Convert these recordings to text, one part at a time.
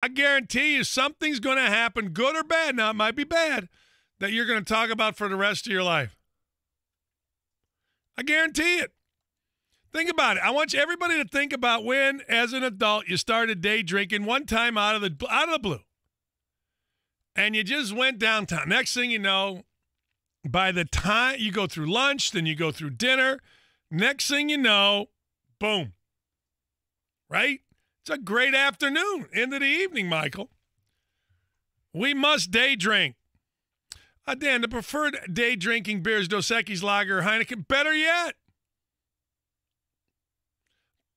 I guarantee you something's going to happen, good or bad. Now, it might be bad, that you're going to talk about for the rest of your life. I guarantee it. Think about it. I want everybody to think about when, as an adult, you started day drinking one time out of the blue. And you just went downtown. Next thing you know, by the time you go through lunch, then you go through dinner, next thing you know, boom. Right? It's a great afternoon into the evening, Michael. We must day drink. Dan, the preferred day drinking beer is Dos Equis Lager or Heineken. Better yet.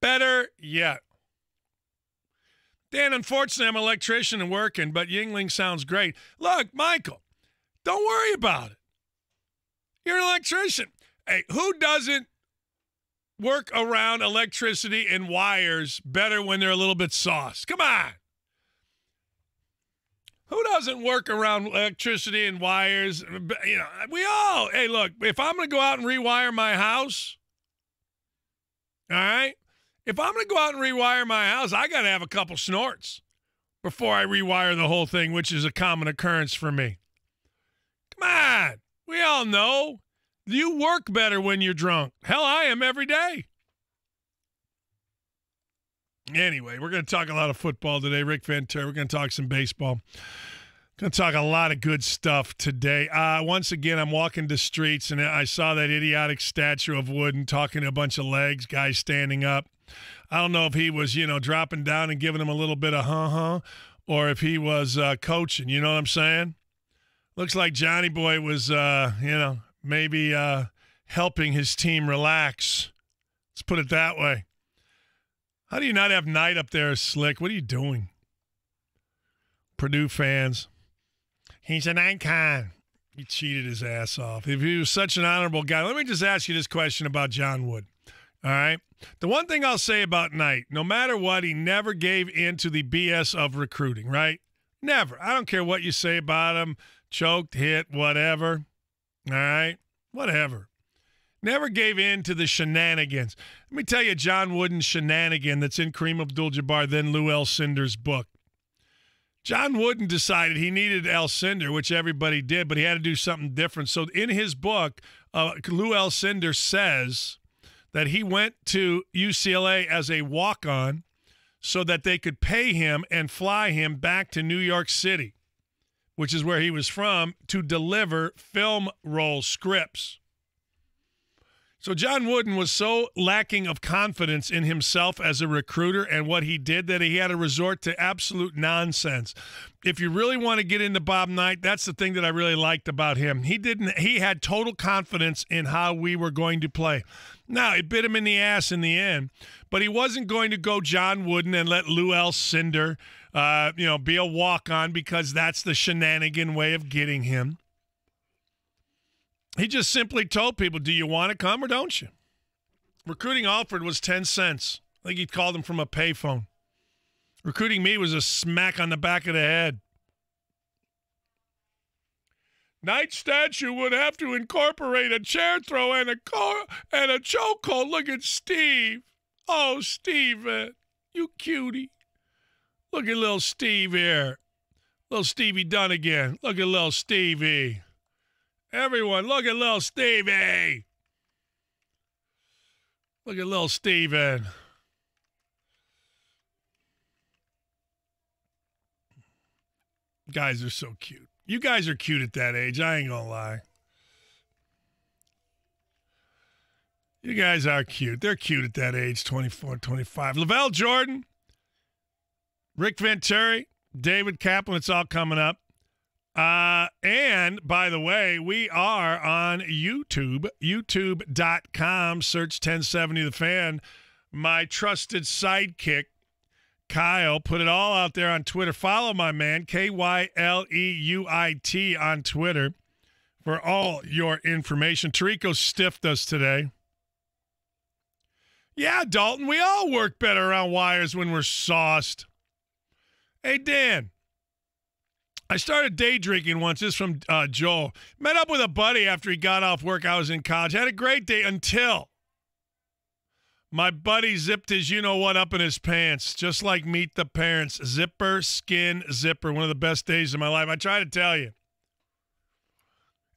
Better yet. Dan, unfortunately, I'm an electrician and working, but Yingling sounds great. Look, Michael, don't worry about it. You're an electrician. Hey, who doesn't work around electricity and wires better when they're a little bit sauced? Come on. Who doesn't work around electricity and wires? You know, we all. Hey, look, if I'm going to go out and rewire my house, all right? If I'm going to go out and rewire my house, I got to have a couple snorts before I rewire the whole thing, which is a common occurrence for me. Come on. We all know you work better when you're drunk. Hell, I am every day. Anyway, we're going to talk a lot of football today. Rick Ventura, we're going to talk some baseball. Going to talk a lot of good stuff today. Once again, I'm walking the streets, and I saw that idiotic statue of Wooden talking to a bunch of legs, guys standing up. I don't know if he was, dropping down and giving them a little bit of or if he was coaching. You know what I'm saying? Looks like Johnny Boy was, maybe helping his team relax. Let's put it that way. How do you not have Knight up there, Slick? What are you doing? Purdue fans. He's an icon. He cheated his ass off. If he was such an honorable guy, let me just ask you this question about John Wood. All right? The one thing I'll say about Knight, no matter what, he never gave in to the BS of recruiting, right? Never. I don't care what you say about him. Choked, hit, whatever. All right? Whatever. Never gave in to the shenanigans. Let me tell you John Wooden's shenanigan that's in Kareem Abdul-Jabbar, then Lou Alcindor's book. John Wooden decided he needed Alcindor, which everybody did, but he had to do something different. So in his book, Lou Alcindor says that he went to UCLA as a walk-on so that they could pay him and fly him back to New York City, which is where he was from, to deliver film roll scripts. So John Wooden was so lacking of confidence in himself as a recruiter and what he did that he had to resort to absolute nonsense. If you really want to get into Bob Knight, that's the thing that I really liked about him. He had total confidence in how we were going to play. Now, it bit him in the ass in the end, but he wasn't going to go John Wooden and let Lou Alcindor, be a walk-on because that's the shenanigan way of getting him. He just simply told people, do you want to come or don't you? Recruiting Alford was 10 cents. I think he called him from a payphone. Recruiting me was a smack on the back of the head. Knight statue would have to incorporate a chair throw and a chokehold. Look at Steve. Oh, Steve, you cutie. Look at little Steve here. Little Stevie Dunnigan. Look at little Stevie. Everyone, look at little Stevie. Look at little Steven. Guys are so cute. You guys are cute at that age. I ain't gonna lie. You guys are cute. They're cute at that age, 24, 25. LaVall Jordan, Rick Venturi, David Kaplan, it's all coming up. And by the way, we are on YouTube, youtube.com, search 1070 The Fan. My trusted sidekick, Kyle, put it all out there on Twitter. Follow my man, KYLEUIT on Twitter for all your information. Tirico stiffed us today. Yeah, Dalton, we all work better around wires when we're sauced. Hey, Dan. I started day drinking once. This is from Joel. Met up with a buddy after he got off work. I was in college. Had a great day until My buddy zipped his you-know-what up in his pants, just like Meet the Parents. Zipper, skin, zipper. One of the best days of my life. I try to tell you.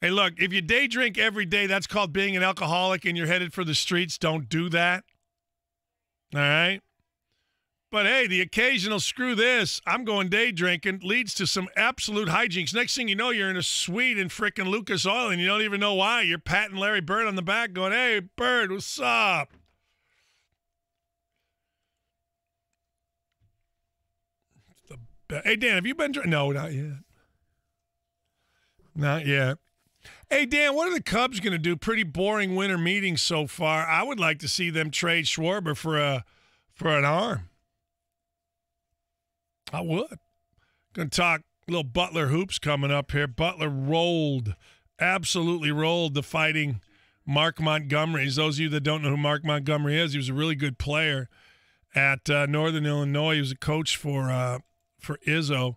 Hey, look, if you day drink every day, that's called being an alcoholic and you're headed for the streets. Don't do that. All right? But, hey, the occasional screw this, I'm going day drinking, leads to some absolute hijinks. Next thing you know, you're in a suite in frickin' Lucas Oil, and you don't even know why. You're patting Larry Bird on the back going, hey, Bird, what's up? Hey, Dan, have you been drinking? No, not yet. Not yet. Hey, Dan, what are the Cubs going to do? Pretty boring winter meeting so far. I would like to see them trade Schwarber for an arm. I would. Going to talk a little Butler hoops coming up here. Butler absolutely rolled the Fighting Mark Montgomery. Those of you that don't know who Mark Montgomery is, he was a really good player at Northern Illinois. He was a coach for Izzo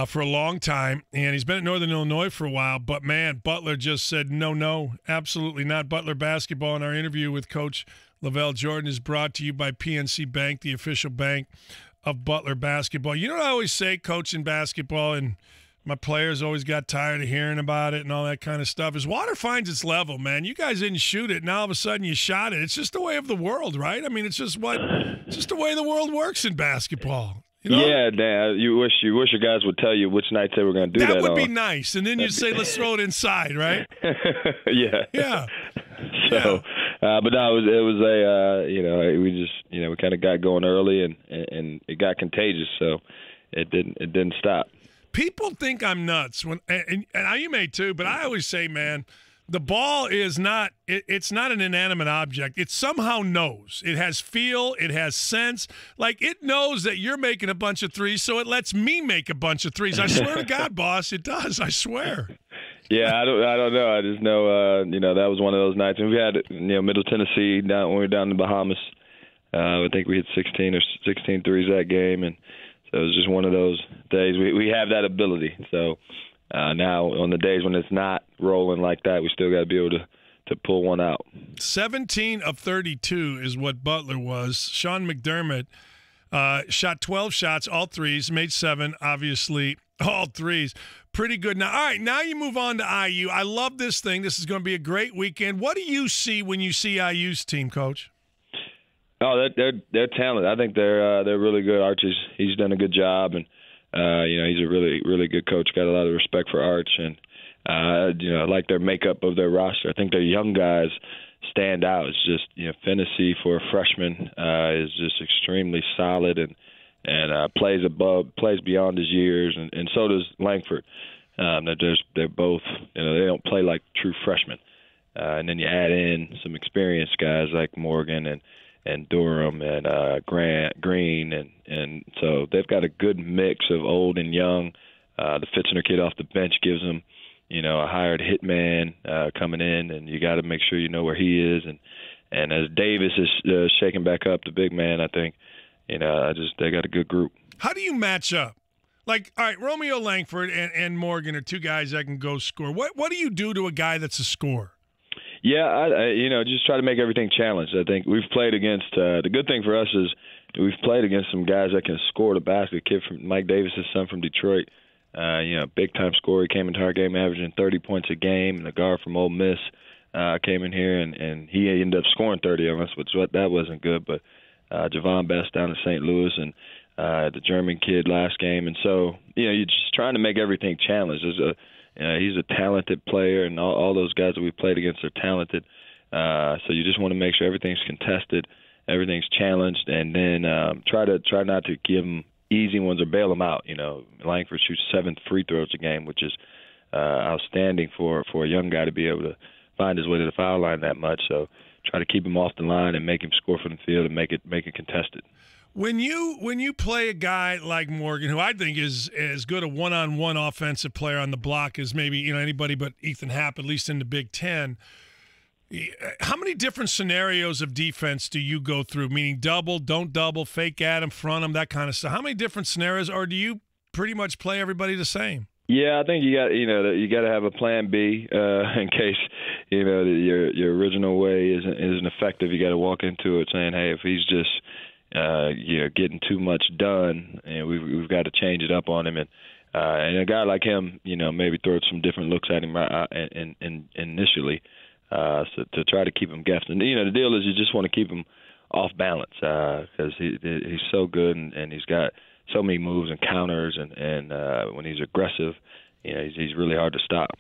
for a long time, and he's been at Northern Illinois for a while. But, man, Butler just said, no, absolutely not. Butler basketball in our interview with Coach LaVall Jordan is brought to you by PNC Bank, the official bank of Butler basketball. You know what I always say, coaching basketball, and my players always got tired of hearing about it and all that kind of stuff, is water finds its level, man. You guys didn't shoot it, and all of a sudden you shot it. It's just the way of the world, right? I mean, it's just the way the world works in basketball. You know? Yeah, Dan. You wish your guys would tell you which nights they were going to do that. That would be nice, and then you'd say, "Let's throw it inside," right? Yeah. So, but no, it was we kind of got going early, and it got contagious, so it didn't stop. People think I'm nuts and you may too, but I always say, man, the ball is not it's not an inanimate object. It somehow knows. It has feel, it has sense. Like, it knows that you're making a bunch of threes, so it lets me make a bunch of threes. I swear to God, boss, it does. I swear. Yeah, I don't know. I just know that was one of those nights. And we had Middle Tennessee down when we were down in the Bahamas. I think we hit 16 threes that game, and so it was just one of those days. We have that ability. So now on the days when it's not rolling like that, we still got to be able to pull one out. 17 of 32 is what Butler was. Sean McDermott shot 12 shots, all threes, made 7, obviously, all threes. Pretty good. Now, all right, now you move on to IU. I love this thing. This is going to be a great weekend. What do you see when you see IU's team, Coach? Oh, they're talented. I think they're really good. Arch, he's done a good job, and he's a really, really good coach. Got a lot of respect for Arch, and I like their makeup of their roster. I think their young guys stand out. It's just Fennessy for a freshman is just extremely solid and plays beyond his years, and so does Langford. They're both they don't play like true freshmen, and then you add in some experienced guys like Morgan and Durham and Green, and so they've got a good mix of old and young. The Fitzner kid off the bench gives them a hired hitman coming in, and you got to make sure you know where he is, and as Davis is shaking back up, the big man, I think. They got a good group. How do you match up? Like, all right, Romeo Langford and Morgan are two guys that can go score. What do you do to a guy that's a scorer? Yeah, I just try to make everything challenged. I think we've played against the good thing for us is we've played against some guys that can score the basket. A kid from Mike Davis' son from Detroit, big time scorer. He came into our game averaging 30 points a game, and the guard from Ole Miss came in here and he ended up scoring 30 on us, which that wasn't good, but Javon Best down in St. Louis, and the German kid last game. And so, you're just trying to make everything challenged. He's a talented player, and all those guys that we've played against are talented. So you just want to make sure everything's contested, everything's challenged, and then try not to give them easy ones or bail them out. Langford shoots 7 free throws a game, which is outstanding for a young guy to be able to find his way to the foul line that much. So try to keep him off the line and make him score from the field and make it contested. When you play a guy like Morgan, who I think is as good a one-on-one offensive player on the block as maybe anybody but Ethan Happ, at least in the Big Ten, how many different scenarios of defense do you go through? Meaning double, don't double, fake at him, front him, that kind of stuff. How many different scenarios, or do you pretty much play everybody the same? Yeah, I think you got to have a plan B in case your original way isn't effective. You got to walk into it saying, hey, if he's just getting too much done, and we've got to change it up on him. And a guy like him, maybe throw some different looks at him initially, so to try to keep him guessing. The deal is you just want to keep him off balance because he's so good and he's got so many moves and counters, and when he's aggressive, he's really hard to stop.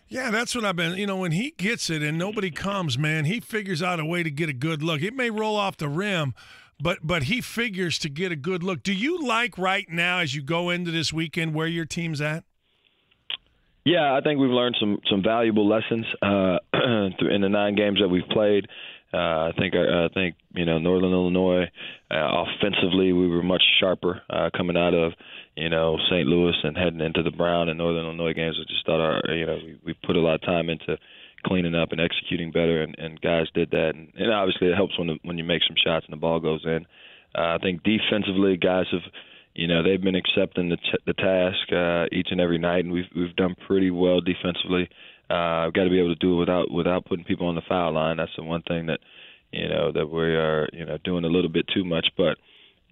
Yeah, that's what I've been. When he gets it and nobody comes, man, he figures out a way to get a good look. It may roll off the rim, but he figures to get a good look. Do you like right now as you go into this weekend where your team's at? Yeah, I think we've learned some valuable lessons in the 9 games that we've played. I think Northern Illinois offensively we were much sharper coming out of St. Louis and heading into the Brown and Northern Illinois games. I just thought we put a lot of time into cleaning up and executing better, and guys did that. And obviously it helps when you make some shots and the ball goes in. I think defensively guys have they've been accepting the task each and every night, and we've done pretty well defensively. I've got to be able to do it without putting people on the foul line. That's the one thing that that we are doing a little bit too much. But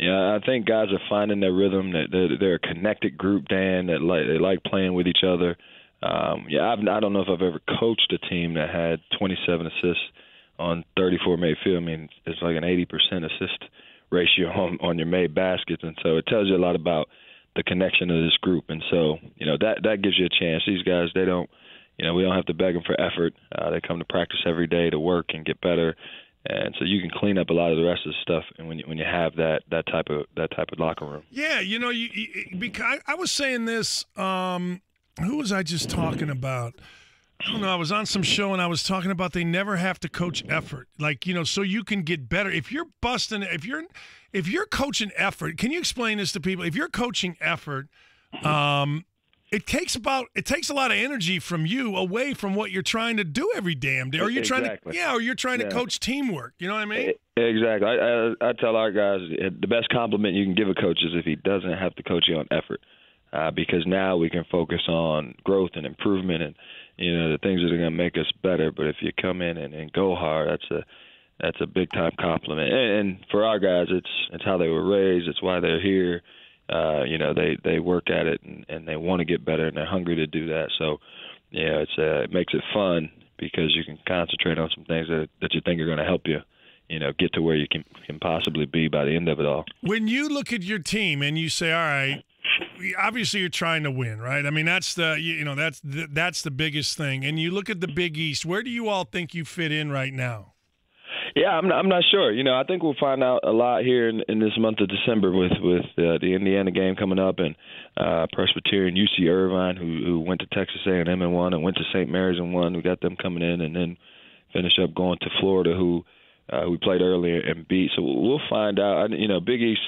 I think guys are finding their rhythm. That they're a connected group, Dan. That they like playing with each other. I don't know if I've ever coached a team that had 27 assists on 34 made field. I mean, it's like an 80% assist ratio on your made baskets, and so it tells you a lot about the connection of this group. And so that gives you a chance. These guys, they don't. We don't have to beg them for effort. They come to practice every day to work and get better, and so you can clean up a lot of the rest of the stuff. And when you have that type of locker room, yeah, because I was saying this. Who was I just talking about? I don't know. I was on some show and I was talking about they never have to coach effort, so you can get better. If you're busting, if you're coaching effort, can you explain this to people? If you're coaching effort, it takes a lot of energy from you away from what you're trying to do every damn day. Or you're trying to coach teamwork. You know what I mean? Exactly. I tell our guys the best compliment you can give a coach is if he doesn't have to coach you on effort, because now we can focus on growth and improvement and the things that are going to make us better. But if you come in and go hard, that's a big time compliment. And for our guys, it's how they were raised. It's why they're here. They work at it and they want to get better and they're hungry to do that. So, it makes it fun because you can concentrate on some things that you think are going to help you, get to where you can possibly be by the end of it all. When you look at your team and you say, all right, obviously you're trying to win, right? I mean, that's the biggest thing. And you look at the Big East, where do you all think you fit in right now? Yeah, I'm not sure. I think we'll find out a lot here in this month of December with the Indiana game coming up and Presbyterian, UC Irvine, who went to Texas A&M and won, and went to St. Mary's and won. We got them coming in, and then finish up going to Florida, who we played earlier and beat. So we'll find out. Big East,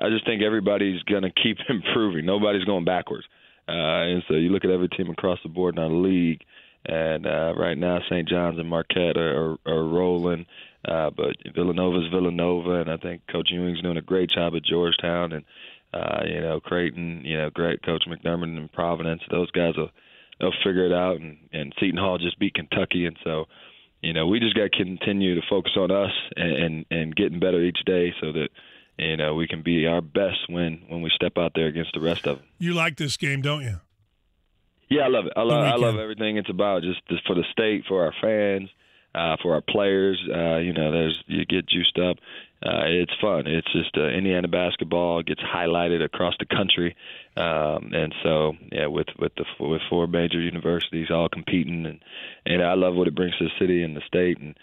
I just think everybody's going to keep improving. Nobody's going backwards. And so you look at every team across the board in our league, and right now St. John's and Marquette are rolling. But Villanova's Villanova, and I think Coach Ewing's doing a great job at Georgetown, and Creighton, great Coach McDermott in Providence. Those guys they'll figure it out, and Seton Hall just beat Kentucky, and so we just got to continue to focus on us and getting better each day, so that we can be our best when we step out there against the rest of them. You like this game, don't you? Yeah, I love it. I love everything it's about, just for the state, for our fans. For our players, you get juiced up. It's fun. It's just Indiana basketball gets highlighted across the country, and so with 4 major universities all competing, and I love what it brings to the city and the state, and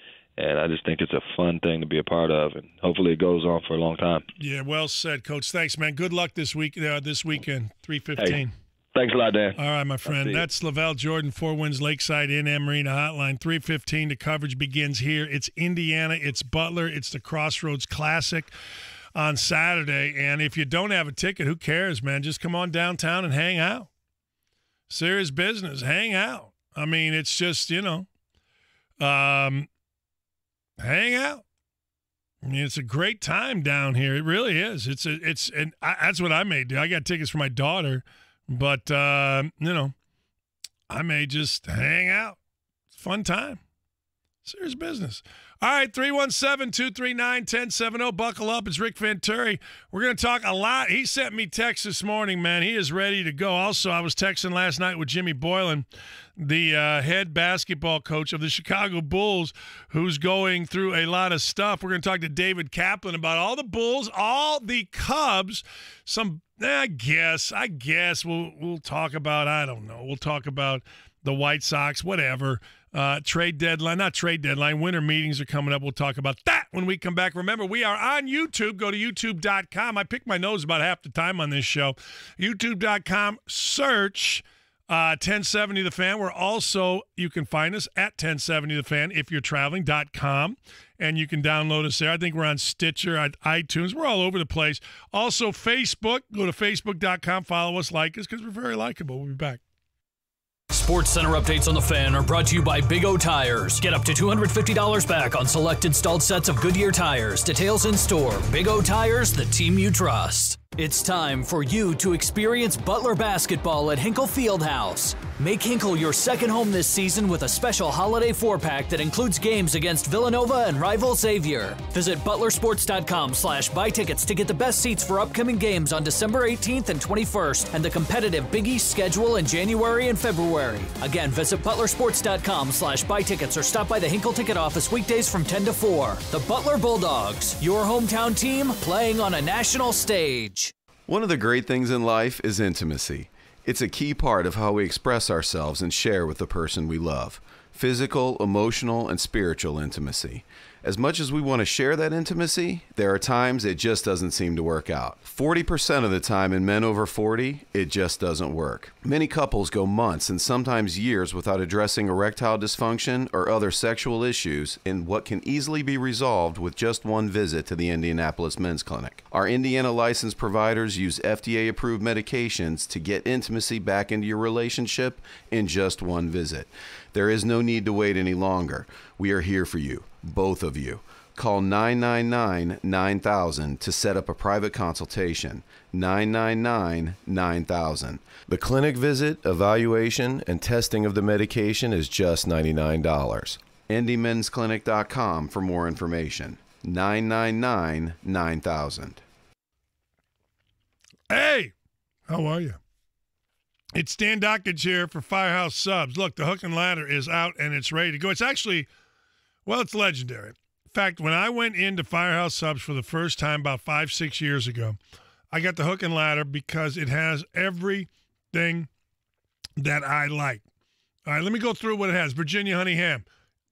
I just think it's a fun thing to be a part of, and hopefully it goes on for a long time. Yeah, well said, Coach. Thanks, man. Good luck this weekend. 3:15. Hey. Thanks a lot, Dan. All right, my friend. That's LaVall Jordan, 4 Winds Lakeside in Marina Hotline. 3:15. The coverage begins here. It's Indiana. It's Butler. It's the Crossroads Classic on Saturday. And if you don't have a ticket, who cares, man? Just come on downtown and hang out. Serious business. Hang out. I mean, it's just, hang out. I mean, it's a great time down here. It really is. That's what I may do. I got tickets for my daughter. But, I may just hang out. Fun time. Serious business. All right, 317-239-1070. Buckle up. It's Rick Venturi. We're going to talk a lot. He sent me text this morning, man. He is ready to go. Also, I was texting last night with Jimmy Boylan, the head basketball coach of the Chicago Bulls, who's going through a lot of stuff. We're going to talk to David Kaplan about all the Bulls, all the Cubs, I guess we'll talk about, I don't know, we'll talk about the White Sox, whatever. Trade deadline, not trade deadline, winter meetings are coming up. We'll talk about that when we come back. Remember, we are on YouTube. Go to youtube.com. I pick my nose about half the time on this show. youtube.com, search 1070 The Fan. We're also, you can find us at 1070 The Fan if you're traveling.com, and you can download us there. I think we're on Stitcher, at iTunes. We're all over the place. Also, Facebook. Go to facebook.com, follow us, like us, because we're very likable. We'll be back. Sports Center updates on the Fan are brought to you by Big O Tires. Get up to $250 back on select installed sets of Goodyear tires. Details in store. Big O Tires, the team you trust. It's time for you to experience Butler basketball at Hinkle Fieldhouse. Make Hinkle your second home this season with a special holiday 4-pack that includes games against Villanova and rival Xavier. Visit butlersports.com/buy tickets to get the best seats for upcoming games on December 18th and 21st and the competitive Big East schedule in January and February. Again, visit butlersports.com/buy tickets or stop by the Hinkle ticket office weekdays from 10 to 4. The Butler Bulldogs, your hometown team playing on a national stage. One of the great things in life is intimacy. It's a key part of how we express ourselves and share with the person we love. Physical, emotional, and spiritual intimacy. As much as we want to share that intimacy, there are times it just doesn't seem to work out. 40% of the time in men over 40, it just doesn't work. Many couples go months and sometimes years without addressing erectile dysfunction or other sexual issues in what can easily be resolved with just one visit to the Indianapolis Men's Clinic. Our Indiana licensed providers use FDA-approved medications to get intimacy back into your relationship in just one visit. There is no need to wait any longer. We are here for you, both of you. Call 999-9000 to set up a private consultation. 999-9000. The clinic visit, evaluation, and testing of the medication is just $99. IndyMen'sClinic.com for more information. 999-9000. Hey, how are you? It's Dan Dockage here for Firehouse Subs. Look, the hook and ladder is out and it's ready to go. It's actually, well, it's legendary. In fact, when I went into Firehouse Subs for the first time about 5-6 years ago, I got the hook and ladder because it has everything that I like. All right, let me go through what it has. Virginia honey ham.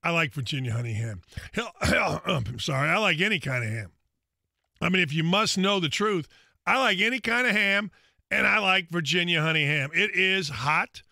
I like Virginia honey ham. I'm sorry, I like any kind of ham. I mean, if you must know the truth, I like any kind of ham. And I like Virginia honey ham. It is hot.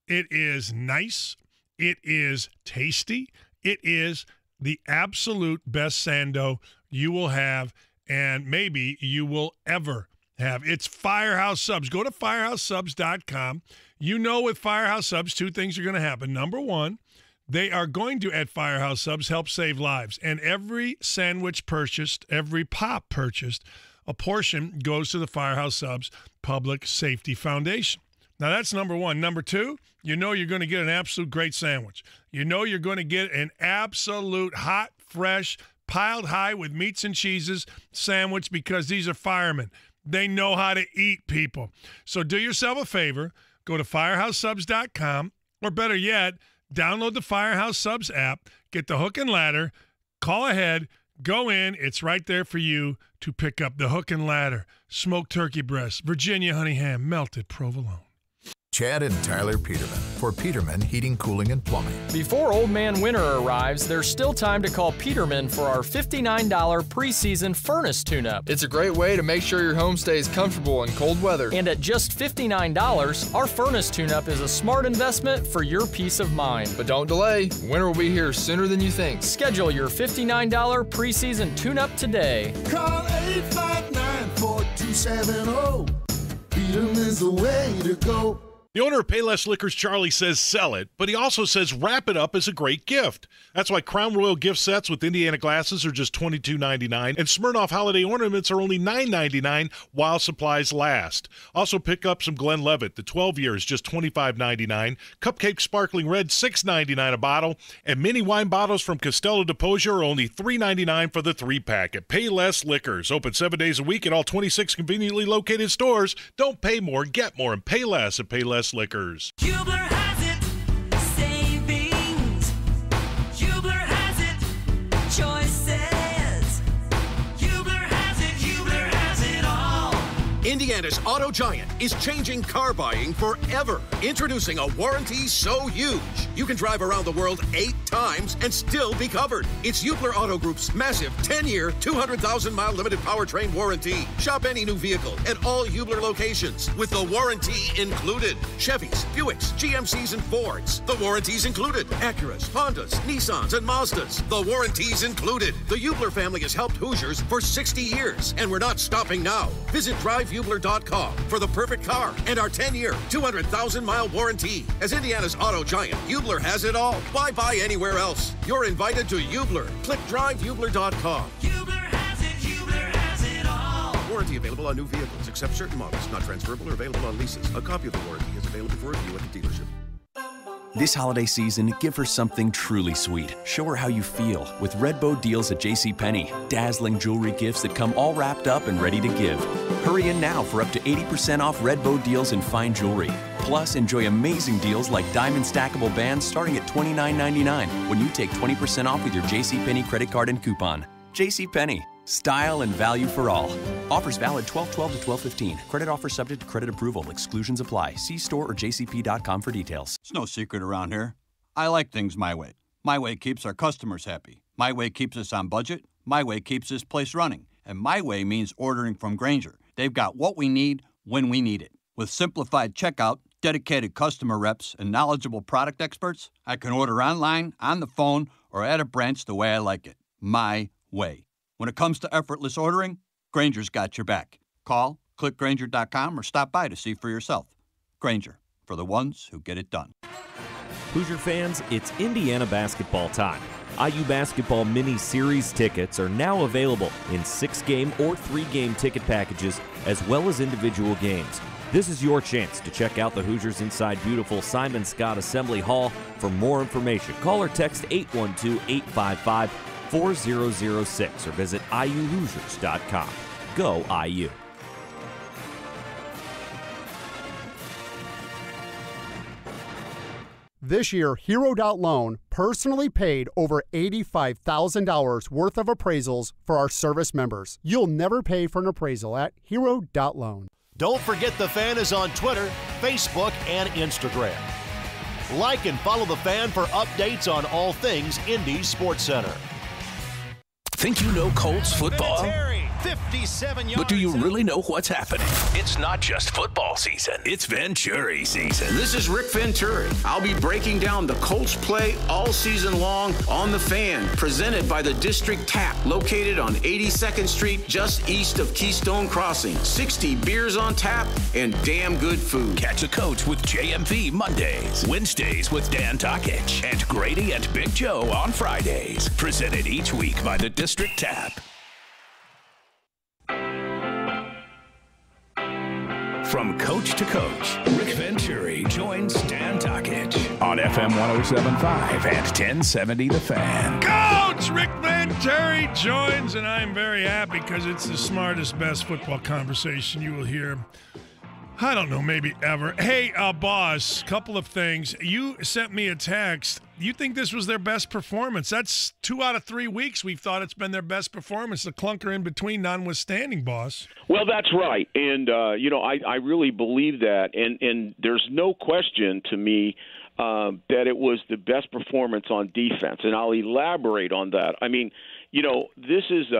It is nice. It is tasty. It is the absolute best sando you will have and maybe you will ever have. It's Firehouse Subs. Go to firehousesubs.com. You know with Firehouse Subs, two things are going to happen. Number one, they are going to, at Firehouse Subs, help save lives. And every sandwich purchased, every pop purchased, a portion goes to the Firehouse Subs Public Safety Foundation. Now, that's number one. Number two, you know you're going to get an absolute great sandwich. You know you're going to get an absolute hot, fresh, piled high with meats and cheeses sandwich because these are firemen. They know how to eat, people. So do yourself a favor. Go to firehousesubs.com, or better yet, download the Firehouse Subs app, get the hook and ladder, call ahead, go in. It's right there for you to pick up the hook and ladder, smoked turkey breast, Virginia honey ham, melted provolone. Chad and Tyler Peterman for Peterman Heating, Cooling, and Plumbing. Before Old Man Winter arrives, there's still time to call Peterman for our $59 preseason furnace tune-up. It's a great way to make sure your home stays comfortable in cold weather. And at just $59, our furnace tune-up is a smart investment for your peace of mind. But don't delay. Winter will be here sooner than you think. Schedule your $59 preseason tune-up today. Call 859-4270. Peterman's the way to go. The owner of Payless Liquors, Charlie, says sell it, but he also says wrap it up as a great gift. That's why Crown Royal gift sets with Indiana glasses are just $22.99, and Smirnoff holiday ornaments are only $9.99 while supplies last. Also pick up some Glenlivet. The 12 years, just $25.99. Cupcake Sparkling Red, $6.99 a bottle, and mini wine bottles from Castello de Poggio are only $3.99 for the 3-pack at Payless Liquors. Open 7 days a week at all 26 conveniently located stores. Don't pay more, get more, and pay less at Payless Liquors. Hubler has it, savings. Hubler has it, choices. Hubler has it all. Indiana's auto giant is changing car buying forever. Introducing a warranty so huge, you can drive around the world 8 times and still be covered. It's Hubler Auto Group's massive 10-year, 200,000-mile limited powertrain warranty. Shop any new vehicle at all Hubler locations with the warranty included. Chevys, Buicks, GMCs, and Fords. The warranty's included. Acuras, Hondas, Nissans, and Mazdas. The warranty's included. The Hubler family has helped Hoosiers for 60 years, and we're not stopping now. Visit drivehubler.com for the perfect car and our 10-year, 200,000-mile warranty. As Indiana's auto giant, Hubler has it all. Why buy anywhere else? You're invited to Hubler. Click drivehubler.com. Hubler has it all. Warranty available on new vehicles, except certain models, not transferable or available on leases. A copy of the warranty is available for review at the dealership. This holiday season, give her something truly sweet. Show her how you feel with Redbow deals at JCPenney. Dazzling jewelry gifts that come all wrapped up and ready to give. Hurry in now for up to 80% off Redbow deals in fine jewelry. Plus, enjoy amazing deals like diamond stackable bands starting at $29.99 when you take 20% off with your JCPenney credit card and coupon. JCPenney. Style and value for all. Offers valid 12/12 to 12/15. Credit offer subject to credit approval. Exclusions apply. See store or jcp.com for details. It's no secret around here. I like things my way. My way keeps our customers happy. My way keeps us on budget. My way keeps this place running. And my way means ordering from Grainger. They've got what we need when we need it. With simplified checkout, dedicated customer reps, and knowledgeable product experts, I can order online, on the phone, or at a branch the way I like it. My way. When it comes to effortless ordering, Grainger's got your back. Call, click Grainger.com, or stop by to see for yourself. Grainger, for the ones who get it done. Hoosier fans, it's Indiana basketball time. IU Basketball Mini Series tickets are now available in 6-game or 3-game ticket packages, as well as individual games. This is your chance to check out the Hoosiers inside beautiful Simon Scott Assembly Hall. For more information, call or text 812-855-4006 or visit iuhoosiers.com. Go IU. This year, Hero.Loan personally paid over $85,000 worth of appraisals for our service members. You'll never pay for an appraisal at Hero.Loan. Don't forget the Fan is on Twitter, Facebook, and Instagram. Like and follow the Fan for updates on all things Indy Sports Center. Think you know Colts football? 57 yards. But do you really know what's happening? It's not just football season. It's Venturi season. This is Rick Venturi. I'll be breaking down the Colts play all season long on The Fan, presented by the District Tap, located on 82nd Street, just east of Keystone Crossing. 60 beers on tap and damn good food. Catch a coach with JMV Mondays, Wednesdays with Dan Takich, and Grady and Big Joe on Fridays. Presented each week by the District Tap. From coach to coach, Rick Venturi joins Dan Takich on FM 107.5 and 1070 The Fan. Coach Rick Venturi joins, and I'm very happy because it's the smartest, best football conversation you will hear. I don't know, maybe ever. Hey, boss, couple of things. You sent me a text. You think this was their best performance? That's 2 out of 3 weeks we've thought it's been their best performance. The clunker in between notwithstanding, boss. Well, that's right. And, I really believe that. And there's no question to me that it was the best performance on defense. And I'll elaborate on that. I mean, this is,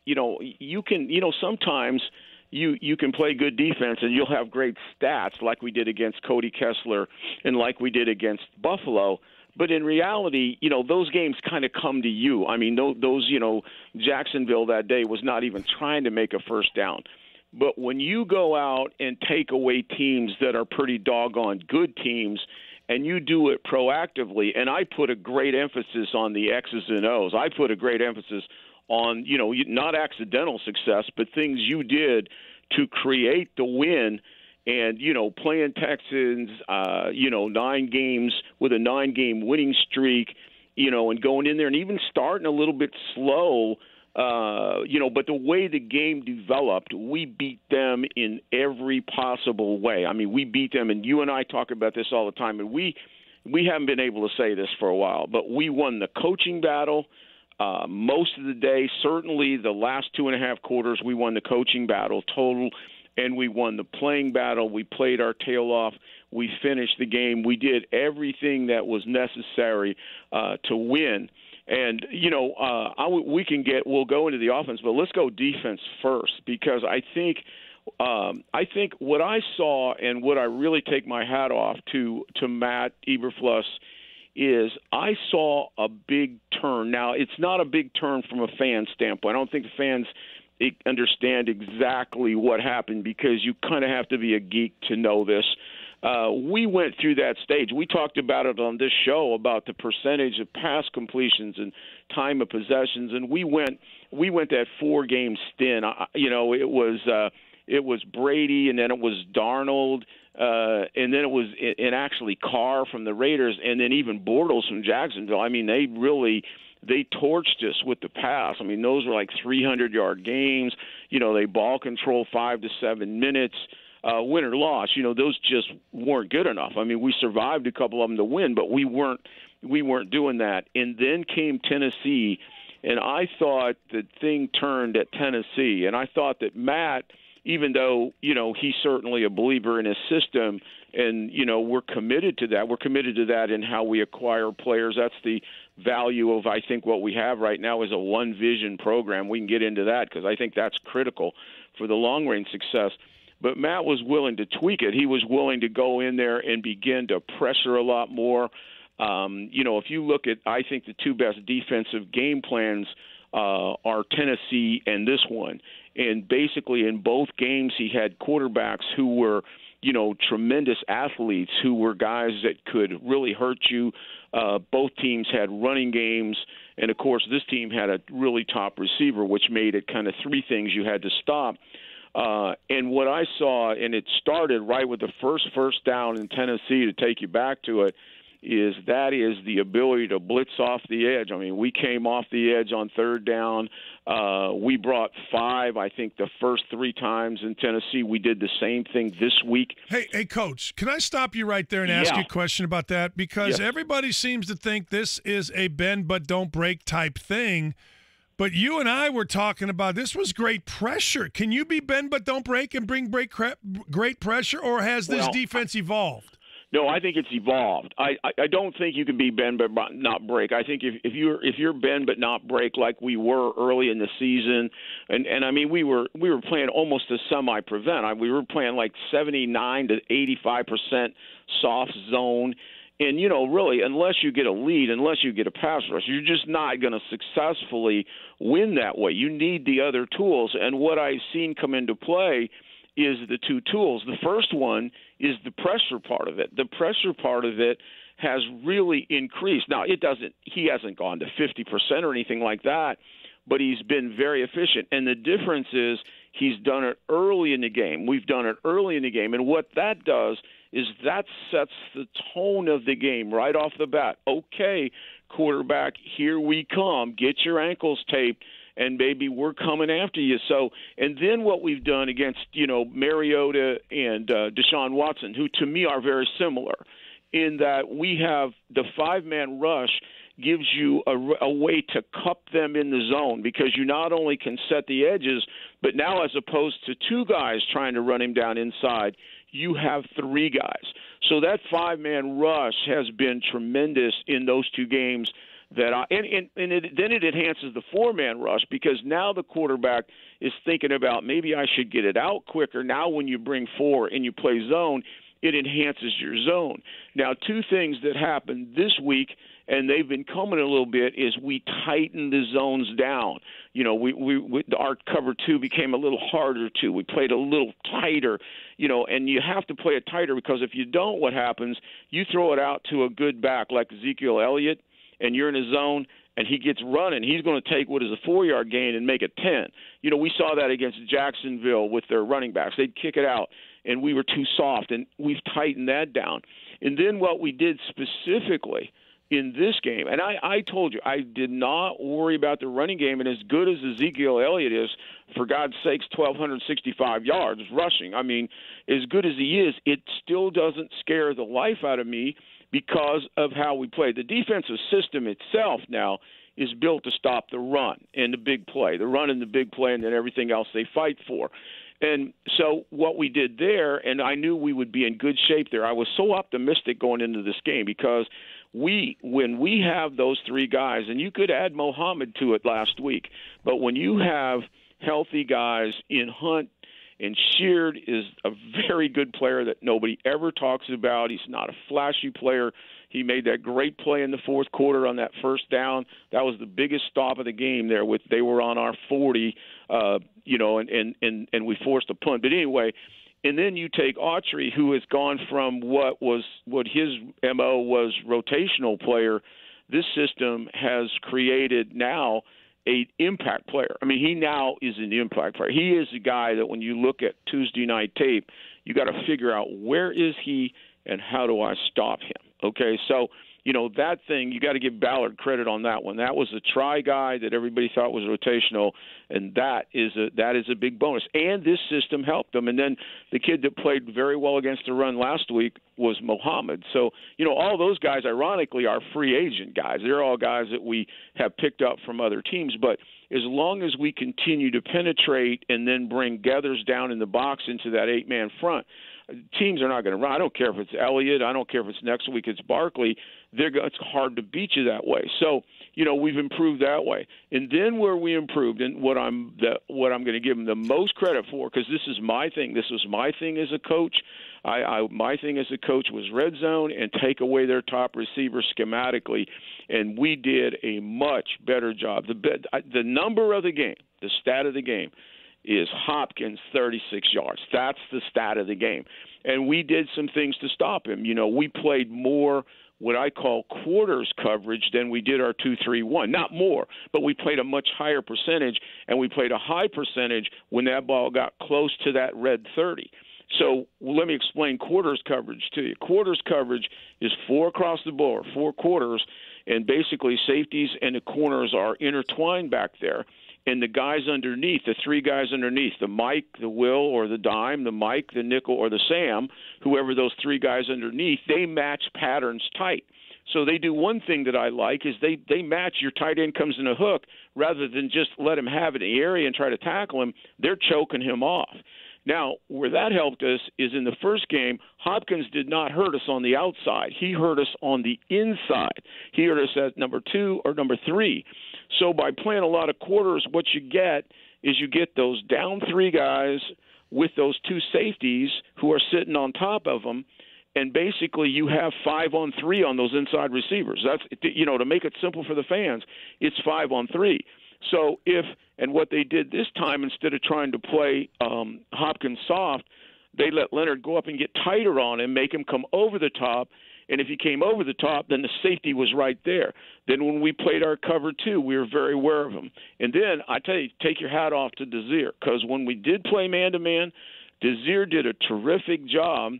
you can, sometimes – You can play good defense and you'll have great stats like we did against Cody Kessler and like we did against Buffalo. But in reality, those games kind of come to you. I mean, those Jacksonville that day was not even trying to make a first down. But when you go out and take away teams that are pretty doggone good teams, and you do it proactively, and I put a great emphasis on the X's and O's. I put a great emphasis on, not accidental success, but things you did to create the win. And, playing Texans, 9 games with a 9-game winning streak, and going in there and even starting a little bit slow, but the way the game developed, we beat them in every possible way. I mean, we beat them, and you and I talk about this all the time, and we haven't been able to say this for a while, but we won the coaching battle most of the day. Certainly the last 2.5 quarters, we won the coaching battle total, and we won the playing battle. We played our tail off. We finished the game. We did everything that was necessary to win. And, we'll go into the offense, but let's go defense first, because I think what I saw and what I really take my hat off to Matt Eberflus is I saw a big turn. Now, it's not a big turn from a fan standpoint. I don't think fans understand exactly what happened, because you kind of have to be a geek to know this. We went through that stage. We talked about it on this show, about the percentage of pass completions and time of possessions, and we went that 4-game stint. It was Brady, and then it was Darnold, and then it was actually Carr from the Raiders, and then even Bortles from Jacksonville. I mean, they torched us with the pass. I mean, those were like 300-yard games. They ball control 5 to 7 minutes. Win or loss, those just weren't good enough. I mean, we survived a couple of them to win, but we weren't doing that. And then came Tennessee, and I thought the thing turned at Tennessee. And I thought that Matt, even though, he's certainly a believer in his system, and, we're committed to that. We're committed to that in how we acquire players. That's the value of, I think, what we have right now is a one-vision program. We can get into that because I think that's critical for the long-range success. But Matt was willing to tweak it. He was willing to go in there and begin to pressure a lot more. If you look at, I think the 2 best defensive game plans are Tennessee and this one. And basically in both games he had quarterbacks who were, tremendous athletes, who were guys that could really hurt you. Both teams had running games. And, of course, this team had a really top receiver, which made it kind of 3 things you had to stop. And what I saw, and it started right with the first down in Tennessee, to take you back to it, is the ability to blitz off the edge. I mean, we came off the edge on 3rd down. We brought 5, I think, the first 3 times in Tennessee. We did the same thing this week. Hey, Coach, can I stop you right there and ask you a question about that? Because everybody seems to think this is a bend but don't break type thing. But you and I were talking about this was great pressure. Can you be bend but don't break and bring great pressure, or has this defense evolved? No, I think it's evolved. I don't think you can be bend but not break. I think if you're bend but not break like we were early in the season, and I mean we were playing almost a semi-prevent. We were playing like 79 to 85% soft zone. And, really, unless you get a lead, unless you get a pass rush, you're just not going to successfully win that way. You need the other tools. And what I've seen come into play is the 2 tools. The first one is the pressure part of it. The pressure part of it has really increased. Now, he hasn't gone to 50% or anything like that, but he's been very efficient. And the difference is he's done it early in the game. We've done it early in the game. And what that does is that sets the tone of the game right off the bat. Okay, quarterback, here we come. Get your ankles taped, and baby, we're coming after you. So, and then what we've done against, Mariota and Deshaun Watson, who to me are very similar, in that we have the 5-man rush gives you a way to cup them in the zone, because you not only can set the edges, but now as opposed to 2 guys trying to run him down inside, you have 3 guys. So that 5-man rush has been tremendous in those 2 games. Then it enhances the 4-man rush, because now the quarterback is thinking about maybe I should get it out quicker. Now when you bring 4 and you play zone, it enhances your zone. Now, two things that happened this week, and they've been coming a little bit, is we tightened the zones down. You know, our cover two became a little harder to. We played a little tighter, you know, and you have to play it tighter because if you don't, what happens, you throw it out to a good back like Ezekiel Elliott, and you're in a zone, and he gets running, he's going to take what is a 4-yard gain and make it 10. You know, we saw that against Jacksonville with their running backs. They'd kick it out, and we were too soft, and we've tightened that down. And then what we did specifically in this game, and I told you, I did not worry about the running game, and as good as Ezekiel Elliott is, for God's sakes, 1,265 yards rushing, I mean, as good as he is, it still doesn't scare the life out of me because of how we play. The defensive system itself now is built to stop the run and the big play, the run and the big play, and then everything else they fight for. And so what we did there, and I knew we would be in good shape there. I was so optimistic going into this game because when we have those three guys, and you could add Mohammed to it last week, but when you have healthy guys in Hunt, and Sheard is a very good player that nobody ever talks about. He's not a flashy player. He made that great play in the fourth quarter on that first down. That was the biggest stop of the game there. They were on our 40, you know, and we forced a punt. But anyway, and then you take Autry, who has gone from what his MO was rotational player. This system has created now an impact player. I mean, he now is an impact player. He is a guy that when you look at Tuesday night tape, you got to figure out where is he and how do I stop him. Okay, so you know that thing, you got to give Ballard credit on that one. That was a try guy that everybody thought was rotational, and that is a big bonus. And this system helped them. And then the kid that played very well against the run last week was Mohammed. So you know all those guys, ironically, are free agent guys. They're all guys that we have picked up from other teams. But as long as we continue to penetrate and then bring Gathers down in the box into that 8-man front, teams are not going to run. I don't care if it's Elliott. I don't care if it's next week it's Barkley. It's hard to beat you that way. So, you know, we've improved that way. And then where we improved, and what I'm going to give them the most credit for, because this is my thing. This was my thing as a coach. My thing as a coach was red zone and take away their top receiver schematically, and we did a much better job. The number of the game, the stat of the game, is Hopkins 36 yards. That's the stat of the game. And we did some things to stop him. You know, we played more what I call quarters coverage than we did our 2-3-1. Not more, but we played a much higher percentage, and we played a high percentage when that ball got close to that red 30. So let me explain quarters coverage to you. Quarters coverage is 4 across the board, 4 quarters, and basically safeties and the corners are intertwined back there. And the guys underneath, the 3 guys underneath, the Mike, the Will, or the Dime, the Mike, the Nickel, or the Sam, whoever those 3 guys underneath, they match patterns tight. So they do one thing that I like is they match your tight end comes in a hook rather than just let him have it in the area and try to tackle him. They're choking him off. Now, where that helped us is in the first game, Hopkins did not hurt us on the outside. He hurt us on the inside. He hurt us at number 2 or number 3. So by playing a lot of quarters, what you get is you get those down 3 guys with those 2 safeties who are sitting on top of them, and basically you have 5-on-3 on those inside receivers. That's, you know, to make it simple for the fans, it's 5-on-3. So and what they did this time, instead of trying to play Hopkins soft, they let Leonard go up and get tighter on him, make him come over the top. And if he came over the top, then the safety was right there. Then when we played our cover 2, we were very aware of him. And then I tell you, take your hat off to Desir, because when we did play man-to-man, Desir did a terrific job.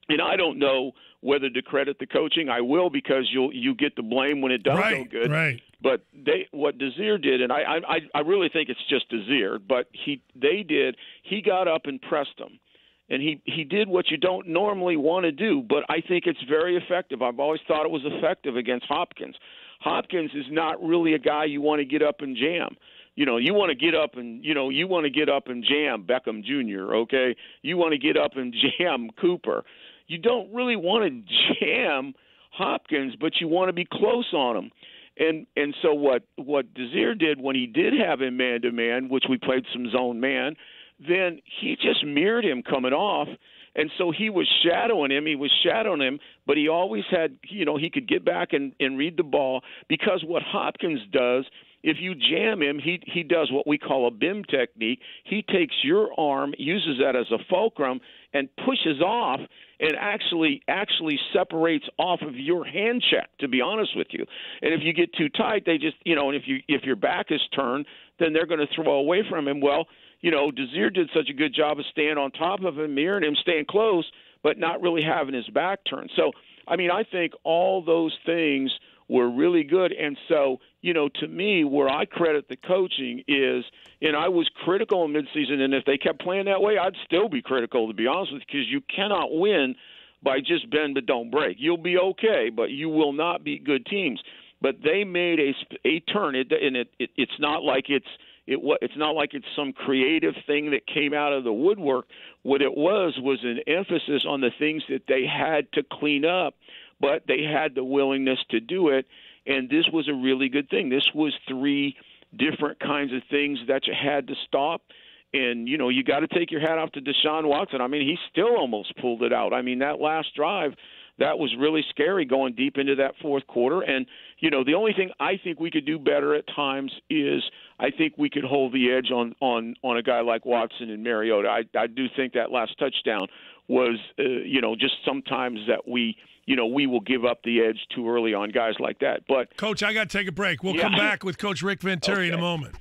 And I don't know whether to credit the coaching. I will, because you get the blame when it does go good. Right. But what Desir did, and I really think it's just Desir, but he got up and pressed them. And he did what you don't normally want to do, but I think it's very effective. I've always thought it was effective against Hopkins. Hopkins is not really a guy you want to get up and jam. You know, you want to get up and jam Beckham Jr., okay? You want to get up and jam Cooper. You don't really want to jam Hopkins, but you want to be close on him. And so what Desir did when he did have him man-to-man, which we played some zone man, then he just mirrored him coming off, And so he was shadowing him, but he always had, he could get back and read the ball, because what Hopkins does, if you jam him, he does what we call a BIM technique. He takes your arm, uses that as a fulcrum, and pushes off and actually separates off of your hand check, to be honest with you. And if you get too tight, they just, and if your back is turned, then they're going to throw away from him. Well, Desir did such a good job of staying on top of him, mirroring him, staying close, but not really having his back turned. So, I think all those things were really good. And so, to me, where I credit the coaching is, and I was critical in midseason, and if they kept playing that way, I'd still be critical, to be honest with you, because you cannot win by just bend but don't break. You'll be okay, but you will not beat good teams. But they made a turn, it's not like it's not like it's some creative thing that came out of the woodwork. What it was an emphasis on the things that they had to clean up, but they had the willingness to do it, and this was a really good thing. This was 3 different kinds of things that you had to stop, and, you got to take your hat off to Deshaun Watson. He still almost pulled it out. That last drive, that was really scary going deep into that fourth quarter, and, the only thing I think we could do better at times is I think we could hold the edge on a guy like Watson and Mariota. I do think that last touchdown was, just sometimes that we will give up the edge too early on guys like that. But Coach, I got to take a break. We'll come back with Coach Rick Venturi in a moment.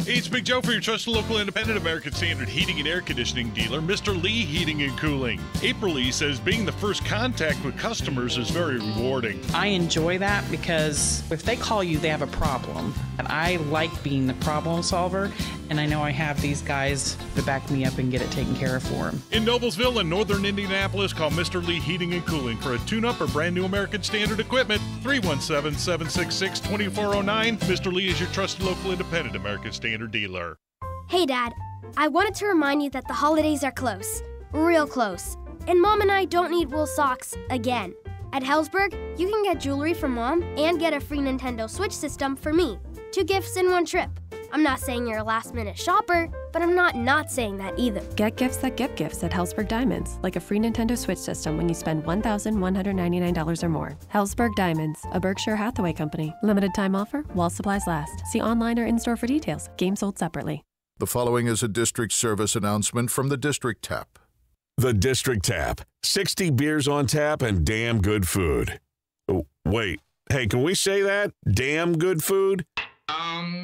Hey, it's Big Joe for your trusted local independent American Standard heating and air conditioning dealer, Mr. Lee Heating and Cooling. April Lee says being the first contact with customers is very rewarding. I enjoy that because if they call you, they have a problem. And I like being the problem solver, and I know I have these guys to back me up and get it taken care of for them. In Noblesville and northern Indianapolis, call Mr. Lee Heating and Cooling for a tune-up or brand new American Standard equipment. 317-766-2409. Mr. Lee is your trusted local independent American Standard dealer. Hey, Dad. I wanted to remind you that the holidays are close. Real close. And Mom and I don't need wool socks again. At Hellsberg, you can get jewelry for Mom and get a free Nintendo Switch system for me. 2 gifts in one trip. I'm not saying you're a last-minute shopper, but I'm not saying that either. Get gifts that get gifts at Hellsberg Diamonds, like a free Nintendo Switch system when you spend $1,199 or more. Hellsberg Diamonds, a Berkshire Hathaway company. Limited time offer while supplies last. See online or in-store for details. Game sold separately. The following is a district service announcement from the District Tap. The District Tap. 60 beers on tap and damn good food. Oh, wait. Hey, can we say that? Damn good food?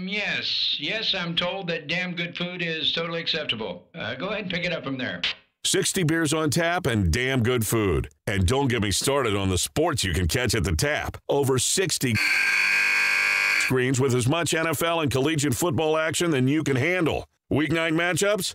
Yes, I'm told that damn good food is totally acceptable. Go ahead and pick it up from there. 60 beers on tap and damn good food. And don't get me started on the sports you can catch at the tap. Over 60 screens with as much NFL and collegiate football action than you can handle. Weeknight matchups?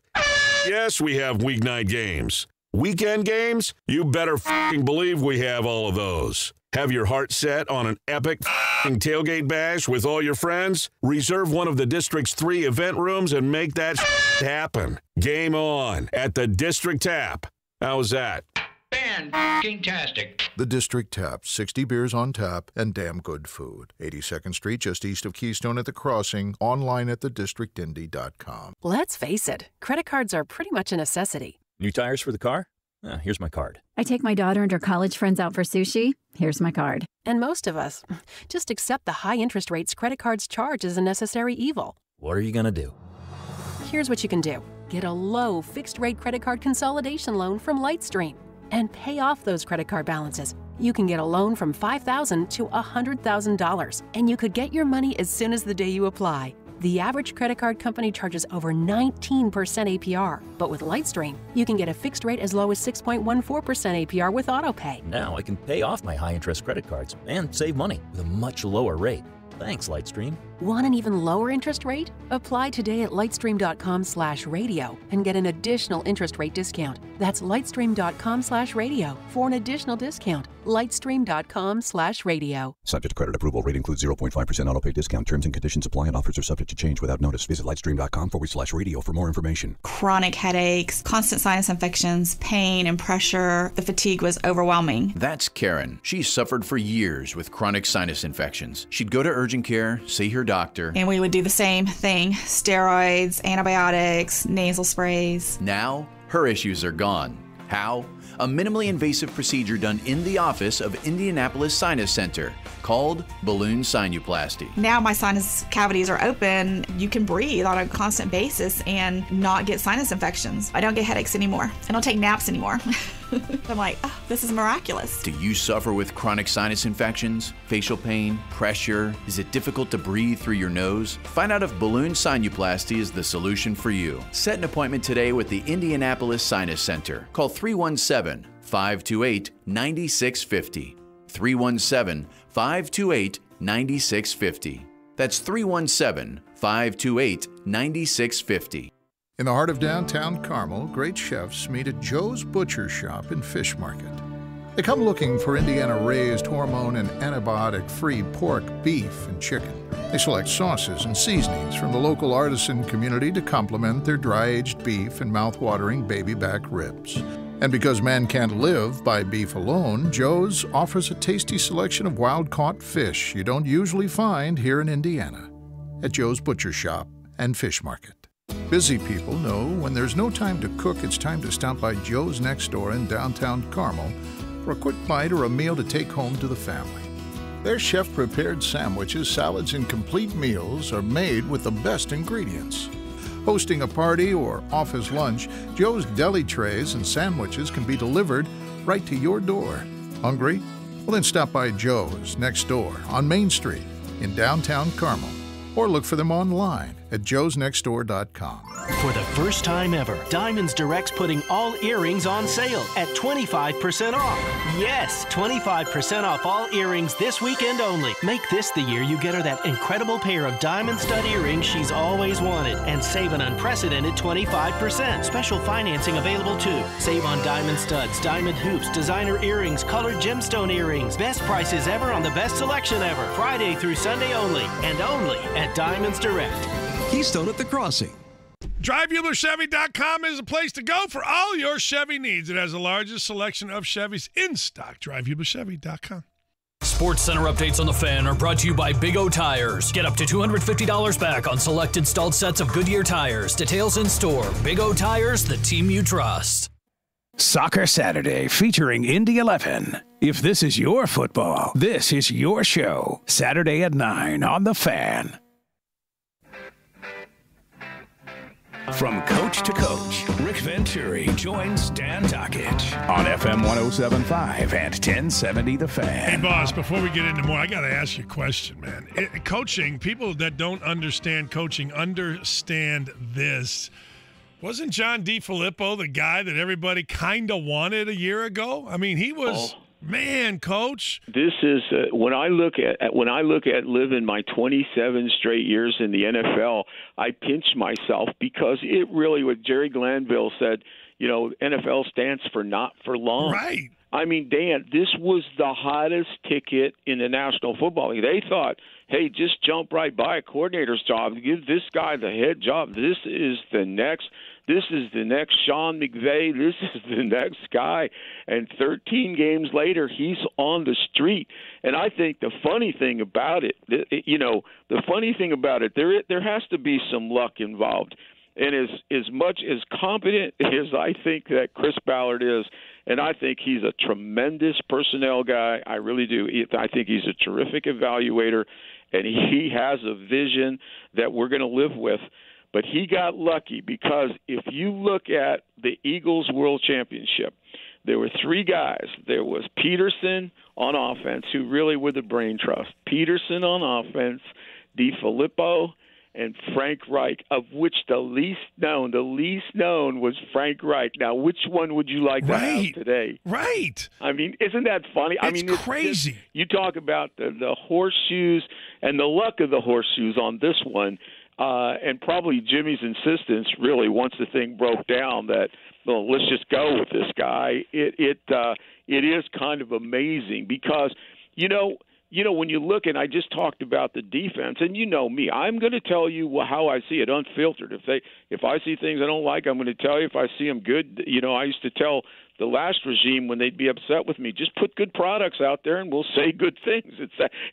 Yes, we have weeknight games. Weekend games? You better f***ing believe we have all of those. Have your heart set on an epic f***ing tailgate bash with all your friends? Reserve one of the District's 3 event rooms and make that happen. Game on at the District Tap. How's that? Fantastic. The District Tap, 60 beers on tap and damn good food. 82nd Street, just east of Keystone at the Crossing, online at thedistrictindy.com. Let's face it, credit cards are pretty much a necessity. New tires for the car? Here's my card. I take my daughter and her college friends out for sushi. Here's my card. And most of us just accept the high interest rates credit cards charge as a necessary evil. What are you going to do? Here's what you can do. Get a low fixed-rate credit card consolidation loan from Lightstream and pay off those credit card balances. You can get a loan from $5,000 to $100,000, and you could get your money as soon as the day you apply. The average credit card company charges over 19% APR, but with Lightstream, you can get a fixed rate as low as 6.14% APR with AutoPay. Now I can pay off my high-interest credit cards and save money with a much lower rate. Thanks, Lightstream. Want an even lower interest rate? Apply today at lightstream.com/radio and get an additional interest rate discount. That's lightstream.com/radio for an additional discount. Lightstream.com/radio. Subject to credit approval. Rate includes 0.5% auto pay discount. Terms and conditions apply and offers are subject to change without notice. Visit lightstream.com/radio for more information. Chronic headaches, constant sinus infections, pain and pressure. The fatigue was overwhelming. That's Karen. She's suffered for years with chronic sinus infections. She'd go to urgent care, see her doctor. And we would do the same thing. Steroids, antibiotics, nasal sprays. Now, her issues are gone. How? A minimally invasive procedure done in the office of Indianapolis Sinus Center called balloon sinuplasty. Now my sinus cavities are open. You can breathe on a constant basis and not get sinus infections. I don't get headaches anymore. I don't take naps anymore. I'm like, oh, this is miraculous. Do you suffer with chronic sinus infections, facial pain, pressure? Is it difficult to breathe through your nose? Find out if balloon sinuplasty is the solution for you. Set an appointment today with the Indianapolis Sinus Center. Call 317-528-9650. 317-528-9650. That's 317-528-9650. In the heart of downtown Carmel, great chefs meet at Joe's Butcher Shop and Fish Market. They come looking for Indiana-raised, hormone and antibiotic-free pork, beef, and chicken. They select sauces and seasonings from the local artisan community to complement their dry-aged beef and mouth-watering baby back ribs. And because man can't live by beef alone, Joe's offers a tasty selection of wild-caught fish you don't usually find here in Indiana at Joe's Butcher Shop and Fish Market. Busy people know when there's no time to cook, it's time to stop by Joe's next door in downtown Carmel for a quick bite or a meal to take home to the family. Their chef-prepared sandwiches, salads, and complete meals are made with the best ingredients. Hosting a party or office lunch, Joe's deli trays and sandwiches can be delivered right to your door. Hungry? Well, then stop by Joe's next door on Main Street in downtown Carmel, or look for them online at joesnextdoor.com. For the first time ever, Diamonds Direct's putting all earrings on sale at 25% off. Yes, 25% off all earrings this weekend only. Make this the year you get her that incredible pair of diamond stud earrings she's always wanted and save an unprecedented 25%. Special financing available too. Save on diamond studs, diamond hoops, designer earrings, colored gemstone earrings. Best prices ever on the best selection ever. Friday through Sunday only, and only at Diamonds Direct. Keystone at the Crossing. DriveBuellerChevy.com is the place to go for all your Chevy needs. It has the largest selection of Chevys in stock. DriveBuellerChevy.com. Sports Center updates on the Fan are brought to you by Big O Tires. Get up to $250 back on select installed sets of Goodyear tires. Details in store. Big O Tires, the team you trust. Soccer Saturday featuring Indy 11. If this is your football, this is your show. Saturday at 9 on The Fan. From coach to coach, Rick Venturi joins Dan Dockich on FM 107.5 and 1070 The Fan. Hey, boss, before we get into more, I got to ask you a question, man. Coaching, people that don't understand coaching understand this. Wasn't John DeFilippo the guy that everybody kind of wanted a year ago? I mean, he was... Man, Coach, this is when I look at living my 27 straight years in the NFL, I pinch myself because it really, what Jerry Glanville said, you know, NFL stands for not for long. Right. I mean, Dan, this was the hottest ticket in the National Football League. They thought, hey, just jump right by a coordinator's job, give this guy the head job. This is the next Sean McVay. This is the next guy. And 13 games later, he's on the street. And I think the funny thing about it, there has to be some luck involved. And as much as competent as I think that Chris Ballard is, and I think he's a tremendous personnel guy, I really do. I think he's a terrific evaluator, and he has a vision that we're going to live with. But he got lucky because if you look at the Eagles World Championship, there were three guys. There was Peterson on offense, who really were the brain trust. Peterson on offense, DeFilippo, and Frank Reich, of which the least known was Frank Reich. Now, which one would you like to have today? Right. I mean, isn't that funny? It's crazy. You talk about the horseshoes and the luck of the horseshoes on this one. And probably Jimmy's insistence really, once the thing broke down, that, well, let's just go with this guy. It is kind of amazing because, you know, when you look, and I just talked about the defense, and you know me, I'm going to tell you how I see it, unfiltered. If I see things I don't like, I'm going to tell you. If I see them good, you know, I used to tell the last regime when they'd be upset with me, just put good products out there and we'll say good things.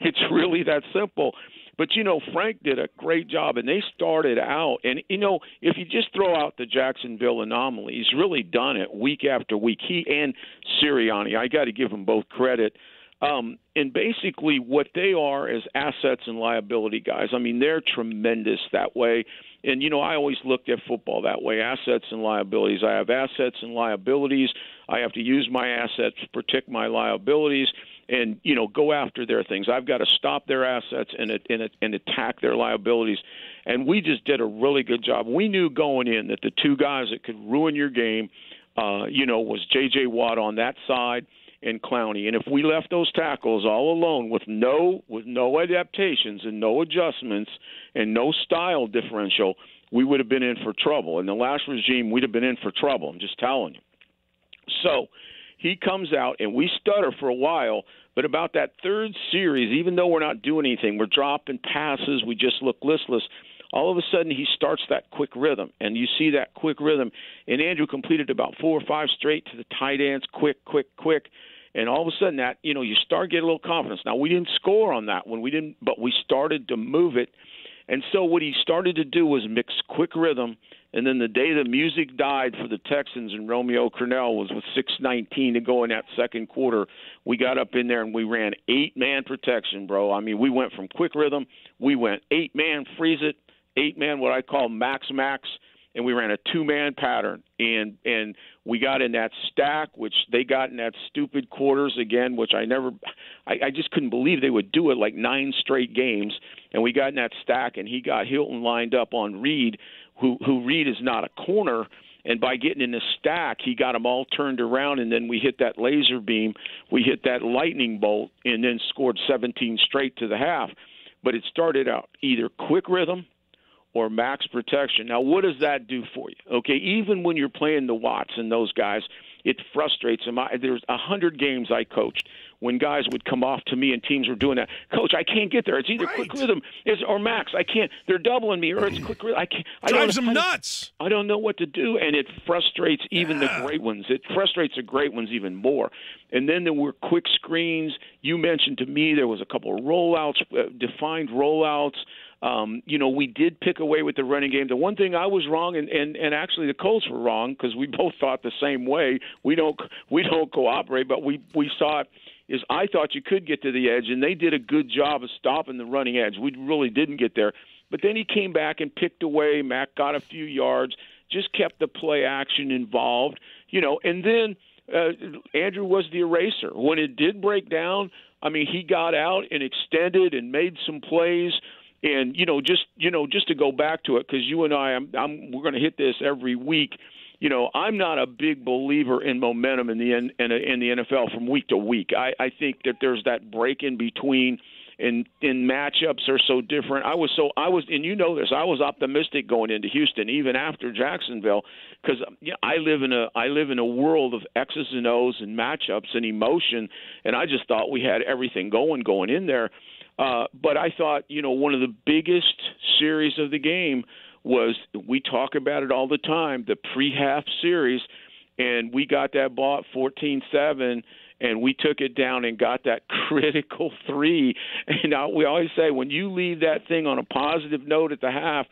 It's really that simple. But, Frank did a great job, and they started out. And, if you just throw out the Jacksonville anomaly, he's really done it week after week. He and Sirianni, I got to give them both credit. And basically what they are is assets and liability guys. I mean, they're tremendous that way. And, I always looked at football that way, assets and liabilities. I have assets and liabilities. I have to use my assets to protect my liabilities and, go after their things. I've got to stop their assets and attack their liabilities. And we just did a really good job. We knew going in that the two guys that could ruin your game, was J.J. Watt on that side and Clowney. And if we left those tackles all alone with no adaptations and no adjustments and no style differential, we would have been in for trouble. In the last regime, we'd have been in for trouble. I'm just telling you. So he comes out, and we stutter for a while, but about that third series, even though we're not doing anything, we're dropping passes, we just look listless, all of a sudden he starts that quick rhythm, and you see that quick rhythm. And Andrew completed about 4 or 5 straight to the tight ends, quick. And all of a sudden that, you start getting a little confidence. Now, we didn't score on that one. But we started to move it. And so what he started to do was mix quick rhythm. And then the day the music died for the Texans and Romeo Crennel was with 6:19 to go in that second quarter, we got up in there and we ran 8-man protection, bro. I mean, we went from quick rhythm. We went 8-man freeze it, 8-man what I call max, and we ran a 2-man pattern. And we got in that stack, which they got in that stupid quarters again, which I just couldn't believe they would do it like 9 straight games. And we got in that stack, and he got Hilton lined up on Reed, who Reed is not a corner. And by getting in the stack, he got them all turned around, and then we hit that laser beam. We hit that lightning bolt and then scored 17 straight to the half. But it started out either quick rhythm or max protection. Now, what does that do for you? Okay, even when you're playing the Watts and those guys, it frustrates them. There's 100 games I coached when guys would come off to me and teams were doing that. Coach, I can't get there. It's either quick rhythm or max. I can't. They're doubling me, or it's quick rhythm. I can't. Drives them nuts. I don't know what to do, and it frustrates even the great ones. It frustrates the great ones even more. And then there were quick screens. You mentioned to me there was a couple of rollouts, defined rollouts. We did pick away with the running game. The one thing I was wrong, and actually the Colts were wrong because we both thought the same way. We don't cooperate, but we saw it. I thought you could get to the edge, and they did a good job of stopping the running edge. We really didn't get there. But then he came back and picked away. Mac got a few yards, just kept the play action involved, and then Andrew was the eraser. When it did break down, I mean, he got out and extended and made some plays. And just to go back to it, because you and we're going to hit this every week. I'm not a big believer in momentum in the NFL from week to week. I think that there's that break in between, and matchups are so different. I was, and you know this. I was optimistic going into Houston, even after Jacksonville, because I live in a world of X's and O's and matchups and emotion, and I just thought we had everything going in there. But I thought, one of the biggest series of the game was, we talk about it all the time, the pre-half series, and we got that ball at 14-7, and we took it down and got that critical 3. And we always say, when you leave that thing on a positive note at the half,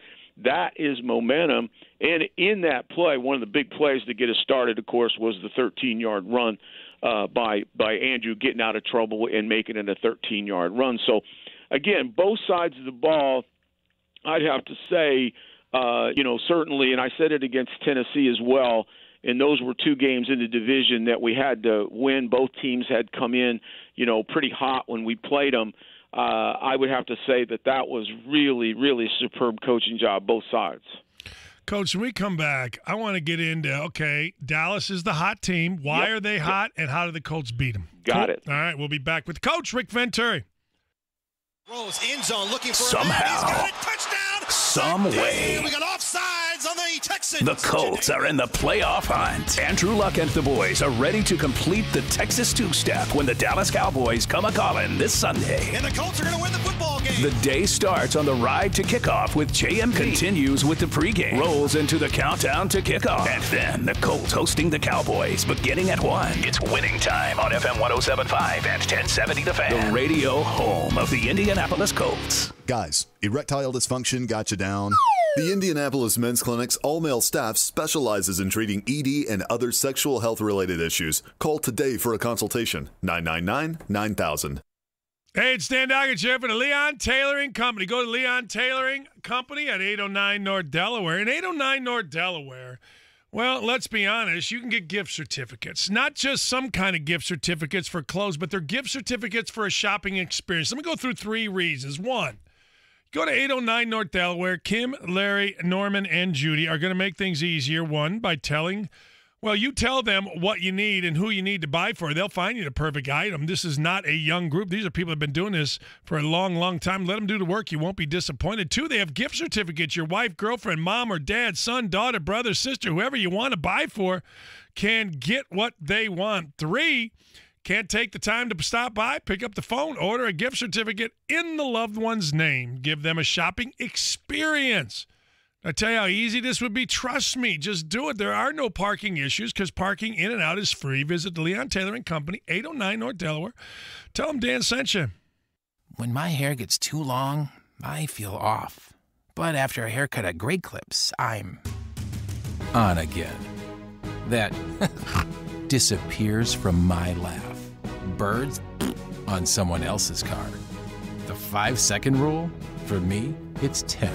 that is momentum. And in that play, one of the big plays to get us started, of course, was the 13-yard run by Andrew, getting out of trouble and making it a 13-yard run. So, again, both sides of the ball, I'd have to say, certainly, and I said it against Tennessee as well, and those were 2 games in the division that we had to win. Both teams had come in, pretty hot when we played them. I would have to say that was really, really superb coaching job, both sides. Coach, when we come back, I want to get into, Dallas is the hot team. Why are they hot, and how do the Colts beat them? Got it. All right, we'll be back with Coach Rick Venturi. Rolls end zone looking for somehow, a man. He's got it. Touchdown. Some way. We got offsides on the Texans. The Colts are in the playoff hunt. Andrew Luck and the boys are ready to complete the Texas two-step when the Dallas Cowboys come a-calling this Sunday. And the Colts are going to win the football game. game. The day starts on the ride to kickoff with JMP. Continues with the pregame. Rolls into the countdown to kickoff. And then the Colts hosting the Cowboys beginning at 1. It's winning time on FM 107.5 and 1070 The Fan. The radio home of the Indianapolis Colts. Guys, erectile dysfunction got you down? The Indianapolis Men's Clinic's all-male staff specializes in treating ED and other sexual health-related issues. Call today for a consultation. 999-9000. Hey, it's Dan Doggett here for the Leon Tailoring Company. Go to Leon Tailoring Company at 809 North Delaware. And 809 North Delaware, well, let's be honest, you can get gift certificates. Not just some kind of gift certificates for clothes, but they're gift certificates for a shopping experience. Let me go through 3 reasons. 1, go to 809 North Delaware. Kim, Larry, Norman, and Judy are going to make things easier. 1, by you tell them what you need and who you need to buy for. They'll find you the perfect item. This is not a young group. These are people that have been doing this for a long, long time. Let them do the work. You won't be disappointed. 2, they have gift certificates. Your wife, girlfriend, mom or dad, son, daughter, brother, sister, whoever you want to buy for can get what they want. 3, can't take the time to stop by, pick up the phone, order a gift certificate in the loved one's name. Give them a shopping experience. I tell you how easy this would be. Trust me, just do it. There are no parking issues because parking in and out is free. Visit the Leon Tailoring Company, 809 North Delaware. Tell them Dan sent you. When my hair gets too long, I feel off. But after a haircut at Great Clips, I'm on again. That disappears from my laugh. Birds on someone else's car. The 5-second rule? For me, it's 10.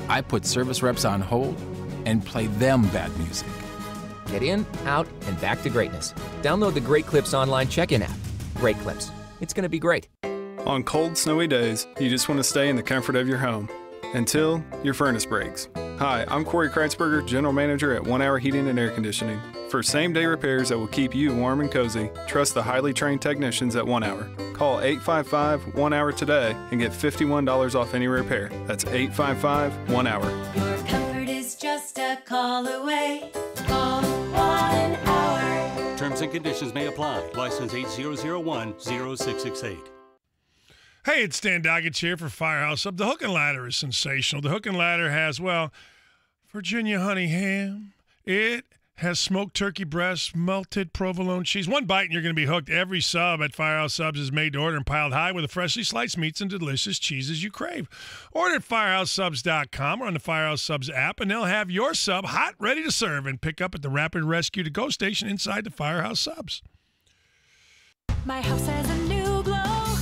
I put service reps on hold and play them bad music. Get in, out, and back to greatness. Download the Great Clips online check-in app. Great Clips. It's going to be great. On cold, snowy days, you just want to stay in the comfort of your home until your furnace breaks. Hi, I'm Corey Kreitzberger, General Manager at 1 Hour Heating and Air Conditioning. For same-day repairs that will keep you warm and cozy, trust the highly trained technicians at 1 Hour. Call 855-1-HOUR today and get $51 off any repair. That's 855-1-HOUR. Your comfort is just a call away. Call 1 Hour. Terms and conditions may apply. License 8001-0668. Hey, it's Dan Doggett here for Firehouse Up. The Hook and Ladder is sensational. The Hook and Ladder has, Virginia honey ham. It has smoked turkey breast, melted provolone cheese. One bite and you're going to be hooked. Every sub at Firehouse Subs is made to order and piled high with the freshly sliced meats and delicious cheeses you crave. Order at firehousesubs.com or on the Firehouse Subs app, and they'll have your sub hot, ready to serve and pick up at the Rapid Rescue to Go station inside the Firehouse Subs. My house has a new glow.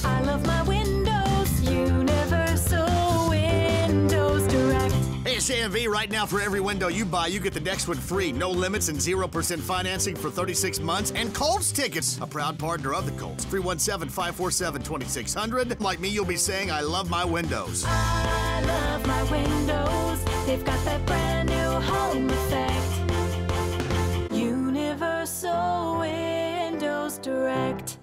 I love my windows. Universal Windows Direct. Hey, it's AMV. Right now, for every window you buy, you get the next one free. No limits and 0% financing for 36 months. And Colts tickets, a proud partner of the Colts. 317-547-2600. Like me, you'll be saying, I love my windows. I love my windows. They've got that brand new home effect. Universal Windows Direct.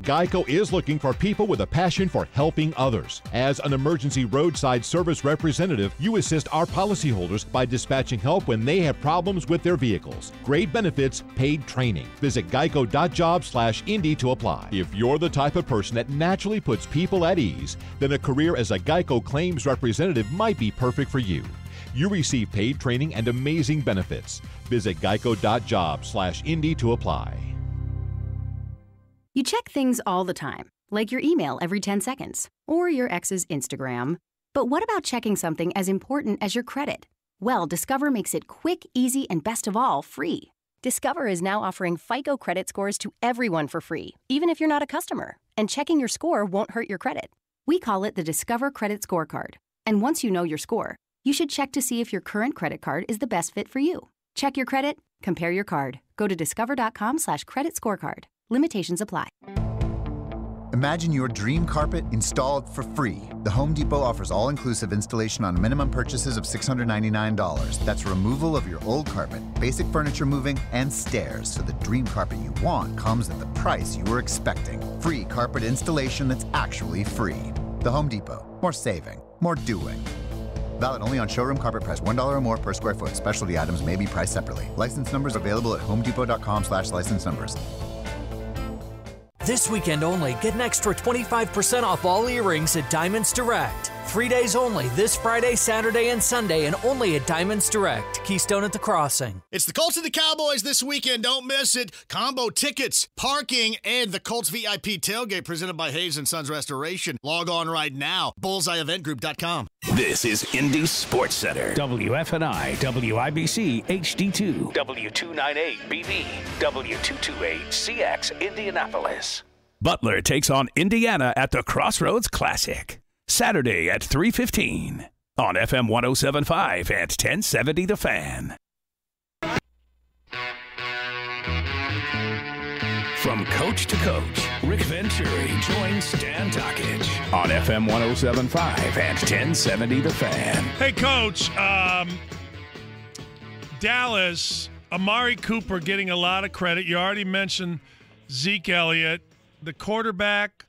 Geico is looking for people with a passion for helping others. As an emergency roadside service representative, you assist our policyholders by dispatching help when they have problems with their vehicles. Great benefits, paid training. Visit geico.job/Indy to apply. If you're the type of person that naturally puts people at ease, then a career as a Geico claims representative might be perfect for you. You receive paid training and amazing benefits. Visit geico.job/Indy to apply. You check things all the time, like your email every 10 seconds, or your ex's Instagram. But what about checking something as important as your credit? Well, Discover makes it quick, easy, and best of all, free. Discover is now offering FICO credit scores to everyone for free, even if you're not a customer. And checking your score won't hurt your credit. We call it the Discover Credit Scorecard. And once you know your score, you should check to see if your current credit card is the best fit for you. Check your credit, compare your card. Go to discover.com/credit scorecard. Limitations apply. Imagine your dream carpet installed for free. The Home Depot offers all-inclusive installation on minimum purchases of $699. That's removal of your old carpet, basic furniture moving, and stairs. So the dream carpet you want comes at the price you were expecting. Free carpet installation that's actually free. The Home Depot. More saving. More doing. Valid only on showroom carpet price $1 or more per square foot. Specialty items may be priced separately. License numbers available at homedepot.com/license numbers. This weekend only, get an extra 25% off all earrings at Diamonds Direct. 3 days only, this Friday, Saturday, and Sunday, and only at Diamonds Direct, Keystone at the Crossing. It's the Colts and the Cowboys this weekend. Don't miss it. Combo tickets, parking, and the Colts VIP tailgate presented by Hayes & Sons Restoration. Log on right now. BullseyeEventGroup.com. This is Indy Sports Center. WFNI, WIBC, HD2, W298BV, W228CX, Indianapolis. Butler takes on Indiana at the Crossroads Classic. Saturday at 3:15 on FM 107.5 and 1070 The Fan. From coach to coach, Rick Venturi joins Stan Takich on FM 107.5 and 1070 The Fan. Hey, Coach. Dallas, Amari Cooper getting a lot of credit. You already mentioned Zeke Elliott. The quarterback,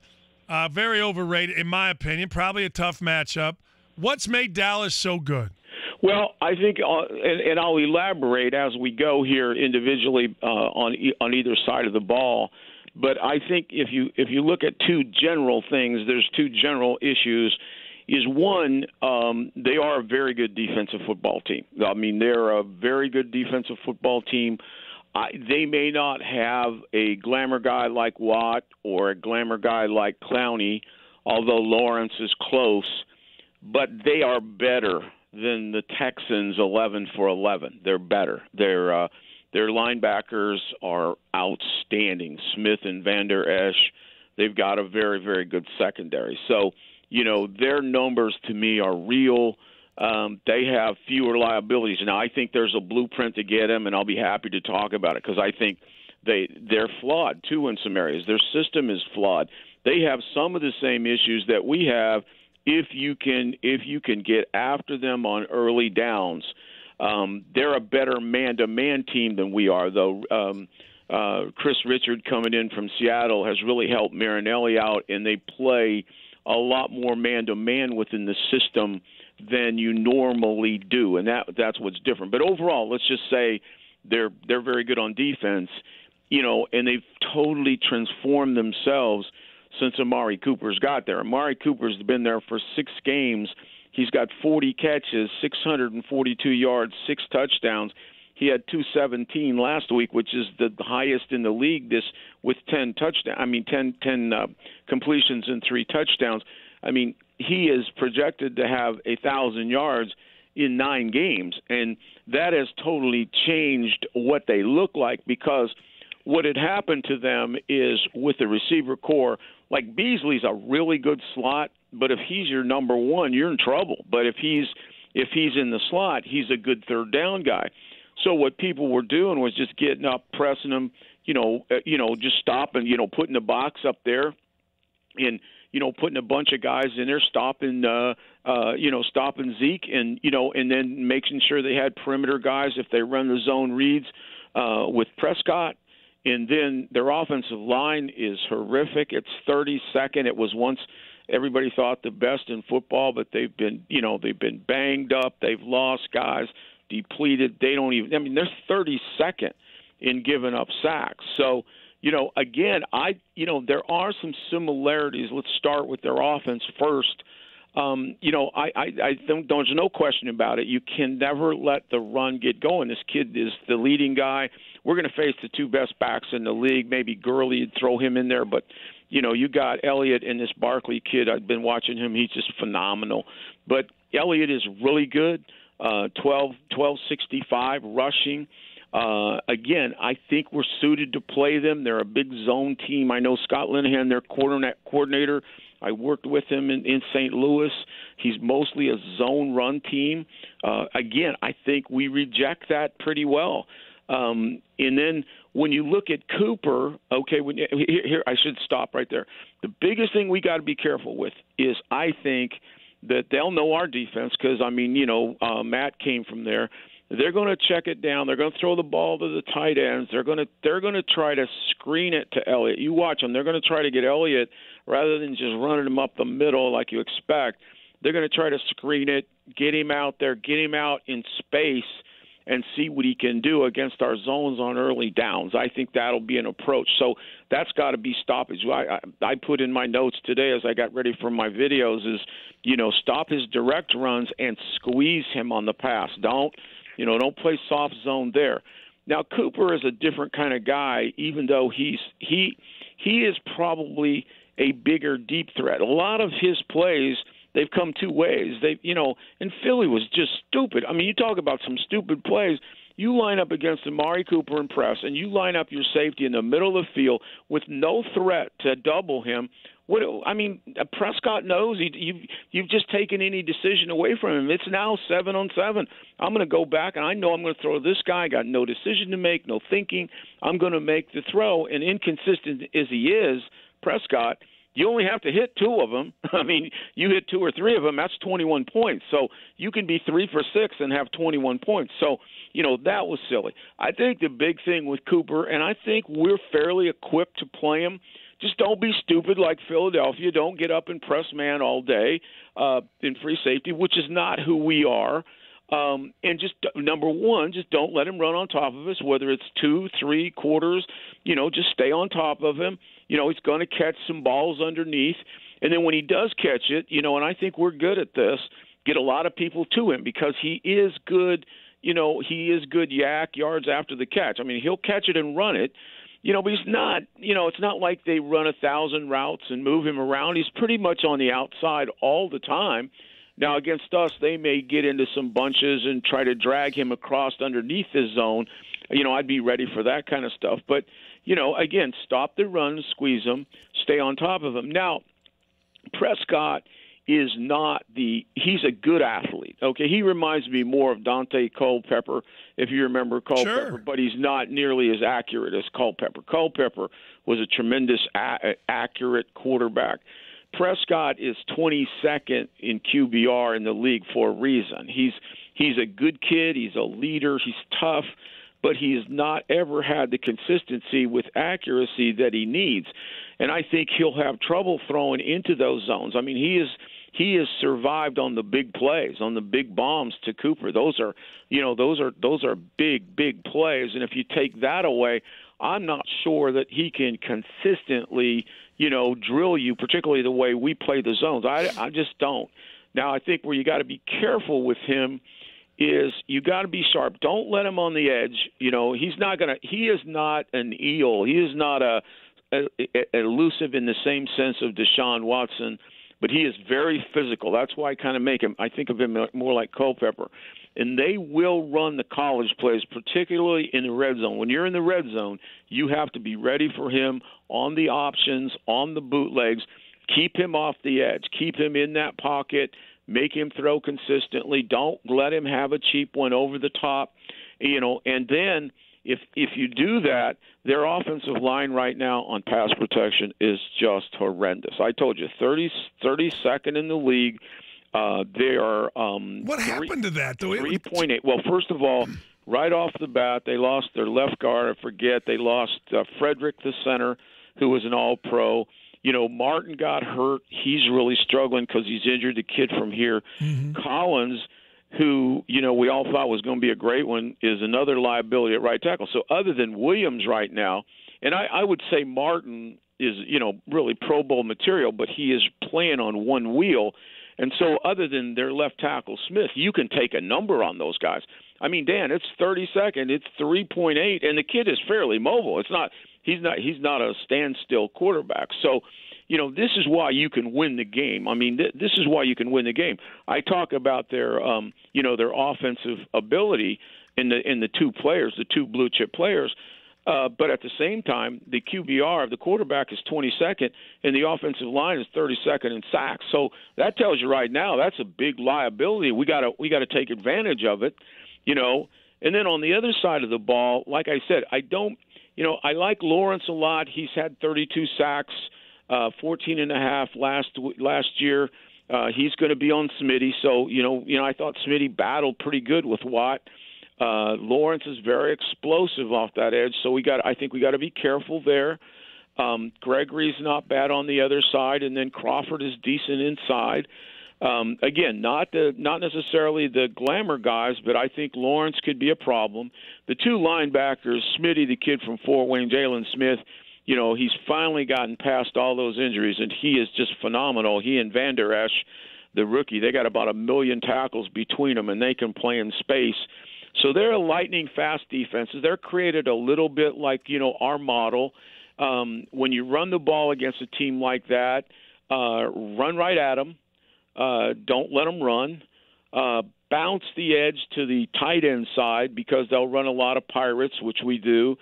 very overrated, in my opinion. Probably a tough matchup. What's made Dallas so good? Well, I think, and I'll elaborate as we go here individually on either side of the ball. But I think if you look at two general things, there's two general issues. Is one, they are a very good defensive football team. I mean, they're a very good defensive football team. They may not have a glamour guy like Watt or a glamour guy like Clowney, although Lawrence is close, but they are better than the Texans 11 for 11. They're better. Their linebackers are outstanding. Smith and Van Der Esch, they've got a very, very good secondary. So, their numbers to me are real. They have fewer liabilities. Now, I think there's a blueprint to get them, and I'll be happy to talk about it because I think they're flawed, too, in some areas. Their system is flawed. They have some of the same issues that we have if you can get after them on early downs. They're a better man-to-man team than we are, though. Chris Richard coming in from Seattle has really helped Marinelli out, and they play a lot more man-to-man within the system than you normally do, and that's what's different. But overall, let's just say they're very good on defense, and they've totally transformed themselves since Amari Cooper's got there. Amari Cooper's been there for 6 games. He's got 40 catches, 642 yards, 6 touchdowns. He had 217 last week, which is the highest in the league. This with 10 completions and 3 touchdowns. I mean, he is projected to have 1,000 yards in 9 games, and that has totally changed what they look like because what had happened to them is with the receiver core, like Beasley's a really good slot, but if he's your number one, you're in trouble. But if he's in the slot, he's a good third down guy. So what people were doing was just getting up, pressing him, just stopping, putting the box up there, and putting a bunch of guys in there, stopping Zeke, and then making sure they had perimeter guys if they run the zone reads with Prescott. And then their offensive line is horrific. It's 32nd. It was once everybody thought the best in football, but they've been banged up. They've lost guys, depleted. They're 32nd in giving up sacks. So, again, there are some similarities. Let's start with their offense first. I think there's no question about it. You can never let the run get going. This kid is the leading guy. We're going to face the 2 best backs in the league. Maybe Gurley, you'd throw him in there, but you got Elliott and this Barkley kid. I've been watching him. He's just phenomenal. But Elliott is really good. 1265 rushing. Again, I think we're suited to play them. They're a big zone team. I know Scott Linehan, their coordinator. I worked with him in St. Louis. He's mostly a zone run team. Again, I think we reject that pretty well. And then when you look at Cooper, okay, here I should stop right there. The biggest thing we got to be careful with is I think that they'll know our defense because, Matt came from there. They're going to check it down. They're going to throw the ball to the tight ends. They're going to try to screen it to Elliott. You watch them. They're going to try to get Elliott rather than just running him up the middle like you expect. They're going to try to screen it, get him out there, get him out in space, and see what he can do against our zones on early downs. I think that'll be an approach. So that's got to be stoppage. I put in my notes today as I got ready for my videos is, stop his direct runs and squeeze him on the pass. Don't play soft zone there. Now, Cooper is a different kind of guy, even though he is probably a bigger deep threat. A lot of his plays, they've come two ways. And Philly was just stupid. I mean, you talk about some stupid plays. You line up against Amari Cooper and press, and you line up your safety in the middle of the field with no threat to double him. Prescott knows you've just taken any decision away from him. It's now 7-on-7. I'm going to go back, and I know I'm going to throw this guy. I got no decision to make, no thinking. I'm going to make the throw. And inconsistent as he is, Prescott, you only have to hit two of them. I mean, you hit two or three of them, that's 21 points. So you can be 3 for 6 and have 21 points. So, that was silly. I think the big thing with Cooper, and I think we're fairly equipped to play him, just don't be stupid like Philadelphia. Don't get up and press man all day in free safety, which is not who we are. And just, number one, just don't let him run on top of us, whether it's 2, 3 quarters. Just stay on top of him. He's going to catch some balls underneath. And then when he does catch it, and I think we're good at this, get a lot of people to him because he is good. He is good yards after the catch. I mean, he'll catch it and run it. But he's not, it's not like they run 1,000 routes and move him around. He's pretty much on the outside all the time. Now, against us, they may get into some bunches and try to drag him across underneath his zone. I'd be ready for that kind of stuff. But, again, stop the run, squeeze him, stay on top of him. Now, Prescott is he's a good athlete. Okay, he reminds me more of Dante Culpepper, if you remember Culpepper, but he's not nearly as accurate as Culpepper. Culpepper was a tremendous accurate quarterback. Prescott is 22nd in QBR in the league for a reason. He's a good kid, he's a leader, he's tough, but he has not ever had the consistency with accuracy that he needs. And I think he'll have trouble throwing into those zones. I mean, he has survived on the big plays, on the big bombs to Cooper. Those are big plays. And if you take that away, I'm not sure that he can consistently, drill you, particularly the way we play the zones. I just don't. Now, I think where you got to be careful with him is you got to be sharp. Don't let him on the edge. He is not an eel. He is not elusive in the same sense of Deshaun Watson, but he is very physical. That's why I think of him more like Culpepper. And they will run the college plays, particularly in the red zone. When you're in the red zone, you have to be ready for him on the options, on the bootlegs. Keep him off the edge. Keep him in that pocket. Make him throw consistently. Don't let him have a cheap one over the top. And then if you do that, their offensive line right now on pass protection is just horrendous. I told you, 32nd in the league. They are what happened to that, though? 3.8. Well, first of all, right off the bat, they lost their left guard. I forget. They lost Frederick, the center, who was an all-pro. Martin got hurt. He's really struggling because he's injured. The kid from here. Mm-hmm. Collins, who, we all thought was going to be a great one, is another liability at right tackle. So other than Williams right now, and I would say Martin is, really Pro Bowl material, but he is playing on one wheel. And so other than their left tackle, Smith, you can take a number on those guys. I mean, Dan, it's 32nd, it's 3.8, and the kid is fairly mobile. He's not a standstill quarterback. So, this is why you can win the game. I mean, this is why you can win the game. I talk about their their offensive ability in the two players, the two blue chip players. But at the same time, the QBR of the quarterback is 22nd, and the offensive line is 32nd in sacks. So that tells you right now that's a big liability. We got to take advantage of it, And then on the other side of the ball, like I said, I like Lawrence a lot. He's had 32 sacks, 14.5 last year. He's going to be on Smitty. So I thought Smitty battled pretty good with Watt. Lawrence is very explosive off that edge, so I think we got to be careful there. Gregory's not bad on the other side, and then Crawford is decent inside. Again, not necessarily the glamour guys, but I think Lawrence could be a problem. The two linebackers, Smitty, the kid from Fort Wayne, Jalen Smith, he's finally gotten past all those injuries, and he is just phenomenal. He and Van Der Esch, the rookie, they got about 1 million tackles between them, and they can play in space. So they're a lightning-fast defense. They're created a little bit like, our model. When you run the ball against a team like that, run right at them. Don't let them run. Bounce the edge to the tight end side because they'll run a lot of Pirates, which we do,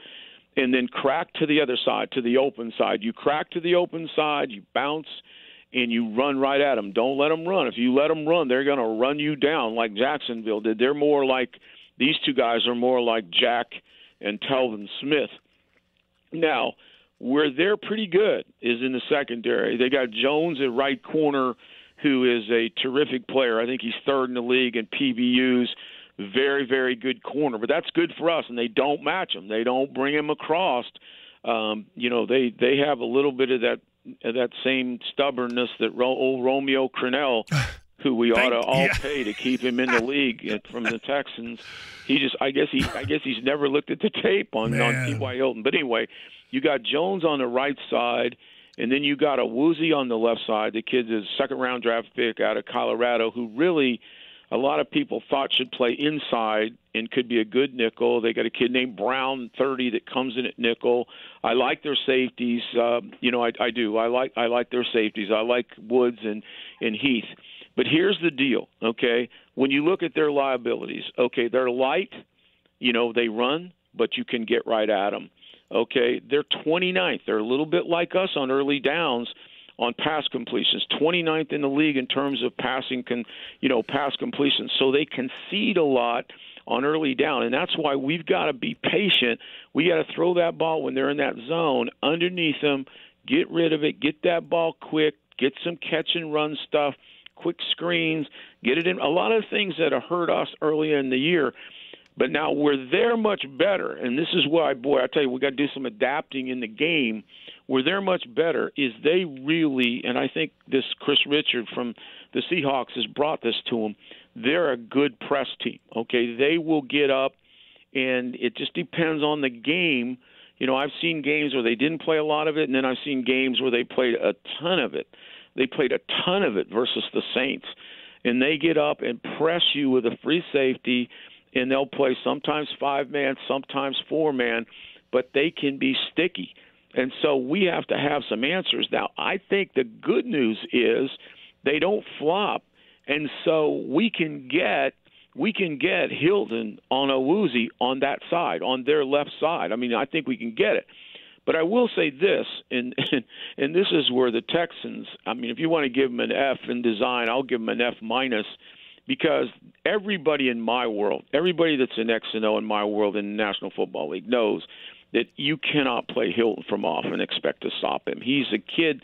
and then crack to the other side, to the open side. You crack to the open side, you bounce, and you run right at them. Don't let them run. If you let them run, they're going to run you down like Jacksonville did. They're more like – these two guys are more like Jack and Telvin Smith. Now, where they're pretty good is in the secondary. They got Jones at right corner, who is a terrific player. I think he's third in the league in PBUs. Very, very good corner. But that's good for us, and they don't match him. They don't bring him across. They have a little bit of that same stubbornness that old Romeo Crennel, who we ought to all pay to keep him in the league from the Texans. I guess he's never looked at the tape on T.Y. Hilton. But anyway, you got Jones on the right side, and then you got a Woozy on the left side. The kid's a second-round draft pick out of Colorado who really a lot of people thought should play inside and could be a good nickel. They got a kid named Brown, 30, that comes in at nickel. I like their safeties. I do. I like their safeties. I like Woods and Heath. But here's the deal, okay? When you look at their liabilities, okay, they're light. They run, but you can get right at them. Okay, they're 29th. They're a little bit like us on early downs on pass completions, 29th in the league in terms of pass completions. So they concede a lot on early down, and that's why we've got to be patient. We got to throw that ball when they're in that zone underneath them, get rid of it, get that ball quick, get some catch and run stuff, quick screens, get it in. A lot of things that have hurt us early in the year. But now where they're much better, and this is why, I tell you, we got to do some adapting in the game. Where they're much better is they really, and I think this Chris Richard from the Seahawks has brought this to them, they're a good press team, okay? They will get up, and it just depends on the game. I've seen games where they didn't play a lot of it, and then I've seen games where they played a ton of it. They played a ton of it versus the Saints. And they get up and press you with a free safety, and they'll play sometimes 5-man, sometimes 4-man, but they can be sticky. And so we have to have some answers. Now, I think the good news is they don't flop, and so we can get Hilton on a Woozy on that side, on their left side. I think we can get it. But I will say this, and this is where the Texans, if you want to give them an F in design, I'll give them an F minus, because everybody in my world, everybody that's an X and O in my world in the National Football League knows that you cannot play Hilton from off and expect to stop him. He's a kid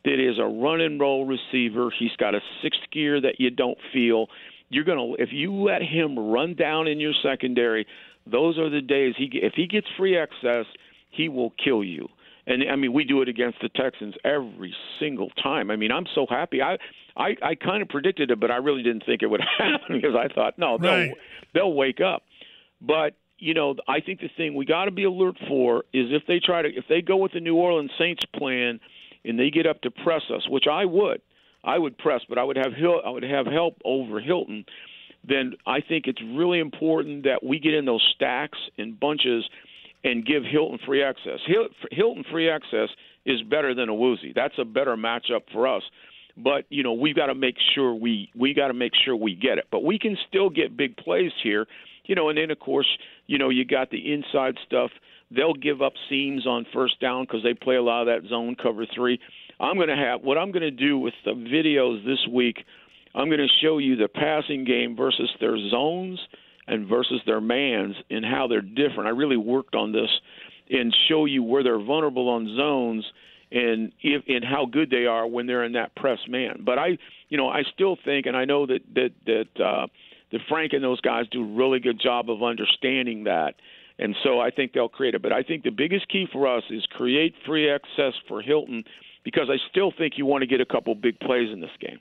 that is a run-and-roll receiver. He's got a sixth gear that you don't feel. If you let him run down in your secondary, those are the days. If he gets free access, he will kill you. And, we do it against the Texans every single time. I'm so happy. I kind of predicted it, but I really didn't think it would happen because I thought, no, they'll wake up. But, I think the thing we got to be alert for is if they go with the New Orleans Saints plan and they get up to press us, which I would press, but I would have help over Hilton. Then I think it's really important that we get in those stacks and bunches and give Hilton free access. Hilton free access is better than a Woozy. That's a better matchup for us. But we've got to make sure we get it. But we can still get big plays here. And then of course, you got the inside stuff. They'll give up seams on first down because they play a lot of that zone cover 3. What I'm going to do with the videos this week, I'm going to show you the passing game versus their zones and versus their mans and how they're different. I really worked on this and show you where they're vulnerable on zones and how good they are when they're in that press man. But I still think, and I know that Frank and those guys do a really good job of understanding that. And so I think they'll create it. But I think the biggest key for us is create free access for Hilton, because I still think you want to get a couple big plays in this game.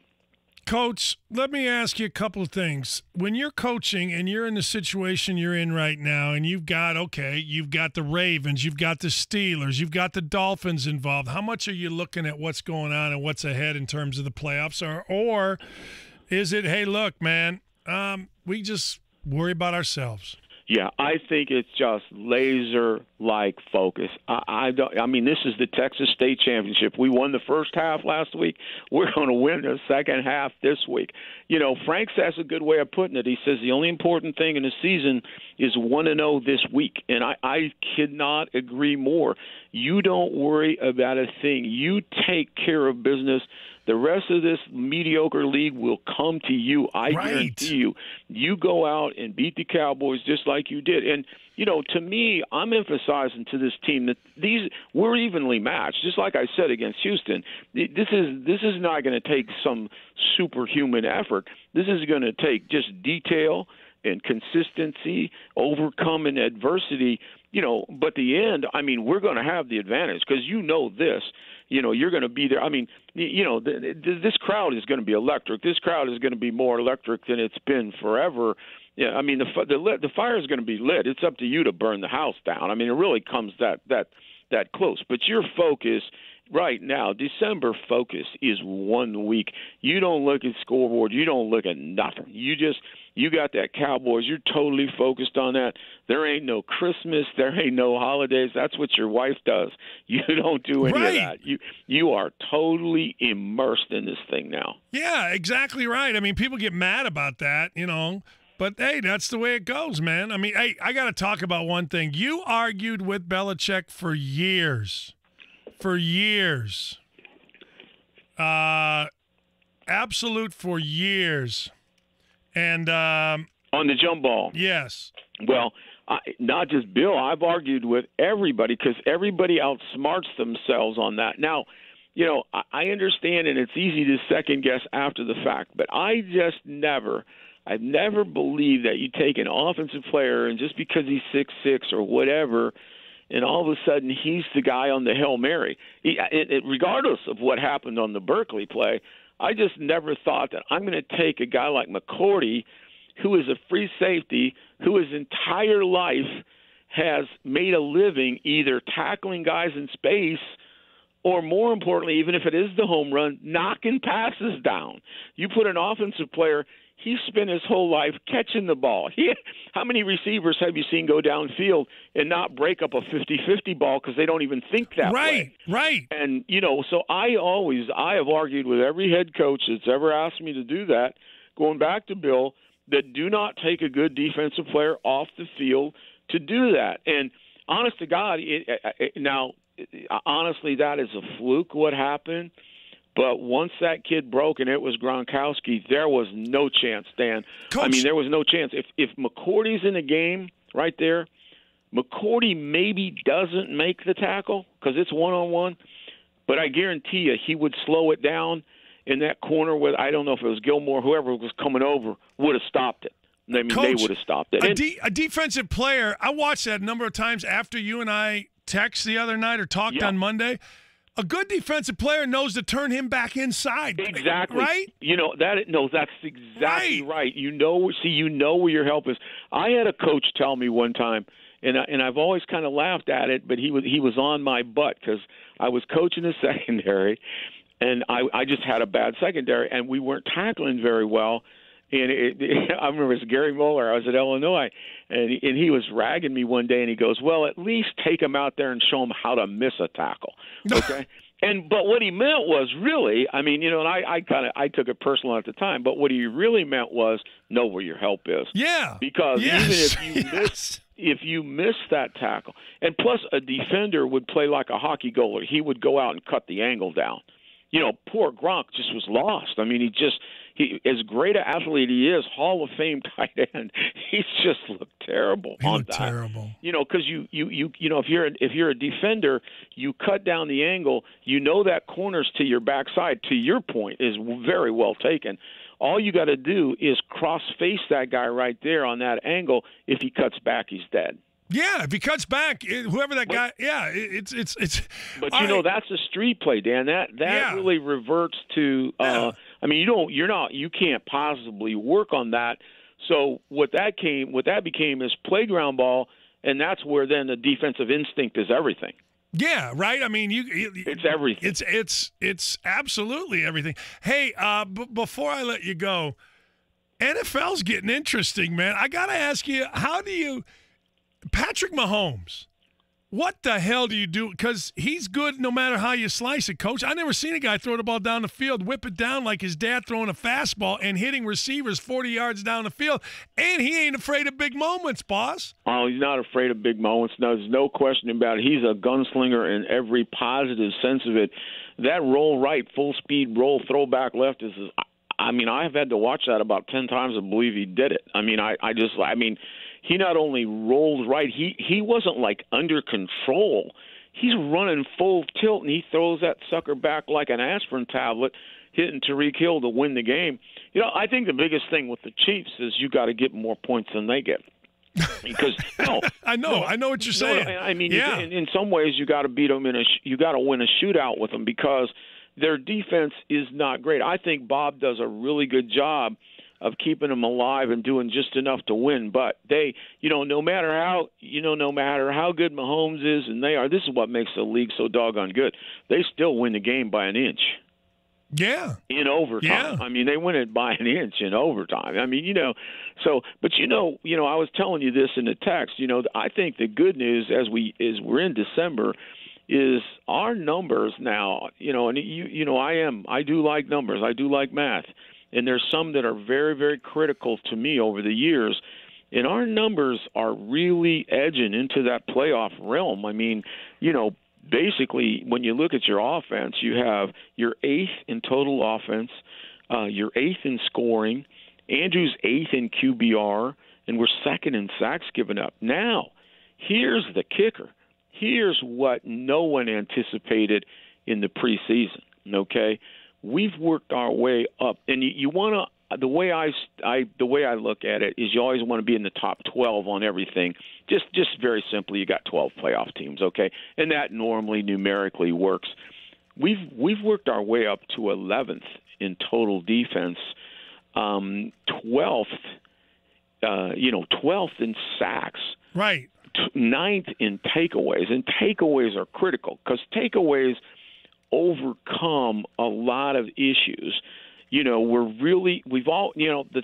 Coach, let me ask you a couple of things. When you're coaching and you're in the situation you're in right now, and you've got the Ravens, you've got the Steelers, you've got the Dolphins involved, how much are you looking at what's going on and what's ahead in terms of the playoffs? Or is it, hey, look, man, we just worry about ourselves? Yeah, I think it's just laser-like focus. I mean, this is the Texas State Championship. We won the first half last week. We're going to win the second half this week. You know, Frank has a good way of putting it. He says the only important thing in the season is 1-0 this week, and I cannot agree more. You don't worry about a thing. You take care of business. The rest of this mediocre league will come to you. I guarantee you. You go out and beat the Cowboys just like you did. And, you know, to me, I'm emphasizing to this team that we're evenly matched. Just like I said against Houston, this is not going to take some superhuman effort. This is going to take just detail and consistency, overcoming adversity. You know, but the end, I mean, we're going to have the advantage because you know this. You know, you're going to be there. I mean, you know, this crowd is going to be electric. This crowd is going to be more electric than it's been forever. Yeah, I mean, the fire is going to be lit. It's up to you to burn the house down. I mean, it really comes that close. But your focus right now, December focus is 1 week. You don't look at scoreboard. You don't look at nothing. You got that Cowboys. You're totally focused on that. There ain't no Christmas. There ain't no holidays. That's what your wife does. You don't do any of that. You are totally immersed in this thing now. Yeah, exactly right. I mean, people get mad about that, you know. But, hey, that's the way it goes, man. I mean, hey, I got to talk about one thing. You argued with Belichick for years. For years. Absolute for years. And on the jump ball. Yes. Well, not just Bill. I've argued with everybody because everybody outsmarts themselves on that. Now, you know, I understand, and it's easy to second guess after the fact, but I've never believed that you take an offensive player and just because he's 6'6" or whatever, and all of a sudden he's the guy on the Hail Mary. Regardless of what happened on the Berkeley play, I just never thought that I'm going to take a guy like McCourty, who is a free safety, who his entire life has made a living either tackling guys in space or, more importantly, even if it is the home run, knocking passes down. You put an offensive player – he spent his whole life catching the ball. How many receivers have you seen go downfield and not break up a 50-50 ball because they don't even think that way? Right. And, you know, so I have argued with every head coach that's ever asked me to do that, going back to Bill, that do not take a good defensive player off the field to do that. And honest to God, honestly, that is a fluke what happened. But once that kid broke and it was Gronkowski, there was no chance, Dan. Coach. I mean, there was no chance. If McCourty's in the game right there, McCourty maybe doesn't make the tackle because it's one-on-one, but I guarantee you he would slow it down in that corner with, I don't know if it was Gilmore, whoever was coming over, would have stopped it. I mean, Coach, they would have stopped it. A defensive player, I watched that a number of times after you and I text the other night or talked on Monday. A good defensive player knows to turn him back inside. Exactly. Right? You know, that's exactly right. You know where your help is. I had a coach tell me one time, and I've always kind of laughed at it, but he was on my butt because I was coaching the secondary, and I just had a bad secondary, and we weren't tackling very well. And I remember it was Gary Moeller. I was at Illinois, and he was ragging me one day, and he goes, "Well, at least take him out there and show him how to miss a tackle." Okay. But what he meant was really, I mean, you know, and I took it personal at the time, but what he really meant was know where your help is. Yeah. Because even if you miss that tackle, and plus a defender would play like a hockey goalie, he would go out and cut the angle down. You know, poor Gronk just was lost. I mean, he as great an athlete he is, Hall of Fame tight end, he's just looked terrible on that. Terrible. You know, because you know, if you're a defender, you cut down the angle. You know that corners to your backside. To your point, is very well taken. All you got to do is cross face that guy right there on that angle. If he cuts back, he's dead. Yeah, if he cuts back, whoever that guy, it's. But you know, that's a street play, Dan. That really reverts to I mean, you can't possibly work on that. So what that became is playground ball, and that's where then the defensive instinct is everything. Yeah, right. I mean, it's everything. It's absolutely everything. Hey, before I let you go, NFL's getting interesting, man. I got to ask you, Patrick Mahomes, what the hell do you do? Because he's good no matter how you slice it, Coach. I never seen a guy throw the ball down the field, whip it down like his dad throwing a fastball and hitting receivers 40 yards down the field. And he ain't afraid of big moments, boss. Oh, he's not afraid of big moments. No, there's no question about it. He's a gunslinger in every positive sense of it. That roll right, full speed roll, throwback left is I mean, I've had to watch that about 10 times to believe he did it. I mean, he not only rolled right, he wasn't like under control. He's running full tilt, and he throws that sucker back like an aspirin tablet, hitting Tyreek Hill to win the game. You know, I think the biggest thing with the Chiefs is you got to get more points than they get. Because I know what you're saying. I mean, yeah. in some ways, you got to beat them you got to win a shootout with them because their defense is not great. I think Bob does a really good job of keeping them alive and doing just enough to win. But they, no matter how good Mahomes is, and this is what makes the league so doggone good. They still win the game by an inch. Yeah. In overtime. Yeah. I mean, they win it by an inch in overtime. I mean, but I was telling you this in the text, I think the good news as we're in December is our numbers now, and I do like numbers. I do like math. And there's some that are very, very critical to me over the years. And our numbers are really edging into that playoff realm. I mean, basically, when you look at your offense, you have your 8th in total offense, your 8th in scoring, Andrew's 8th in QBR, and we're 2nd in sacks given up. Now, here's the kicker. Here's what no one anticipated in the preseason, okay? We've worked our way up, and you want to. The way I look at it is, you always want to be in the top 12 on everything. Just very simply, you got 12 playoff teams, okay, and that normally numerically works. We've worked our way up to 11th in total defense, 12th, 12th in sacks, right, 9th in takeaways, and takeaways are critical because takeaways overcome a lot of issues. The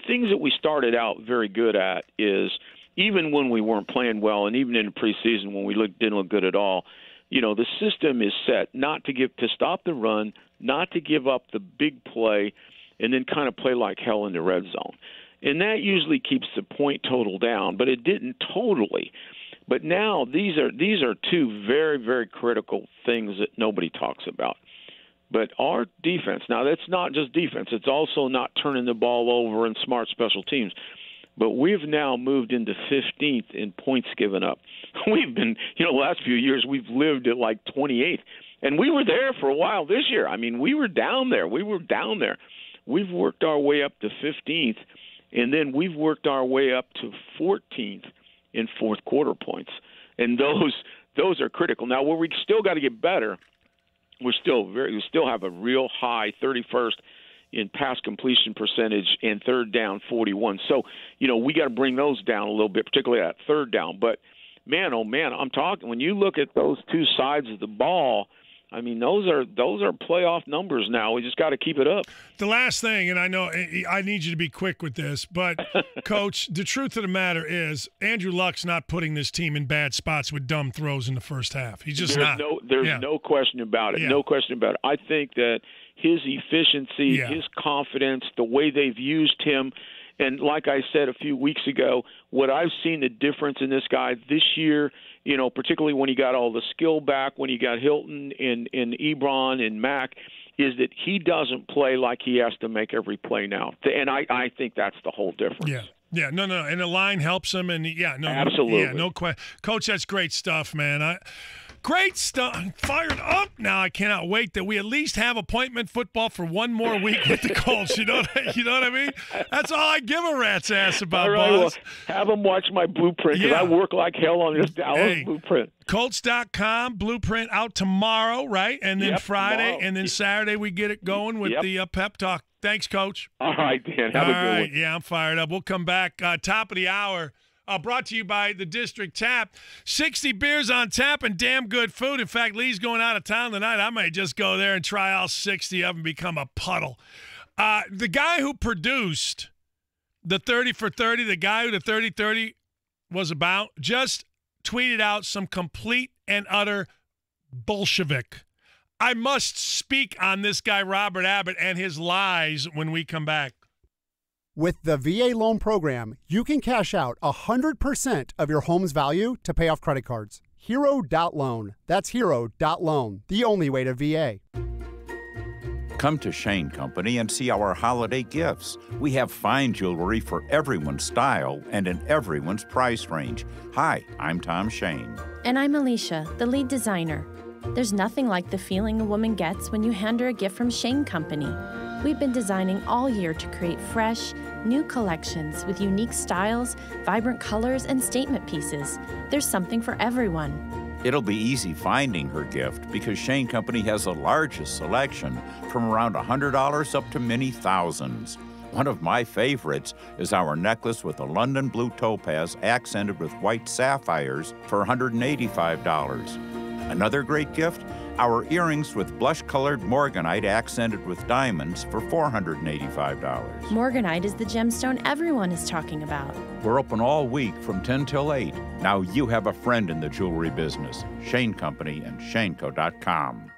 things that we started out very good at is, even when we weren't playing well, and even in the preseason when we didn't look good at all, the system is set to stop the run, not to give up the big play, and then kind of play like hell in the red zone. And that usually keeps the point total down, but it didn't totally. But now these are two very, very critical things that nobody talks about. But our defense, now that's not just defense, it's also not turning the ball over and smart special teams. But we've now moved into 15th in points given up. We've been, the last few years we've lived at like 28th. And we were there for a while this year. I mean, we were down there. We've worked our way up to 15th, and then we've worked our way up to 14th in fourth quarter points. And those are critical. Now, where we still got to get better, we still have a real high 31st in pass completion percentage and third down 41. So, we got to bring those down a little bit, particularly at third down. But man, oh man, I'm talking, when you look at those two sides of the ball, I mean, those are playoff numbers now. We just got to keep it up. The last thing, and I know I need you to be quick with this, but, Coach, the truth of the matter is Andrew Luck's not putting this team in bad spots with dumb throws in the first half. He's just not. There's no question about it. Yeah. No question about it. I think that his efficiency, his confidence, the way they've used him, and like I said a few weeks ago, what I've seen the difference in this guy this year, particularly when he got all the skill back, when he got Hilton and Ebron and Mack, is that he doesn't play like he has to make every play now. And I think that's the whole difference. Yeah. Yeah, no, and the line helps him, and absolutely. Yeah, no question. Coach, that's great stuff, man. Great stuff. I'm fired up now. I cannot wait that we at least have appointment football for one more week with the Colts. You know what I mean? That's all I give a rat's ass about, all right, boss. Well, have them watch my blueprint, because I work like hell on this Dallas blueprint. Colts.com, blueprint out tomorrow, right? And then Friday, tomorrow. And then Saturday we get it going with the pep talk. Thanks, Coach. All right, Dan. Have a good one. Yeah, I'm fired up. We'll come back. Top of the hour. Brought to you by the District Tap. 60 beers on tap and damn good food. In fact, Lee's going out of town tonight. I might just go there and try all 60 of them and become a puddle. The guy who produced the 30 for 30, the guy who the 30-30 was about, just tweeted out some complete and utter Bolshevik. I must speak on this guy, Robert Abbott, and his lies when we come back. With the VA loan program, you can cash out 100% of your home's value to pay off credit cards. Hero.loan. That's hero.loan. The only way to VA. Come to Shane Company and see our holiday gifts. We have fine jewelry for everyone's style and in everyone's price range. Hi, I'm Tom Shane. And I'm Alicia, the lead designer. There's nothing like the feeling a woman gets when you hand her a gift from Shane Company. We've been designing all year to create fresh, new collections with unique styles, vibrant colors, and statement pieces. There's something for everyone. It'll be easy finding her gift because Shane Company has the largest selection from around $100 up to many thousands. One of my favorites is our necklace with a London blue topaz accented with white sapphires for $185. Another great gift? Our earrings with blush-colored morganite accented with diamonds for $485. Morganite is the gemstone everyone is talking about. We're open all week from 10 till 8. Now you have a friend in the jewelry business. Shane Company and ShaneCo.com.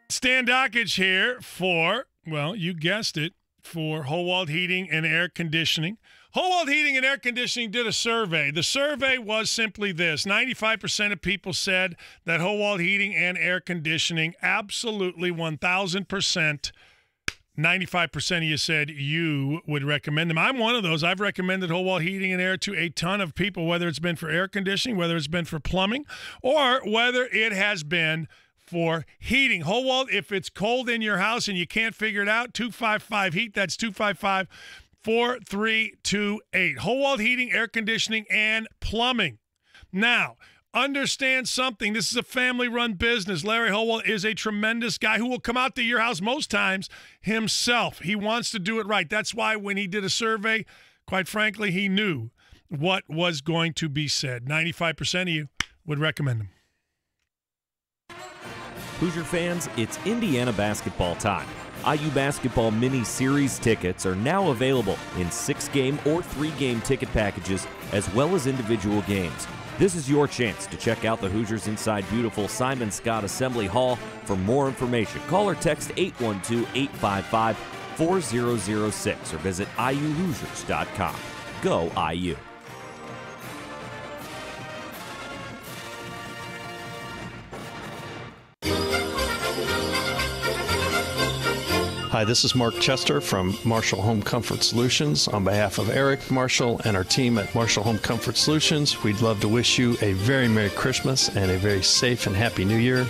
Stan Dockage here for, well, you guessed it, for Howald Heating and Air Conditioning. Howald Heating and Air Conditioning did a survey. The survey was simply this. 95% of people said that Howald Heating and Air Conditioning, absolutely 1,000%, 95% of you said you would recommend them. I'm one of those. I've recommended Howald Heating and Air to a ton of people, whether it's been for air conditioning, whether it's been for plumbing, or whether it has been for heating. Howald, if it's cold in your house and you can't figure it out, 255-HEAT, that's 255-4328. Howald Heating, Air Conditioning, and Plumbing. Now, understand something. This is a family-run business. Larry Howald is a tremendous guy who will come out to your house most times himself. He wants to do it right. That's why when he did a survey, quite frankly, he knew what was going to be said. 95% of you would recommend him. Hoosier fans, it's Indiana basketball time. IU Basketball Mini Series tickets are now available in 6-game or 3-game ticket packages, as well as individual games. This is your chance to check out the Hoosiers inside beautiful Simon Scott Assembly Hall. For more information, call or text 812-855-4006 or visit IUHoosiers.com. Go IU. Hi, this is Mark Chester from Marshall Home Comfort Solutions. On behalf of Eric, Marshall, and our team at Marshall Home Comfort Solutions, we'd love to wish you a very Merry Christmas and a very safe and Happy New Year.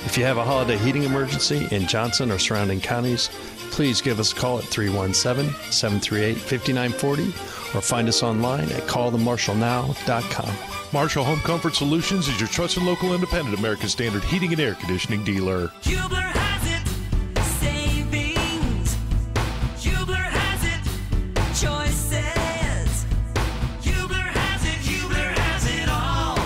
If you have a holiday heating emergency in Johnson or surrounding counties, please give us a call at 317-738-5940 or find us online at callthemarshallnow.com. Marshall Home Comfort Solutions is your trusted local independent American Standard heating and air conditioning dealer. Hubler has it. Savings. Hubler has it. Choices. Hubler has it. Hubler has it all.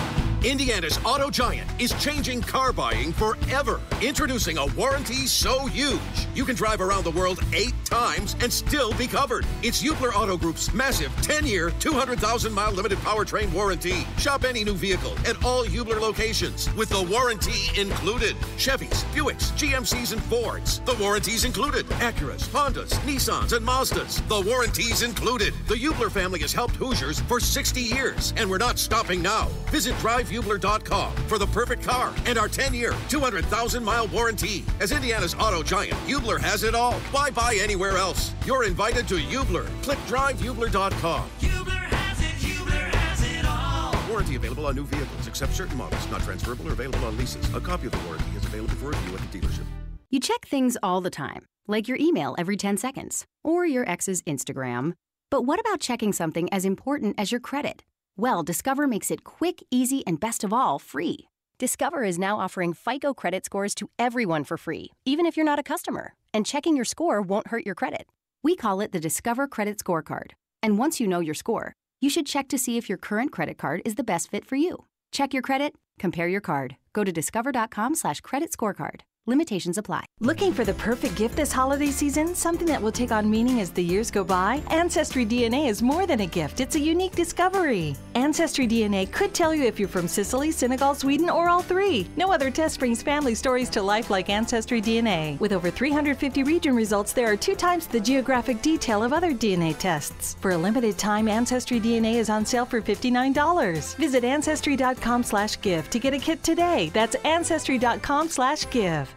Indiana's auto giant is changing car buying forever. Introducing a warranty so huge, you can drive around the world 8 times and still be covered. It's Hubler Auto Group's massive 10-year, 200,000-mile limited powertrain warranty. Shop any new vehicle at all Hubler locations with the warranty included. Chevys, Buicks, GMCs, and Fords. The warranty's included. Acuras, Hondas, Nissans, and Mazdas. The warranty's included. The Hubler family has helped Hoosiers for 60 years, and we're not stopping now. Visit drivehubler.com for the perfect car and our 10-year, 200,000-mile warranty. As Indiana's auto giant, Hubler has it all. Why buy anywhere else? You're invited to Hubler. Click drivehubler.com. Hubler has it. Hubler has it all. Warranty available on new vehicles, except certain models, not transferable or available on leases. A copy of the warranty is available for review at the dealership. You check things all the time, like your email every 10 seconds or your ex's Instagram. But what about checking something as important as your credit? Well, Discover makes it quick, easy, and best of all, free. Discover is now offering FICO credit scores to everyone for free, even if you're not a customer. And checking your score won't hurt your credit. We call it the Discover Credit Scorecard. And once you know your score, you should check to see if your current credit card is the best fit for you. Check your credit, compare your card. Go to discover.com/credit scorecard. Limitations apply. Looking for the perfect gift this holiday season? Something that will take on meaning as the years go by? Ancestry DNA is more than a gift. It's a unique discovery. Ancestry DNA could tell you if you're from Sicily, Senegal, Sweden, or all three. No other test brings family stories to life like Ancestry DNA. With over 350 region results, there are 2 times the geographic detail of other DNA tests. For a limited time, Ancestry DNA is on sale for $59. Visit Ancestry.com/give to get a kit today. That's Ancestry.com/give.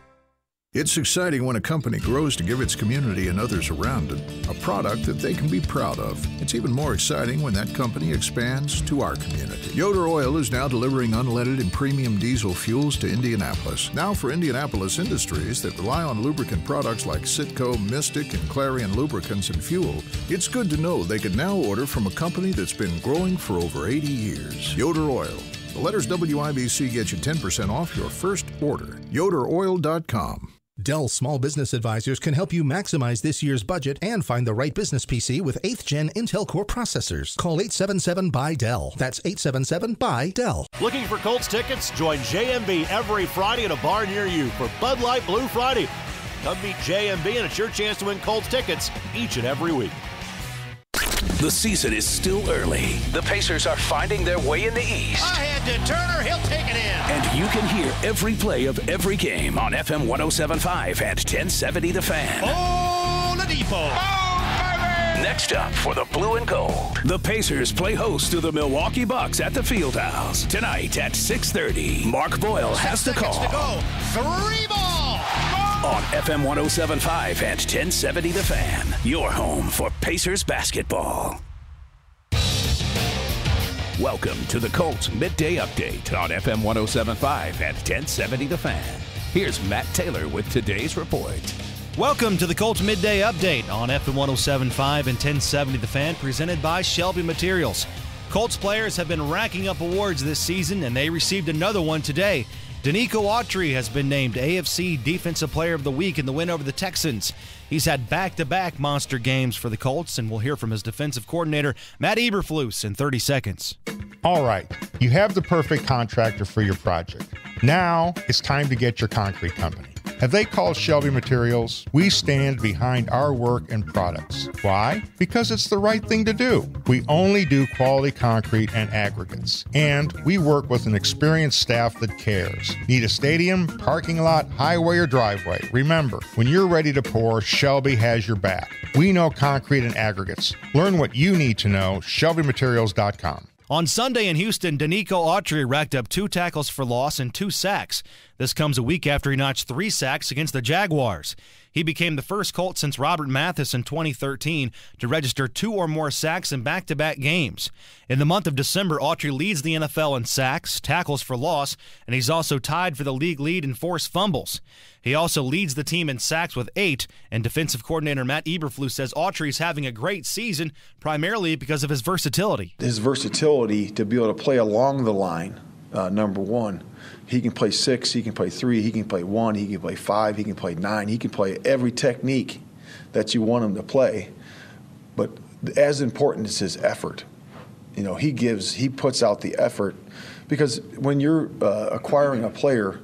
It's exciting when a company grows to give its community and others around it a product that they can be proud of. It's even more exciting when that company expands to our community. Yoder Oil is now delivering unleaded and premium diesel fuels to Indianapolis. Now for Indianapolis industries that rely on lubricant products like Citgo, Mystic, and Clarion lubricants and fuel, it's good to know they can now order from a company that's been growing for over 80 years. Yoder Oil. The letters WIBC get you 10% off your first order. YoderOil.com. Dell Small Business Advisors can help you maximize this year's budget and find the right business PC with 8th Gen Intel Core processors. Call 877-BUY-DELL. That's 877-BUY-DELL. Looking for Colts tickets? Join JMB every Friday at a bar near you for Bud Light Blue Friday. Come meet JMB and it's your chance to win Colts tickets each and every week. The season is still early. The Pacers are finding their way in the East. Ahead to Turner, he'll take it in. And you can hear every play of every game on FM 107.5 and 1070 The Fan. Oh, Ladipo. Oh, Next up for the blue and gold, the Pacers play host to the Milwaukee Bucks at the Fieldhouse. Tonight at 6:30, Mark Boyle has the call. To go. 3 ball. On FM 107.5 and 1070 The Fan, your home for Pacers basketball. Welcome to the Colts Midday Update on FM 107.5 and 1070 The Fan. Here's Matt Taylor with today's report. Welcome to the Colts Midday Update on FM 107.5 and 1070 The Fan, presented by Shelby Materials. Colts players have been racking up awards this season, and they received another one today. Danico Autry has been named AFC Defensive Player of the Week in the win over the Texans. He's had back-to-back monster games for the Colts, and we'll hear from his defensive coordinator, Matt Eberflus, in 30 seconds. All right, you have the perfect contractor for your project. Now it's time to get your concrete company. Have they called Shelby Materials? We stand behind our work and products. Why? Because it's the right thing to do. We only do quality concrete and aggregates. And we work with an experienced staff that cares. Need a stadium, parking lot, highway, or driveway? Remember, when you're ready to pour, Shelby has your back. We know concrete and aggregates. Learn what you need to know, ShelbyMaterials.com. On Sunday in Houston, Danico Autry racked up 2 tackles for loss and 2 sacks. This comes a week after he notched 3 sacks against the Jaguars. He became the first Colt since Robert Mathis in 2013 to register 2 or more sacks in back-to-back games. In the month of December, Autry leads the NFL in sacks, tackles for loss, and he's also tied for the league lead in forced fumbles. He also leads the team in sacks with 8, and defensive coordinator Matt Eberflus says Autry's having a great season, primarily because of his versatility. His versatility to be able to play along the line, number one. He can play 6, he can play 3, he can play 1, he can play 5, he can play 9. He can play every technique that you want him to play. But as important is his effort. You know, he puts out the effort, because when you're acquiring a player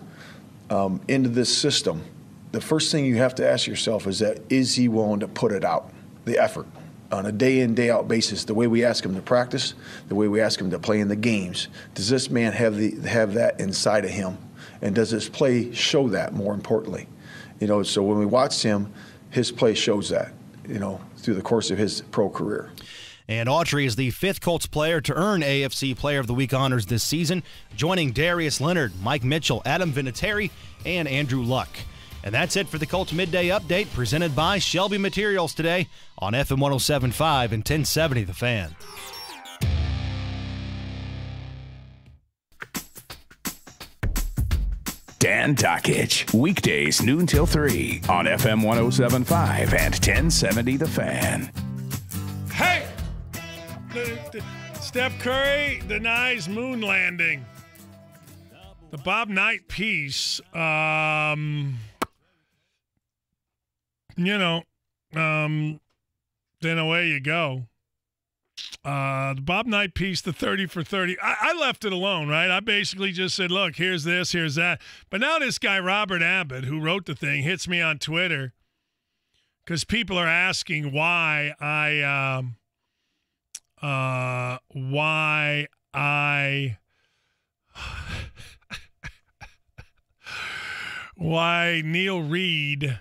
into this system, the first thing you have to ask yourself is he willing to put it out, the effort, on a day-in, day-out basis, the way we ask him to practice, the way we ask him to play in the games. Does this man have that inside of him? And does his play show that, more importantly? You know, so when we watch him, his play shows that, you know, through the course of his pro career. And Autry is the 5th Colts player to earn AFC Player of the Week honors this season, joining Darius Leonard, Mike Mitchell, Adam Vinatieri, and Andrew Luck. And that's it for the Colts Midday Update, presented by Shelby Materials today on FM 107.5 and 1070 The Fan. Dan Dakich, weekdays noon till 3 on FM 107.5 and 1070 The Fan. Hey! Steph Curry denies moon landing. The Bob Knight piece, then away you go. The Bob Knight piece, the 30 for 30, I left it alone, right? I basically just said, look, here's this, here's that. But now this guy, Robert Abbott, who wrote the thing, hits me on Twitter because people are asking why why Neil Reed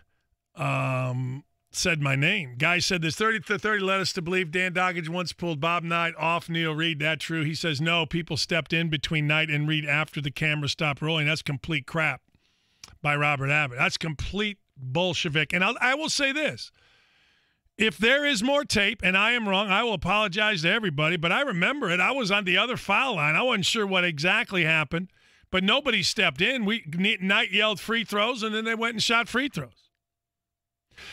said my name. Guy said this 30 to 30 led us to believe Dan Doggage once pulled Bob Knight off Neil Reed. That true? He says no. People stepped in between Knight and Reed after the camera stopped rolling. That's complete crap by Robert Abbott. That's complete Bolshevik. And I will say this. If there is more tape, and I am wrong, I will apologize to everybody, but I remember it. I was on the other foul line. I wasn't sure what exactly happened, but nobody stepped in. Knight yelled free throws, and then they went and shot free throws.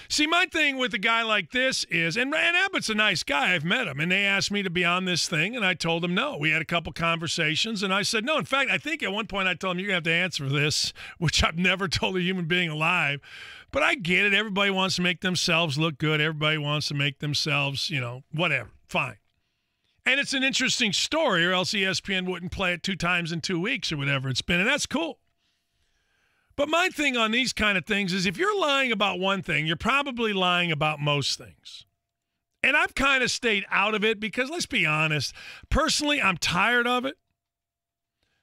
See, my thing with a guy like this is, and Abbott's a nice guy. I've met him, and they asked me to be on this thing, and I told them no. We had a couple conversations, and I said no. In fact, I think at one point I told him, you're going to have to answer for this, which I've never told a human being alive. But I get it. Everybody wants to make themselves look good. Everybody wants to make themselves, whatever. Fine. And it's an interesting story, or else ESPN wouldn't play it 2 times in 2 weeks or whatever it's been, and that's cool. But my thing on these kind of things is if you're lying about one thing, you're probably lying about most things. And I've kind of stayed out of it because, let's be honest, personally, I'm tired of it.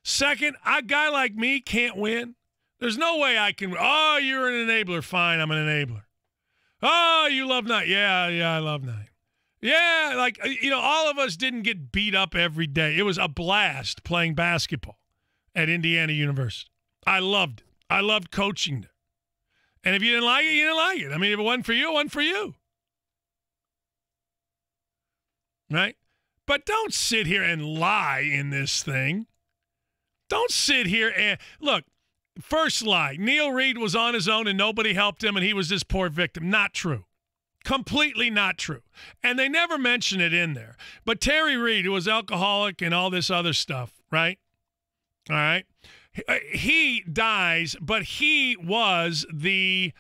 Second, a guy like me can't win. There's no way I can, oh, you're an enabler. Fine, I'm an enabler. Oh, you love Knight. Yeah, I love Knight. Yeah, all of us didn't get beat up every day. It was a blast playing basketball at Indiana University. I loved it. I loved coaching there. And if you didn't like it, you didn't like it. I mean, if it wasn't for you, it wasn't for you. Right? But don't sit here and lie in this thing. Don't sit here and, look, first lie, Neil Reed was on his own and nobody helped him and he was this poor victim. Not true. Completely not true. And they never mention it in there. But Terry Reed, who was alcoholic and all this other stuff, right? All right? He dies, but he was the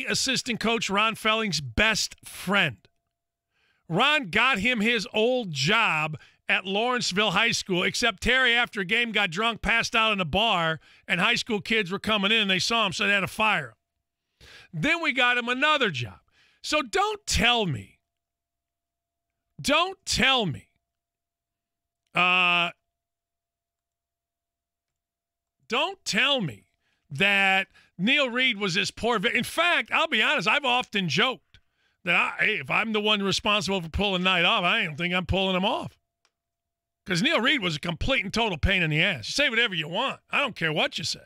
assistant coach, Ron Felling's best friend. Ron got him his old job at Lawrenceville High School, except Terry, after a game, got drunk, passed out in a bar, and high school kids were coming in, and they saw him, so they had to fire him. Then we got him another job. So don't tell me that Neil Reed was this poor. In fact, I'll be honest, I've often joked that if I'm the one responsible for pulling Knight off, I don't think I'm pulling him off. Because Neil Reed was a complete and total pain in the ass. You say whatever you want. I don't care what you say.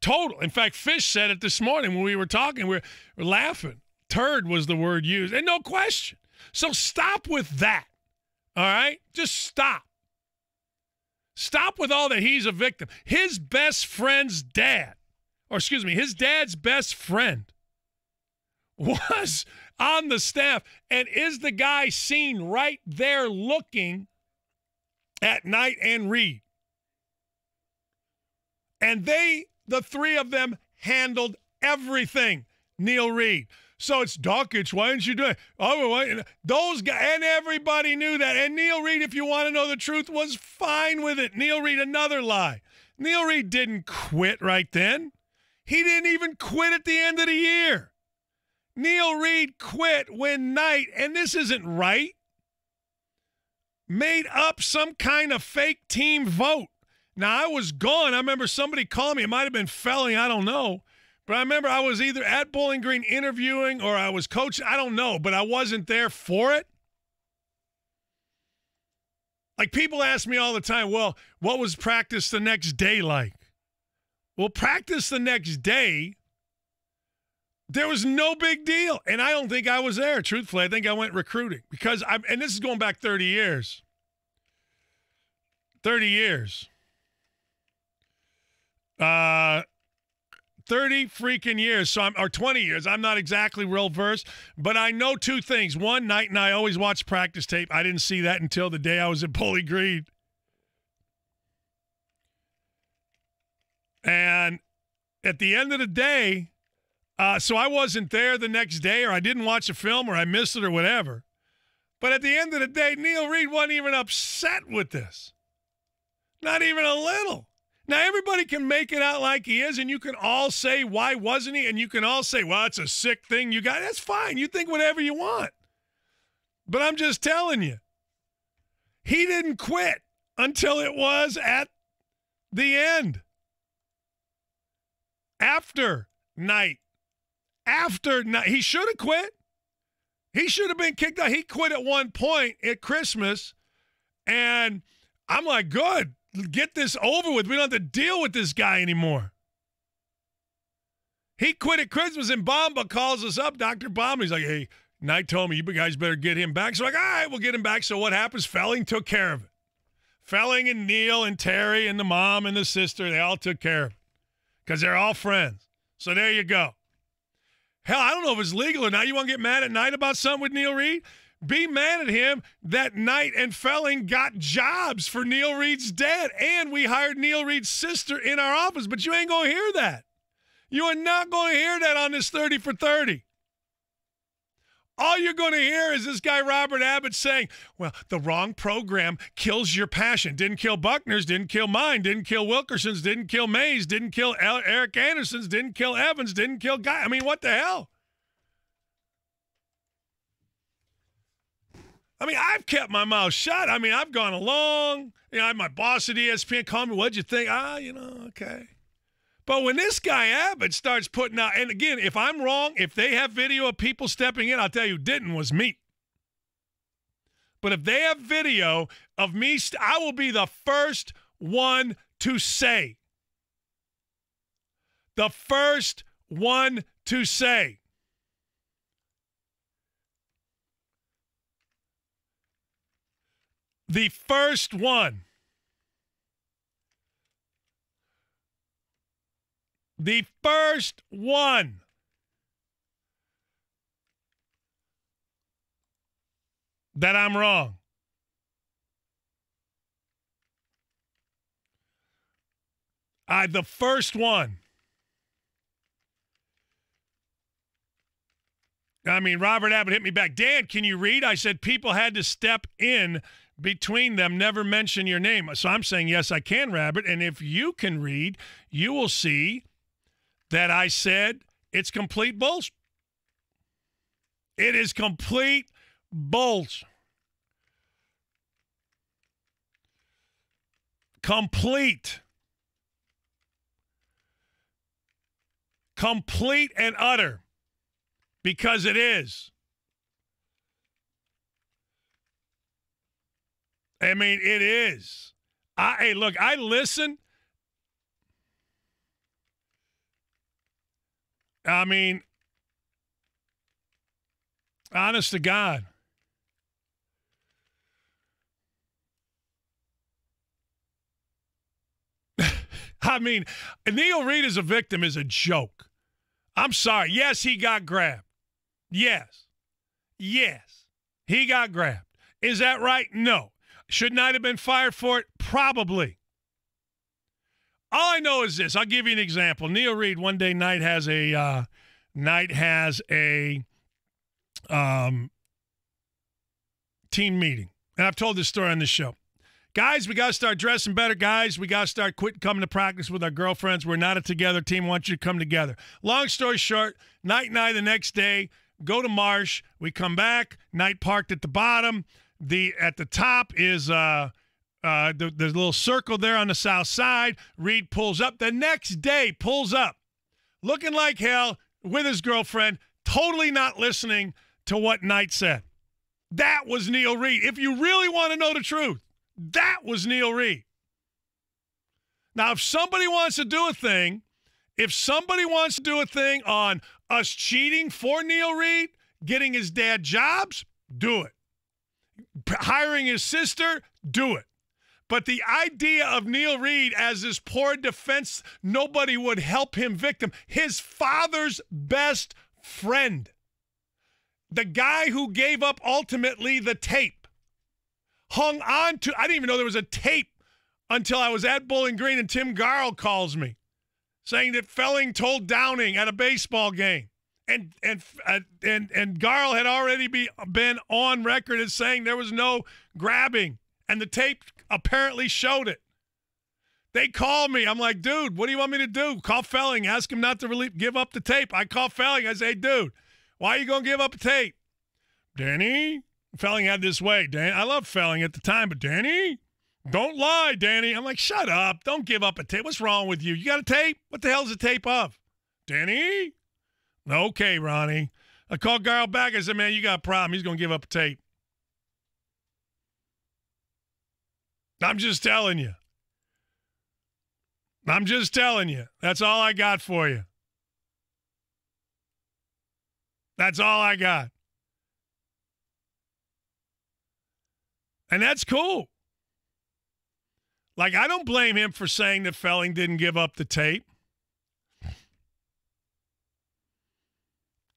Total. In fact, Fish said it this morning when we were talking. We were laughing. Turd was the word used. And no question. So stop with that. All right? Just stop. Stop with all that he's a victim. His best friend's dad, his dad's best friend was on the staff and is the guy seen right there looking at Knight and Reed. And the three of them, handled everything. Neil Reed. So it's Dockage. Why didn't you do it? Oh, those guys, and everybody knew that. And Neil Reed, if you want to know the truth, was fine with it. Neil Reed, another lie. Neil Reed didn't quit right then. He didn't even quit at the end of the year. Neil Reed quit when Knight, and this isn't right, made up some kind of fake team vote. Now, I was gone. I remember somebody called me. It might have been Felling. I don't know. But I remember I was either at Bowling Green interviewing or I was coaching. I don't know, but I wasn't there for it. Like, people ask me all the time, well, what was practice the next day like? Well, practice the next day, there was no big deal. And I don't think I was there, truthfully. I think I went recruiting. Because and this is going back 30 years. 30 years. 30 freaking years, or 20 years. I'm not exactly real versed, but I know two things. One, Knight and I always watch practice tape. I didn't see that until the day I was at Bowling Green. And at the end of the day, So I wasn't there the next day, or I didn't watch a film, or I missed it, or whatever. But at the end of the day, Neil Reed wasn't even upset with this. Not even a little. Now, everybody can make it out like he is, and you can all say, why wasn't he? And you can all say, well, it's a sick thing you got. That's fine. You think whatever you want. But I'm just telling you, he didn't quit until it was at the end. After night. He should have quit. He should have been kicked out. He quit at one point at Christmas, and I'm like, good. Get this over with. We don't have to deal with this guy anymore. He quit at Christmas, and Bamba calls us up, Dr. Bamba. He's like, hey, Knight told me you guys better get him back. So we're like, all right, we'll get him back. So what happens? Felling took care of it. Felling and Neil and Terry and the mom and the sister, they all took care of it because they're all friends. So there you go. Hell, I don't know if it's legal or not. You want to get mad at Knight about something with Neil Reed? Be mad at him that Knight and Felling got jobs for Neil Reed's dad, and we hired Neil Reed's sister in our office, but you ain't going to hear that. You are not going to hear that on this 30 for 30. All you're going to hear is this guy Robert Abbott saying, well, the wrong program kills your passion. Didn't kill Buckner's, didn't kill mine, didn't kill Wilkerson's, didn't kill Mays, didn't kill Eric Anderson's, didn't kill Evans, didn't kill Guy. I mean, what the hell? I mean, I've kept my mouth shut. I mean, I've gone along. You know, I had my boss at ESPN call me, what'd you think? Okay. But when this guy Abbott starts putting out, and again, if I'm wrong, if they have video of people stepping in, I'll tell you, didn't was me. But if they have video of me, I will be the first one to say. The first one to say. The first one. The first one. That I'm wrong. The first one. I mean, Robert Abbott hit me back. Dan, can you read? I said people had to step in between them, never mention your name. So I'm saying, yes, I can, Rabbit. And if you can read, you will see that I said it's complete bullshit. It is complete bullshit. Complete and utter. Because it is. I mean, it is. Hey, look, I listen. I mean, honest to God. I mean, Neil Reed as a victim is a joke. I'm sorry. Yes, he got grabbed. Yes. Yes. He got grabbed. Is that right? No. Should Knight have been fired for it? Probably. All I know is this. I'll give you an example. Neil Reed, one day Knight has a team meeting. And I've told this story on this show. Guys, we got to start dressing better. Guys, we got to start quitting coming to practice with our girlfriends. We're not a together team. I want you to come together. Long story short, Knight and I the next day go to Marsh. We come back. Knight parked at the bottom. At the top is the little circle there on the south side. Reed pulls up. The next day pulls up, looking like hell with his girlfriend, totally not listening to what Knight said. That was Neil Reed. If you really want to know the truth, that was Neil Reed. Now, if somebody wants to do a thing on us cheating for Neil Reed, getting his dad jobs, do it. Hiring his sister, do it. But the idea of Neil Reed as this poor defense, nobody would help him victim, his father's best friend, the guy who gave up ultimately the tape, hung on to, I didn't even know there was a tape until I was at Bowling Green and Tim Garl calls me. saying that Felling told Downing at a baseball game. And Garl had already been on record as saying there was no grabbing, and the tape apparently showed it. They call me. I'm like, dude, what do you want me to do? Call Felling. Ask him not to give up the tape. I call Felling. I say, dude, why are you going to give up a tape? Danny? Felling had this way. Dan, I love Felling at the time, but Danny? Don't lie, Danny. I'm like, shut up. Don't give up a tape. What's wrong with you? You got a tape? What the hell's a tape of? Danny? Okay, Ronnie. I called Garl back. I said, man, you got a problem. He's going to give up a tape. I'm just telling you. I'm just telling you. That's all I got for you. That's all I got. And that's cool. Like, I don't blame him for saying that Felling didn't give up the tape.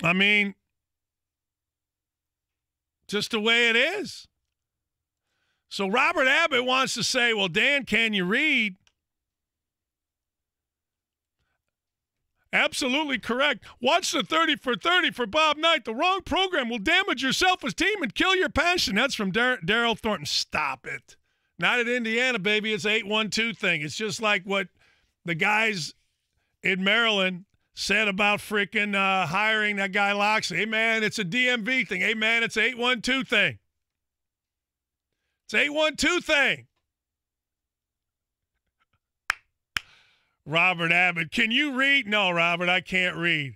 I mean, just the way it is. So Robert Abbott wants to say, well, Dan, can you read? Absolutely correct. Watch the 30 for 30 for Bob Knight. The wrong program will damage your self-esteem and kill your passion. That's from Daryl Thornton. Stop it. Not at Indiana, baby. It's 812 thing. It's just like what the guys in Maryland said about freaking hiring that guy Loxley. Hey, man, it's a DMV thing. Hey, man, it's 812 thing. It's 812 thing. Robert Abbott, can you read? No, Robert, I can't read.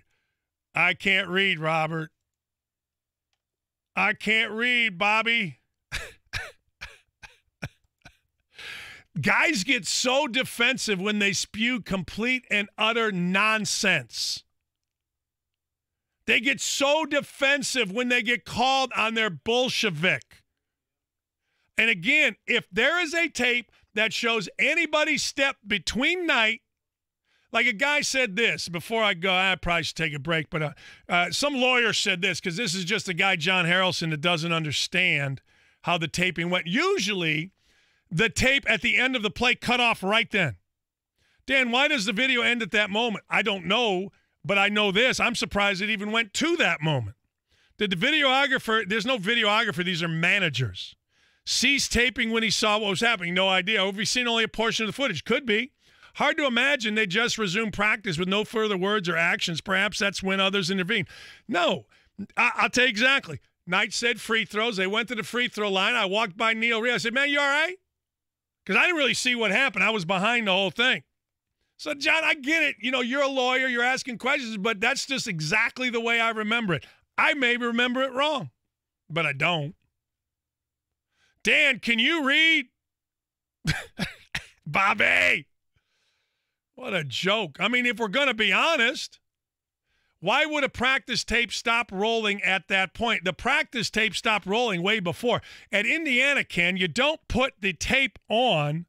I can't read, Robert. I can't read, Bobby. Guys get so defensive when they spew complete and utter nonsense. They get so defensive when they get called on their Bolshevik. And again, if there is a tape that shows anybody step between Knight, like a guy said this, before I go, I probably should take a break, but some lawyer said this, because this is just a guy, John Harrelson, that doesn't understand how the taping went. Usually, the tape at the end of the play cut off right then. Dan, why does the video end at that moment? I don't know, but I know this. I'm surprised it even went to that moment. Did the videographer, there's no videographer, these are managers, cease taping when he saw what was happening? No idea. Have we seen only a portion of the footage? Could be. Hard to imagine they just resumed practice with no further words or actions. Perhaps that's when others intervene. No, I'll tell you exactly. Knight said free throws. They went to the free throw line. I walked by Neil Reed. I said, man, you all right? Because I didn't really see what happened. I was behind the whole thing. So, John, I get it. You know, you're a lawyer. You're asking questions, but that's just exactly the way I remember it. I may remember it wrong, but I don't. Dan, can you read? Bobby! What a joke. I mean, if we're going to be honest, why would a practice tape stop rolling at that point? The practice tape stopped rolling way before. At Indiana, Ken, you don't put the tape on.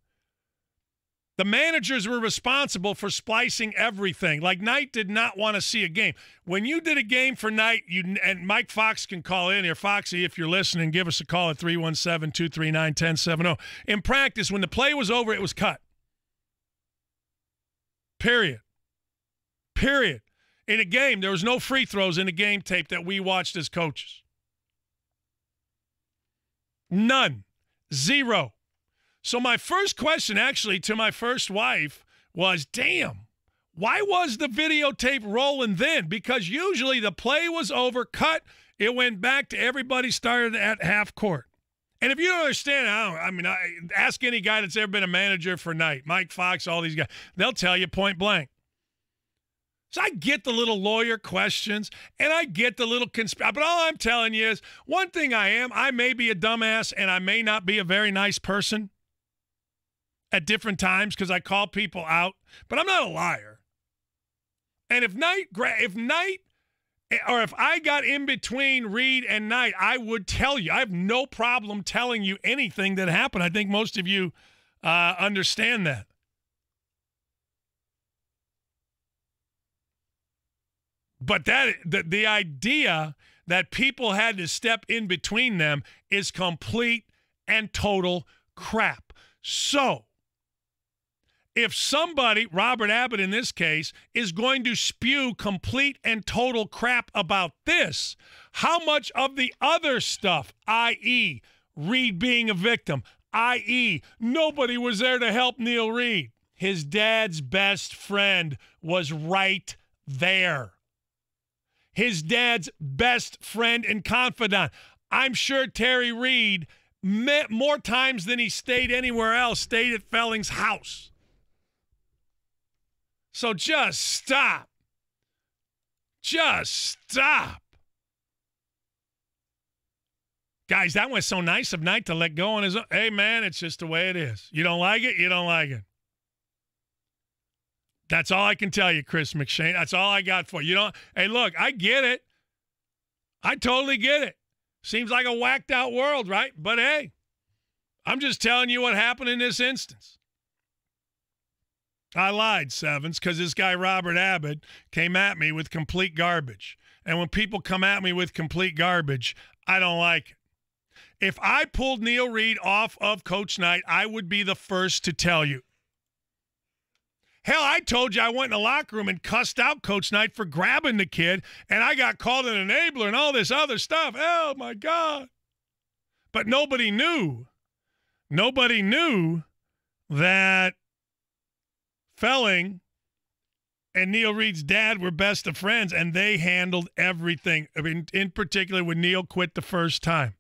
The managers were responsible for splicing everything. Like, Knight did not want to see a game. When you did a game for Knight, and Mike Fox can call in here. Foxy, if you're listening, give us a call at 317-239-1070. In practice, when the play was over, it was cut. Period. In a game, there was no free throws in the game tape that we watched as coaches. None. Zero. So my first question, actually, to my first wife was, damn, why was the videotape rolling then? Because usually the play was over, cut, it went back to everybody started at half court. And if you don't understand, ask any guy that's ever been a manager for Knight, Mike Fox, all these guys, they'll tell you point blank. So I get the little lawyer questions, and I get the little conspiracy. But all I'm telling you is, one thing I may be a dumbass, and I may not be a very nice person at different times because I call people out, but I'm not a liar. And if I got in between Reed and Knight, I would tell you. I have no problem telling you anything that happened. I think most of you understand that. But the idea that people had to step in between them is complete and total crap. So, If somebody, Robert Abbott in this case, is going to spew complete and total crap about this, how much of the other stuff, i.e., Reed being a victim, i.e., nobody was there to help Neil Reed, his dad's best friend was right there. His dad's best friend and confidant. I'm sure Terry Reed, more times than he stayed anywhere else, stayed at Felling's house. So just stop. Just stop. Guys, that was so nice of Knight to let go on his own. Hey, man, it's just the way it is. You don't like it? You don't like it. That's all I can tell you, Chris McShane. That's all I got for you. Hey, look, I get it. I totally get it. Seems like a whacked out world, right? But hey, I'm just telling you what happened in this instance. I lied, Sevens, because this guy Robert Abbott came at me with complete garbage. And when people come at me with complete garbage, I don't like it. If I pulled Neil Reed off of Coach Knight, I would be the first to tell you. Hell, I told you I went in the locker room and cussed out Coach Knight for grabbing the kid, and I got called an enabler and all this other stuff. Oh, my God. But nobody knew. Nobody knew that Felling and Neil Reed's dad were best of friends, and they handled everything. I mean, in particular, when Neil quit the first time.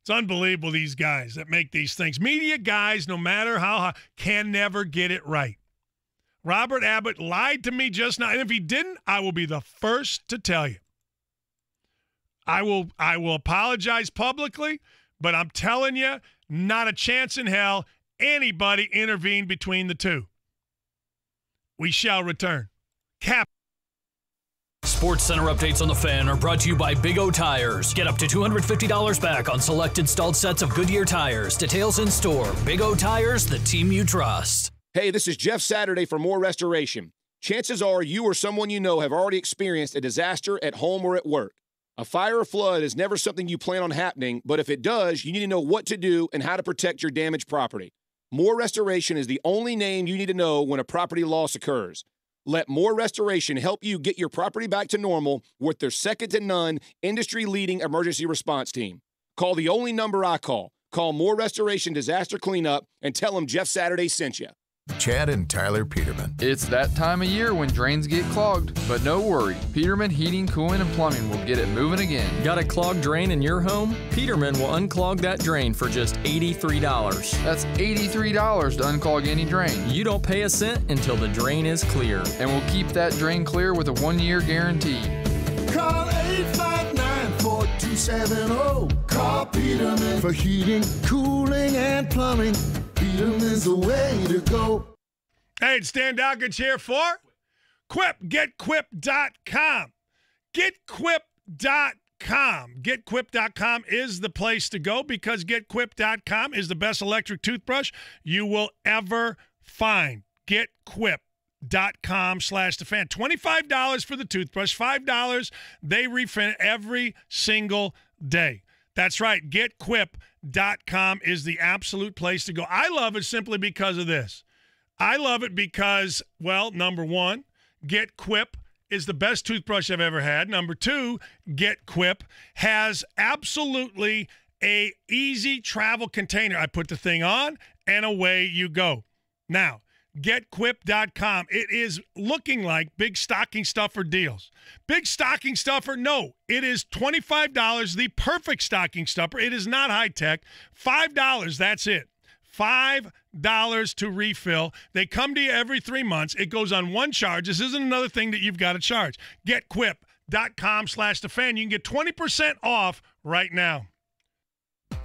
It's unbelievable, these guys that make these things. Media guys, no matter how high, can never get it right. Robert Abbott lied to me just now, and if he didn't, I will be the first to tell you. I will apologize publicly, but I'm telling you, not a chance in hell anybody intervened between the two. We shall return. Sports Center updates on the Fan are brought to you by Big O Tires. Get up to $250 back on select installed sets of Goodyear tires. Details in store. Big O Tires, the team you trust. Hey, this is Jeff Saturday for More Restoration. Chances are you or someone you know have already experienced a disaster at home or at work. A fire or flood is never something you plan on happening, but if it does, you need to know what to do and how to protect your damaged property. More Restoration is the only name you need to know when a property loss occurs. Let More Restoration help you get your property back to normal with their second-to-none, industry-leading emergency response team. Call the only number I call. Call More Restoration Disaster Cleanup and tell them Jeff Saturday sent you. Chad and Tyler Peterman. It's that time of year when drains get clogged, but no worry. Peterman Heating, Cooling, and Plumbing will get it moving again. Got a clogged drain in your home? Peterman will unclog that drain for just $83. That's $83 to unclog any drain. You don't pay a cent until the drain is clear. And we'll keep that drain clear with a 1-year guarantee. Call 859-4270. Call Peterman for heating, cooling, and plumbing. Peterman's the way to go. Hey, it's Dan Dalgage here for Quip. GetQuip.com. GetQuip.com. GetQuip.com is the place to go because GetQuip.com is the best electric toothbrush you will ever find. GetQuip.com/thefan. $25 for the toothbrush, $5 they refill every single day. That's right. GetQuip.com is the absolute place to go. I love it simply because of this. I love it because, well, number one, GetQuip is the best toothbrush I've ever had. Number two, GetQuip has absolutely a easy travel container. I put the thing on, and away you go. Now, GetQuip.com. It is looking like big stocking stuffer deals. Big stocking stuffer? No. It is $25, the perfect stocking stuffer. It is not high tech. $5, that's it. $5 to refill. They come to you every 3 months. It goes on one charge. This isn't another thing that you've got to charge. GetQuip.com/thefan. You can get 20% off right now.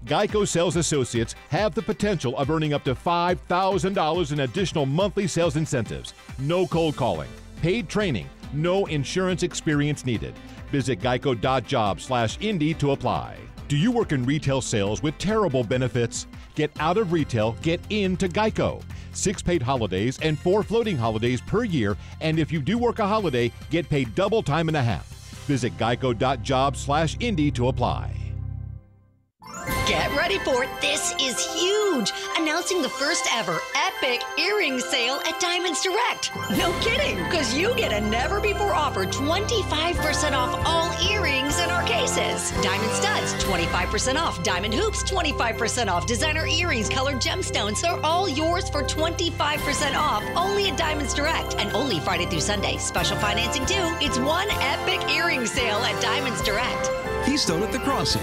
Geico Sales Associates have the potential of earning up to $5,000 in additional monthly sales incentives. No cold calling, paid training, no insurance experience needed. Visit geico.job/Indy to apply. Do you work in retail sales with terrible benefits? Get out of retail, get into Geico. 6 paid holidays and 4 floating holidays per year, and if you do work a holiday, get paid double time and a half. Visit geico.job/Indy to apply. Get ready for it. This is huge. Announcing the first ever epic earring sale at Diamonds Direct. No kidding, because you get a never-before offer 25% off all earrings in our cases. Diamond studs, 25% off. Diamond hoops, 25% off. Designer earrings, colored gemstones are all yours for 25% off only at Diamonds Direct and only Friday through Sunday. Special financing too. It's one epic earring sale at Diamonds Direct. Keystone at the Crossing.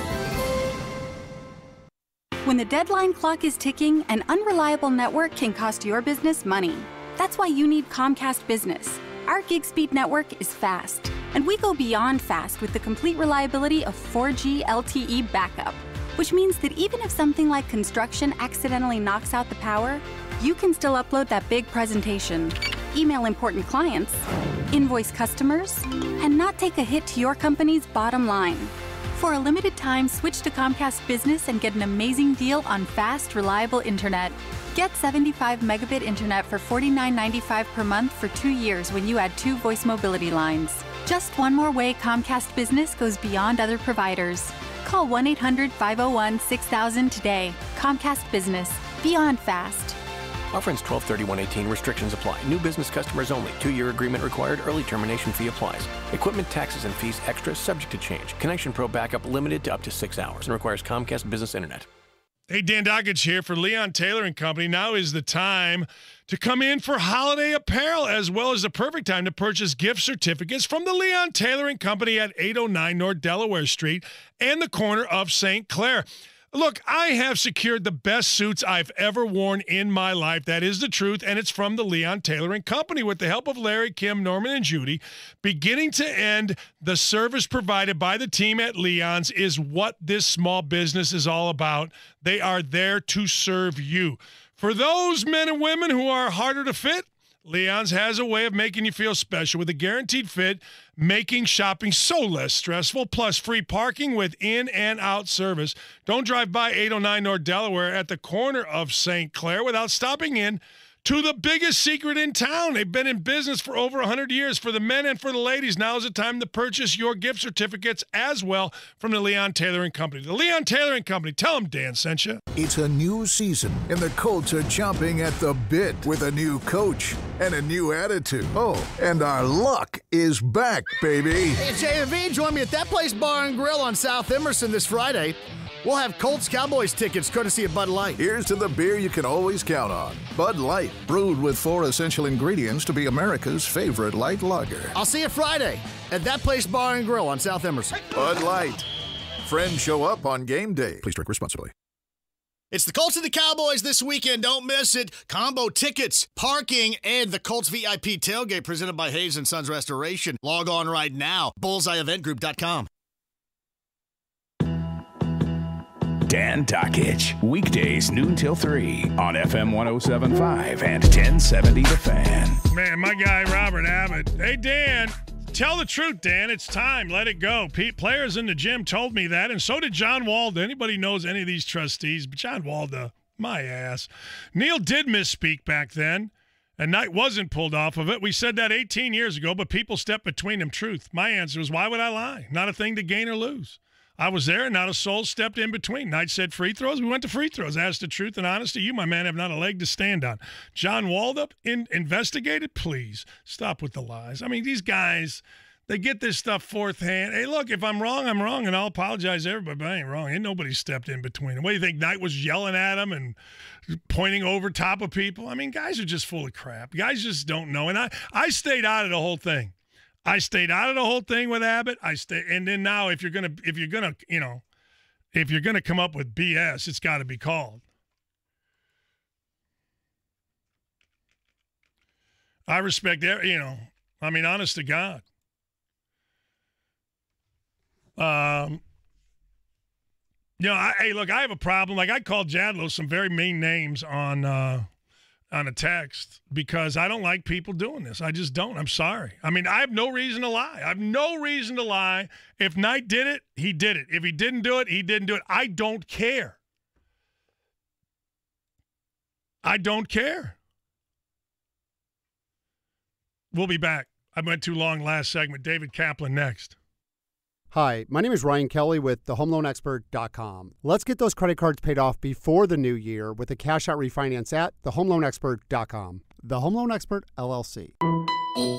When the deadline clock is ticking, an unreliable network can cost your business money. That's why you need Comcast Business. Our gig speed network is fast, and we go beyond fast with the complete reliability of 4G LTE backup, which means that even if something like construction accidentally knocks out the power, you can still upload that big presentation, email important clients, invoice customers, and not take a hit to your company's bottom line. For a limited time, switch to Comcast Business and get an amazing deal on fast, reliable internet. Get 75 megabit internet for $49.95 per month for 2 years when you add 2 voice mobility lines. Just one more way Comcast Business goes beyond other providers. Call 1-800-501-6000 today. Comcast Business. Beyond fast. Offer ends 12/31/18. Restrictions apply. New business customers only. 2-year agreement required. Early termination fee applies. Equipment, taxes, and fees extra, subject to change. Connection Pro backup limited to up to 6 hours and requires Comcast Business Internet. Hey, Dan Dockage here for Leon Taylor and Company. Now is the time to come in for holiday apparel, as well as the perfect time to purchase gift certificates from the Leon Taylor and Company at 809 North Delaware Street and the corner of St. Clair. Look, I have secured the best suits I've ever worn in my life. That is the truth, and it's from the Leon Taylor and Company. With the help of Larry, Kim, Norman, and Judy, beginning to end, the service provided by the team at Leon's is what this small business is all about. They are there to serve you. For those men and women who are harder to fit, Leon's has a way of making you feel special with a guaranteed fit, making shopping so less stressful, plus free parking with in and out service. Don't drive by 809 North Delaware at the corner of St. Clair without stopping in to the biggest secret in town. They've been in business for over 100 years. For the men and for the ladies, now is the time to purchase your gift certificates as well from the Leon Taylor and Company. The Leon Taylor and Company. Tell them Dan sent you. It's a new season, and the Colts are chomping at the bit with a new coach and a new attitude. Oh, and our luck is back, baby. Hey, it's JMV. Join me at That Place Bar and Grill on South Emerson this Friday. We'll have Colts Cowboys tickets courtesy of Bud Light. Here's to the beer you can always count on. Bud Light, brewed with 4 essential ingredients to be America's favorite light lager. I'll see you Friday at That Place Bar and Grill on South Emerson. Bud Light. Friends show up on game day. Please drink responsibly. It's the Colts and the Cowboys this weekend. Don't miss it. Combo tickets, parking, and the Colts VIP tailgate presented by Hayes & Sons Restoration. Log on right now. BullseyeEventGroup.com. Dan Dockage, weekdays noon till 3 on FM 107.5 and 1070 The Fan. Man, my guy Robert Abbott. Hey, Dan, tell the truth, Dan. It's time. Let it go. Players in the gym told me that, and so did John Walda. Anybody knows any of these trustees, but John Walda, my ass. Neil did misspeak back then, and Knight wasn't pulled off of it. We said that 18 years ago, but people stepped between them. Truth. My answer was, why would I lie? Not a thing to gain or lose. I was there, and not a soul stepped in between. Knight said free throws. We went to free throws. As to truth and honesty, you, my man, have not a leg to stand on. John Waldup, investigated? Please, stop with the lies. I mean, these guys, they get this stuff fourth hand. Hey, look, if I'm wrong, I'm wrong, and I'll apologize to everybody, but I ain't wrong. Ain't nobody stepped in between them. What do you think, Knight was yelling at him and pointing over top of people? I mean, guys are just full of crap. Guys just don't know. And I stayed out of the whole thing. I stayed out of the whole thing with Abbott. And then now, if you're gonna come up with BS, it's got to be called. I respect, I mean, honest to God. Hey, look, I have a problem. Like, I called Jadlow some very mean names on a text because I don't like people doing this. I just don't. I'm sorry. I mean, I have no reason to lie. I have no reason to lie. If Knight did it, he did it. If he didn't do it, he didn't do it. I don't care. I don't care. We'll be back. I went too long last segment. David Kaplan next. Hi, my name is Ryan Kelly with thehomeloanexpert.com. Let's get those credit cards paid off before the new year with a cash-out refinance at thehomeloanexpert.com. The Home Loan Expert, LLC.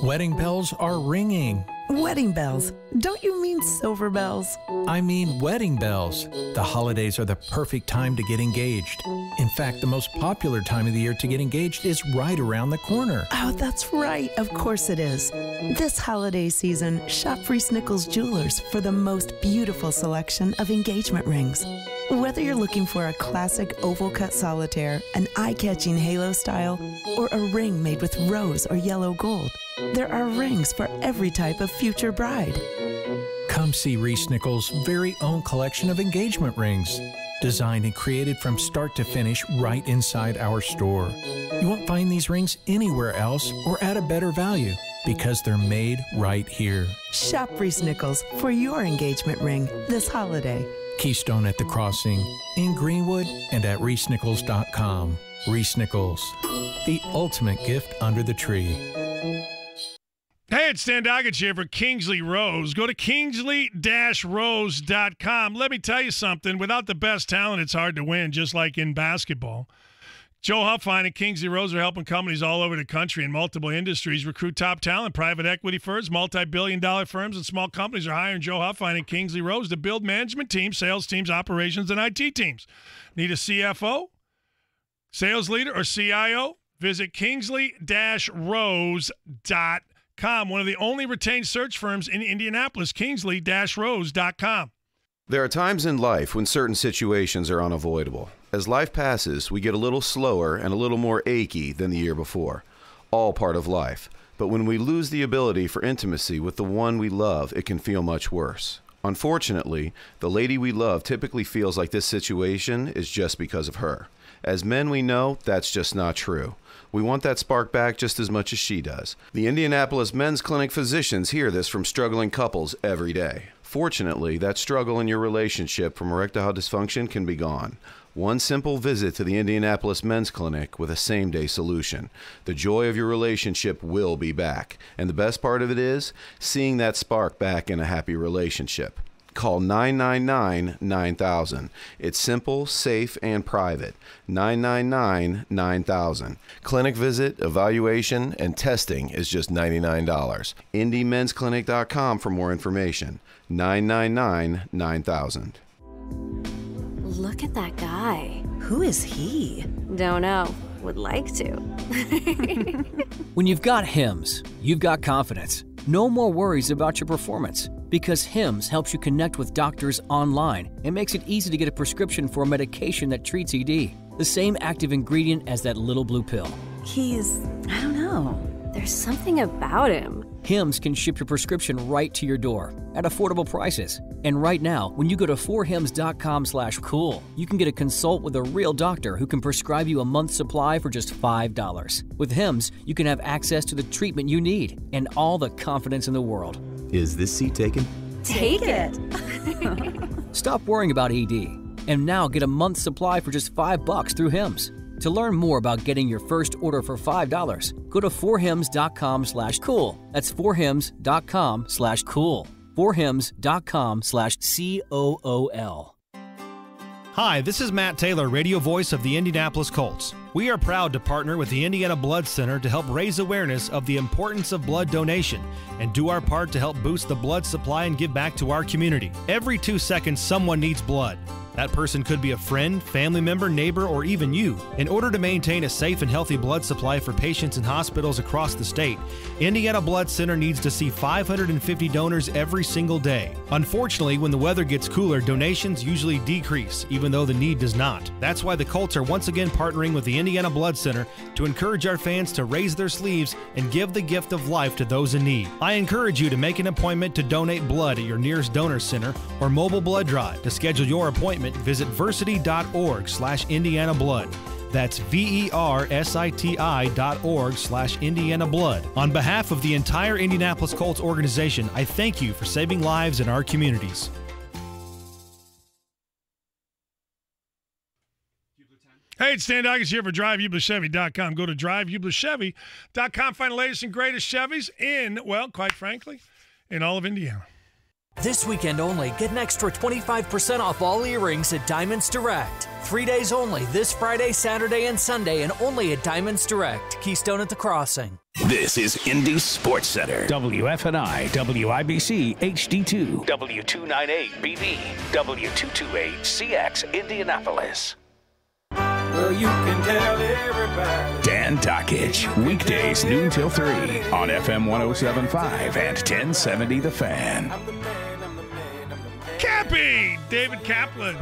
Wedding bells are ringing. Wedding bells? Don't you mean silver bells? I mean wedding bells. The holidays are the perfect time to get engaged. In fact, the most popular time of the year to get engaged is right around the corner. Oh, that's right. Of course it is. This holiday season, shop Reese Nichols Jewelers for the most beautiful selection of engagement rings. Whether you're looking for a classic oval cut solitaire, an eye-catching halo style, or a ring made with rose or yellow gold, there are rings for every type of future bride. Come see Reese Nichols' very own collection of engagement rings, designed and created from start to finish right inside our store. You won't find these rings anywhere else or at a better value because they're made right here. Shop Reese Nichols for your engagement ring this holiday. Keystone at the Crossing, in Greenwood, and at reesenichols.com. Reese Nichols, the ultimate gift under the tree. Hey, it's Stan Doggett here for Kingsley Rose. Go to kingsley-rose.com. Let me tell you something. Without the best talent, it's hard to win, just like in basketball. Joe Huffine and Kingsley Rose are helping companies all over the country in multiple industries recruit top talent. Private equity firms, multi-billion-dollar firms, and small companies are hiring Joe Huffine and Kingsley Rose to build management teams, sales teams, operations, and IT teams. Need a CFO, sales leader, or CIO? Visit kingsley-rose.com. One of the only retained search firms in Indianapolis, kingsley-rose.com. There are times in life when certain situations are unavoidable. As life passes, we get a little slower and a little more achy than the year before. All part of life. But when we lose the ability for intimacy with the one we love, it can feel much worse. Unfortunately, the lady we love typically feels like this situation is just because of her. As men, we know that's just not true. We want that spark back just as much as she does. The Indianapolis Men's Clinic physicians hear this from struggling couples every day. Fortunately, that struggle in your relationship from erectile dysfunction can be gone. One simple visit to the Indianapolis Men's Clinic with a same-day solution. The joy of your relationship will be back. And the best part of it is seeing that spark back in a happy relationship. Call 999-9000. It's simple, safe, and private. 999-9000. Clinic visit, evaluation, and testing is just $99. IndyMen'sClinic.com for more information. 999-9000. Look at that guy. Who is he? Don't know. Would like to. When you've got Hims, you've got confidence. No more worries about your performance because Hims helps you connect with doctors online and makes it easy to get a prescription for a medication that treats ED. The same active ingredient as that little blue pill. I don't know. There's something about him. Hims can ship your prescription right to your door at affordable prices. And right now, when you go to 4hims.com/cool, you can get a consult with a real doctor who can prescribe you a month's supply for just $5. With Hims, you can have access to the treatment you need and all the confidence in the world. Is this seat taken? Take it. Stop worrying about ED and now get a month's supply for just $5 through Hims. To learn more about getting your first order for $5, go to 4hims.com/cool. That's 4hims.com/cool. 4hims.com/COOL. Hi, this is Matt Taylor, radio voice of the Indianapolis Colts. We are proud to partner with the Indiana Blood Center to help raise awareness of the importance of blood donation and do our part to help boost the blood supply and give back to our community. Every 2 seconds, someone needs blood. That person could be a friend, family member, neighbor, or even you. In order to maintain a safe and healthy blood supply for patients in hospitals across the state, Indiana Blood Center needs to see 550 donors every single day. Unfortunately, when the weather gets cooler, donations usually decrease, even though the need does not. That's why the Colts are once again partnering with the Indiana Blood Center to encourage our fans to raise their sleeves and give the gift of life to those in need. I encourage you to make an appointment to donate blood at your nearest donor center or mobile blood drive. To schedule your appointment, visit versity.org/Indiana Blood. That's VERSITI.org/Indiana Blood. On behalf of the entire Indianapolis Colts organization, I thank you for saving lives in our communities. Hey, it's Stan Doggett here for DriveUblaChevy.com. Go to DriveUblaChevy.com. Find the latest and greatest Chevys in, well, quite frankly, in all of Indiana. This weekend only, get an extra 25% off all earrings at Diamonds Direct. 3 days only, this Friday, Saturday, and Sunday, and only at Diamonds Direct, Keystone at the Crossing. This is Indy Sports Center. WFNI, WIBC, HD2, W298BV, W228CX, Indianapolis. Well, you can tell everybody. Dan Dakich, weekdays noon till 3 on FM 107.5 and 1070 The Fan. Cappy! David Kaplan.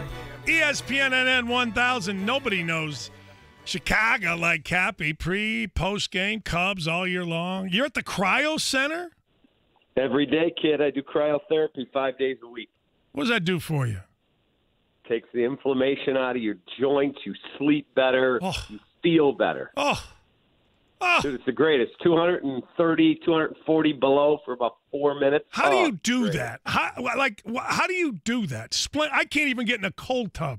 ESPN 1000. Nobody knows Chicago like Cappy. Post game, Cubs all year long. You're at the Cryo Center? Every day, kid. I do cryotherapy 5 days a week. What does that do for you? Takes the inflammation out of your joints. You sleep better. You feel better. Dude, it's the greatest. 230, 240 below for about 4 minutes. How do you do that? How do you do that? I can't even get in a cold tub.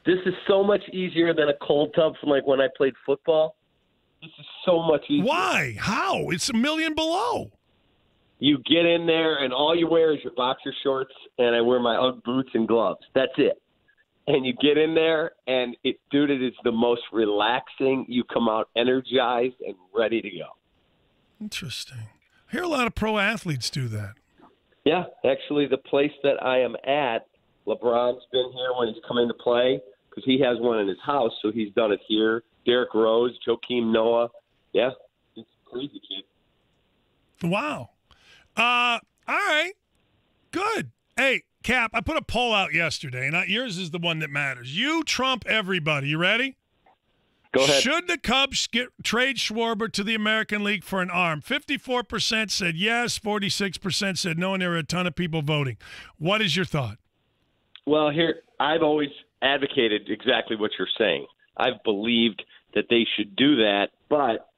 This is so much easier than a cold tub from like when I played football. This is so much easier. Why? How? It's a million below. You get in there and all you wear is your boxer shorts, and I wear my Ugg boots and gloves. That's it. And you get in there, and it is the most relaxing. You come out energized and ready to go. Interesting. I hear a lot of pro athletes do that. Yeah, actually, the place that I am at, LeBron's been here when he's come in to play because he has one in his house, so he's done it here. Derrick Rose, Joakim Noah. Yeah, it's crazy, kid. Wow. All right. Good. Hey, Cap, I put a poll out yesterday, and yours is the one that matters. You trump everybody. You ready? Go ahead. Should the Cubs trade Schwarber to the American League for an arm? 54% said yes, 46% said no, and there were a ton of people voting. What is your thought? Well, here, I've always advocated exactly what you're saying. I've believed that they should do that, but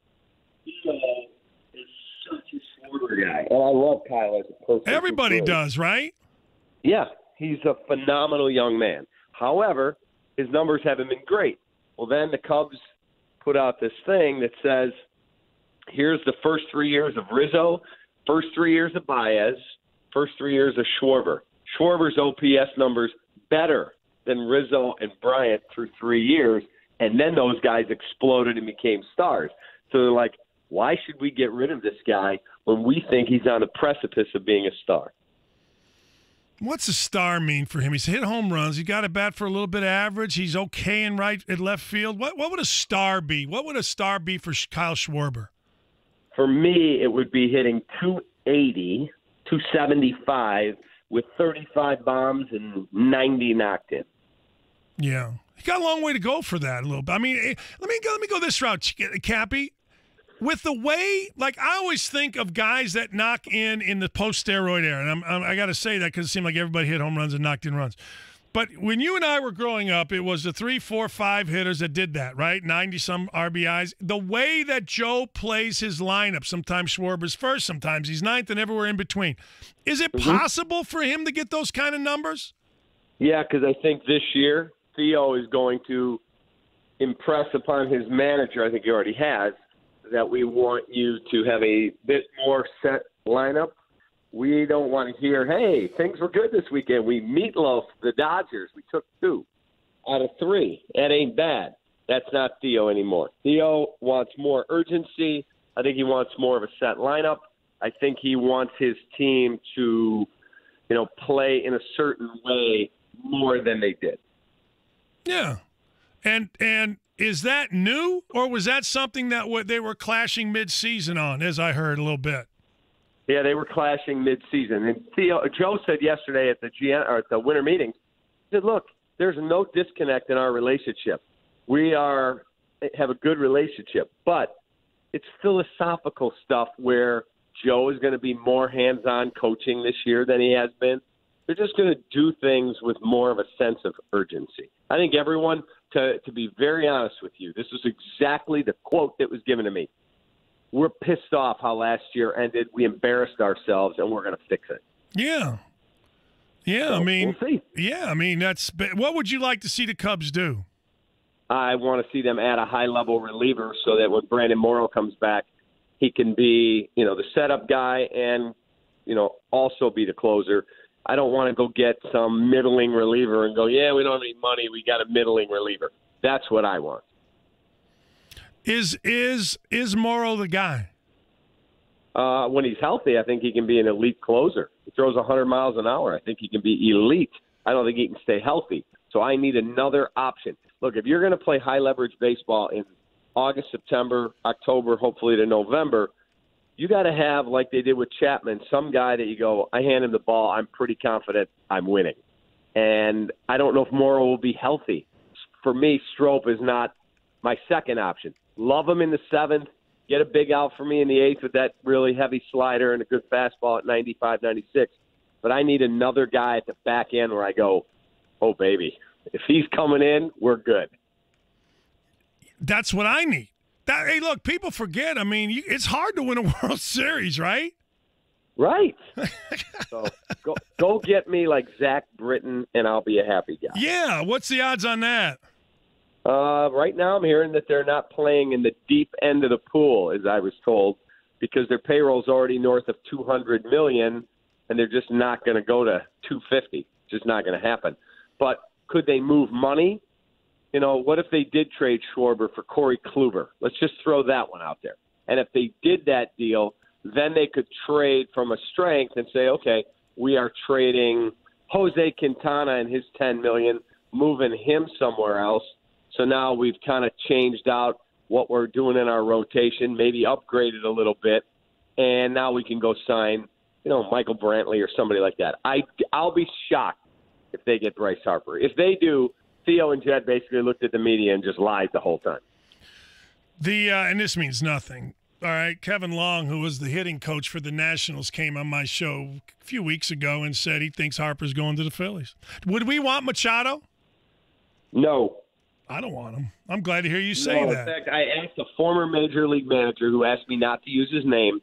Kyle is such a Schwarber guy. And I love Kyle as a person. Everybody does, right? Yeah, he's a phenomenal young man. However, his numbers haven't been great. Well, then the Cubs put out this thing that says, here's the first 3 years of Rizzo, first 3 years of Baez, first 3 years of Schwarber. Schwarber's OPS numbers better than Rizzo and Bryant through 3 years, and then those guys exploded and became stars. So they're like, why should we get rid of this guy when we think he's on the precipice of being a star? What's a star mean for him? He's hit home runs. He got a bat for a little bit of average. He's okay in right and left field. What would a star be? What would a star be for Kyle Schwarber? For me, it would be hitting 280, 275 with 35 bombs and 90 knocked in. Yeah. He got a long way to go for that a little bit. I mean, let me go this route, Cappy. With the way, like, I always think of guys that knock in the post-steroid era, and I got to say that because it seemed like everybody hit home runs and knocked in runs. But when you and I were growing up, it was the 3, 4, 5 hitters that did that, right? 90-some RBIs. The way that Joe plays his lineup, sometimes Schwarber's first, sometimes he's ninth, and everywhere in between. Is it possible for him to get those kind of numbers? Yeah, because I think this year Theo is going to impress upon his manager, I think he already has, that we want you to have a bit more set lineup. We don't want to hear, hey, things were good this weekend. We meatloafed the Dodgers. We took 2 out of 3. That ain't bad. That's not Theo anymore. Theo wants more urgency. I think he wants more of a set lineup. I think he wants his team to, play in a certain way more than they did. Yeah. And is that new, or was that something that they were clashing mid-season on, as I heard a little bit? Yeah, they were clashing mid-season. And Joe said yesterday at the winter meeting, he said, look, there's no disconnect in our relationship. We have a good relationship, but it's philosophical stuff where Joe is going to be more hands-on coaching this year than he has been. They're just going to do things with more of a sense of urgency. I think everyone, to be very honest with you, this is exactly the quote that was given to me. We're pissed off how last year ended. We embarrassed ourselves, and we're going to fix it. Yeah. Yeah, so, we'll see. Yeah, what would you like to see the Cubs do? I want to see them add a high-level reliever so that when Brandon Morrow comes back, he can be, the setup guy and also be the closer. I don't want to go get some middling reliever and go, yeah, we don't have any money. We got a middling reliever. That's what I want. Is Morrow the guy? When he's healthy, I think he can be an elite closer. He throws 100 miles an hour. I think he can be elite. I don't think he can stay healthy. So I need another option. Look, if you're going to play high-leverage baseball in August, September, October, hopefully to November, you got to have, like they did with Chapman, some guy that you go, I hand him the ball, I'm pretty confident I'm winning. And I don't know if Morrow will be healthy. For me, Strop is not my second option. Love him in the seventh. Get a big out for me in the eighth with that really heavy slider and a good fastball at 95, 96. But I need another guy at the back end where I go, oh, baby, if he's coming in, we're good. That's what I need. Hey, look, people forget. I mean, it's hard to win a World Series, right? Right. So go get me like Zach Britton, and I'll be a happy guy. Yeah. What's the odds on that? Right now I'm hearing that they're not playing in the deep end of the pool, as I was told, because their payroll's already north of $200 million, and they're just not going to go to $250. It's just not going to happen. But could they move money? What if they did trade Schwarber for Corey Kluber? Let's just throw that one out there. And if they did that deal, then they could trade from a strength and say, okay, we are trading Jose Quintana and his $10 million, moving him somewhere else. So now we've kind of changed out what we're doing in our rotation, maybe upgraded a little bit, and now we can go sign, Michael Brantley or somebody like that. I'll be shocked if they get Bryce Harper. If they do, Theo and Jed basically looked at the media and just lied the whole time. And this means nothing. All right, Kevin Long, who was the hitting coach for the Nationals, came on my show a few weeks ago and said he thinks Harper's going to the Phillies. Would we want Machado? No. I don't want him. I'm glad to hear you say that. In fact, I asked a former Major League manager who asked me not to use his name,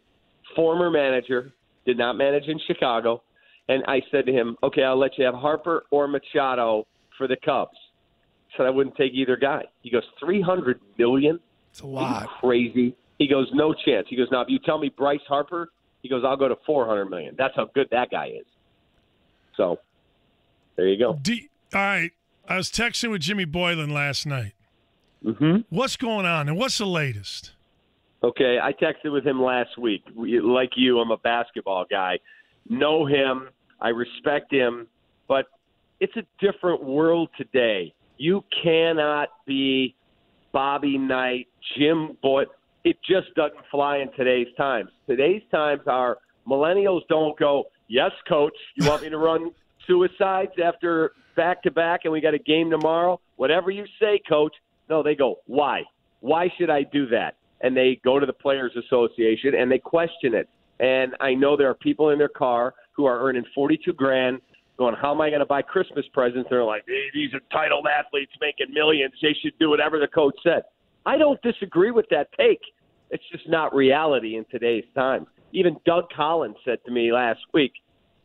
former manager, did not manage in Chicago, and I said to him, okay, I'll let you have Harper or Machado for the Cubs. Said I wouldn't take either guy. He goes, $300 million? It's a lot. Crazy. He goes, no chance. He goes, now if you tell me Bryce Harper, he goes, I'll go to $400 million. That's how good that guy is. So, there you go. All right. I was texting with Jimmy Boylan last night. Mm-hmm. What's going on, and what's the latest? Okay, I texted with him last week. Like you, I'm a basketball guy. Know him. I respect him. But it's a different world today. You cannot be Bobby Knight, Jim Boyd. It just doesn't fly in today's times. Today's times are millennials don't go, yes, coach, you want me to run suicides after back-to-back and we got a game tomorrow? Whatever you say, coach. No, they go, why? Why should I do that? And they go to the Players Association and they question it. And I know there are people in their car who are earning $42,000 going, how am I going to buy Christmas presents? They're like, hey, these entitled athletes making millions. They should do whatever the coach said. I don't disagree with that take. It's just not reality in today's time. Even Doug Collins said to me last week,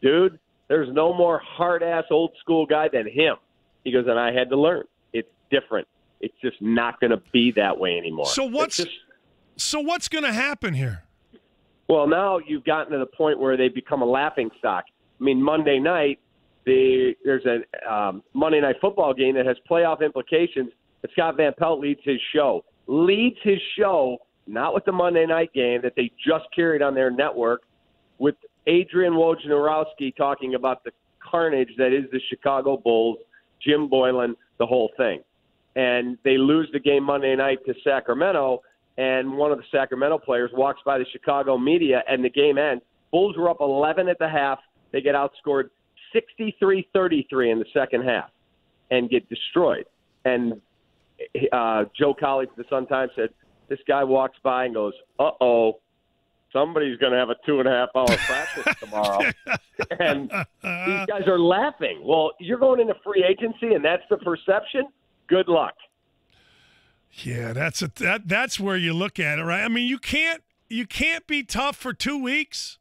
dude, there's no more hard-ass old-school guy than him. He goes, and I had to learn. It's different. It's just not going to be that way anymore. So what's going to happen here? Well, now you've gotten to the point where they become a laughingstock. I mean, Monday night, there's a Monday Night Football game that has playoff implications. Scott Van Pelt leads his show, not with the Monday night game that they just carried on their network, with Adrian Wojnarowski talking about the carnage that is the Chicago Bulls, Jim Boylan, the whole thing. And they lose the game Monday night to Sacramento, and one of the Sacramento players walks by the Chicago media, and the game ends. Bulls were up 11 at the half. They get outscored 63-33 in the second half and get destroyed. And Joe Colley from the Sun-Times said, this guy walks by and goes, uh-oh, somebody's going to have a 2.5-hour practice tomorrow. And these guys are laughing. Well, you're going into free agency, and that's the perception? Good luck. Yeah, that's where you look at it, right? I mean, you can't be tough for 2 weeks.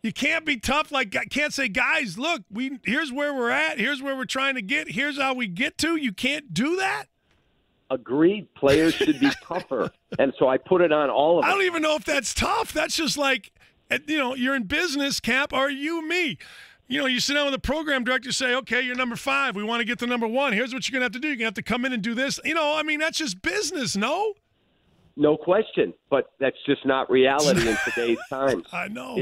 You can't be tough can't say, guys, look, here's where we're at, here's where we're trying to get, here's how we get to. You can't do that. Agreed. Players should be tougher. And so I put it on all of them. I don't even know if that's tough. That's just like, And, you're in business, Cap, or you, me. You sit down with the program director, say, okay, you're number 5. We want to get to number 1. Here's what you're going to have to do. You're going to have to come in and do this. That's just business, no? No question. But that's just not reality in today's time. I know.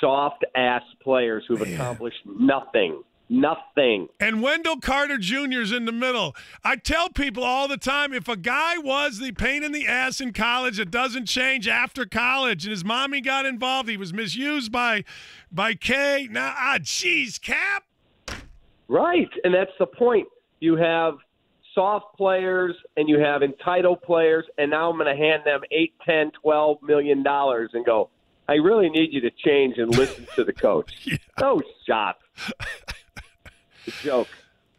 Soft-ass players who've accomplished nothing. Nothing. And Wendell Carter Jr. is in the middle. I tell people all the time, if a guy was the pain in the ass in college, it doesn't change after college. And his mommy got involved. He was misused by Kay. Now, geez, Cap. Right. And that's the point. You have soft players and you have entitled players, and now I'm going to hand them $8, $10, $12 million and go, I really need you to change and listen to the coach. Yeah. No shot. It's a joke.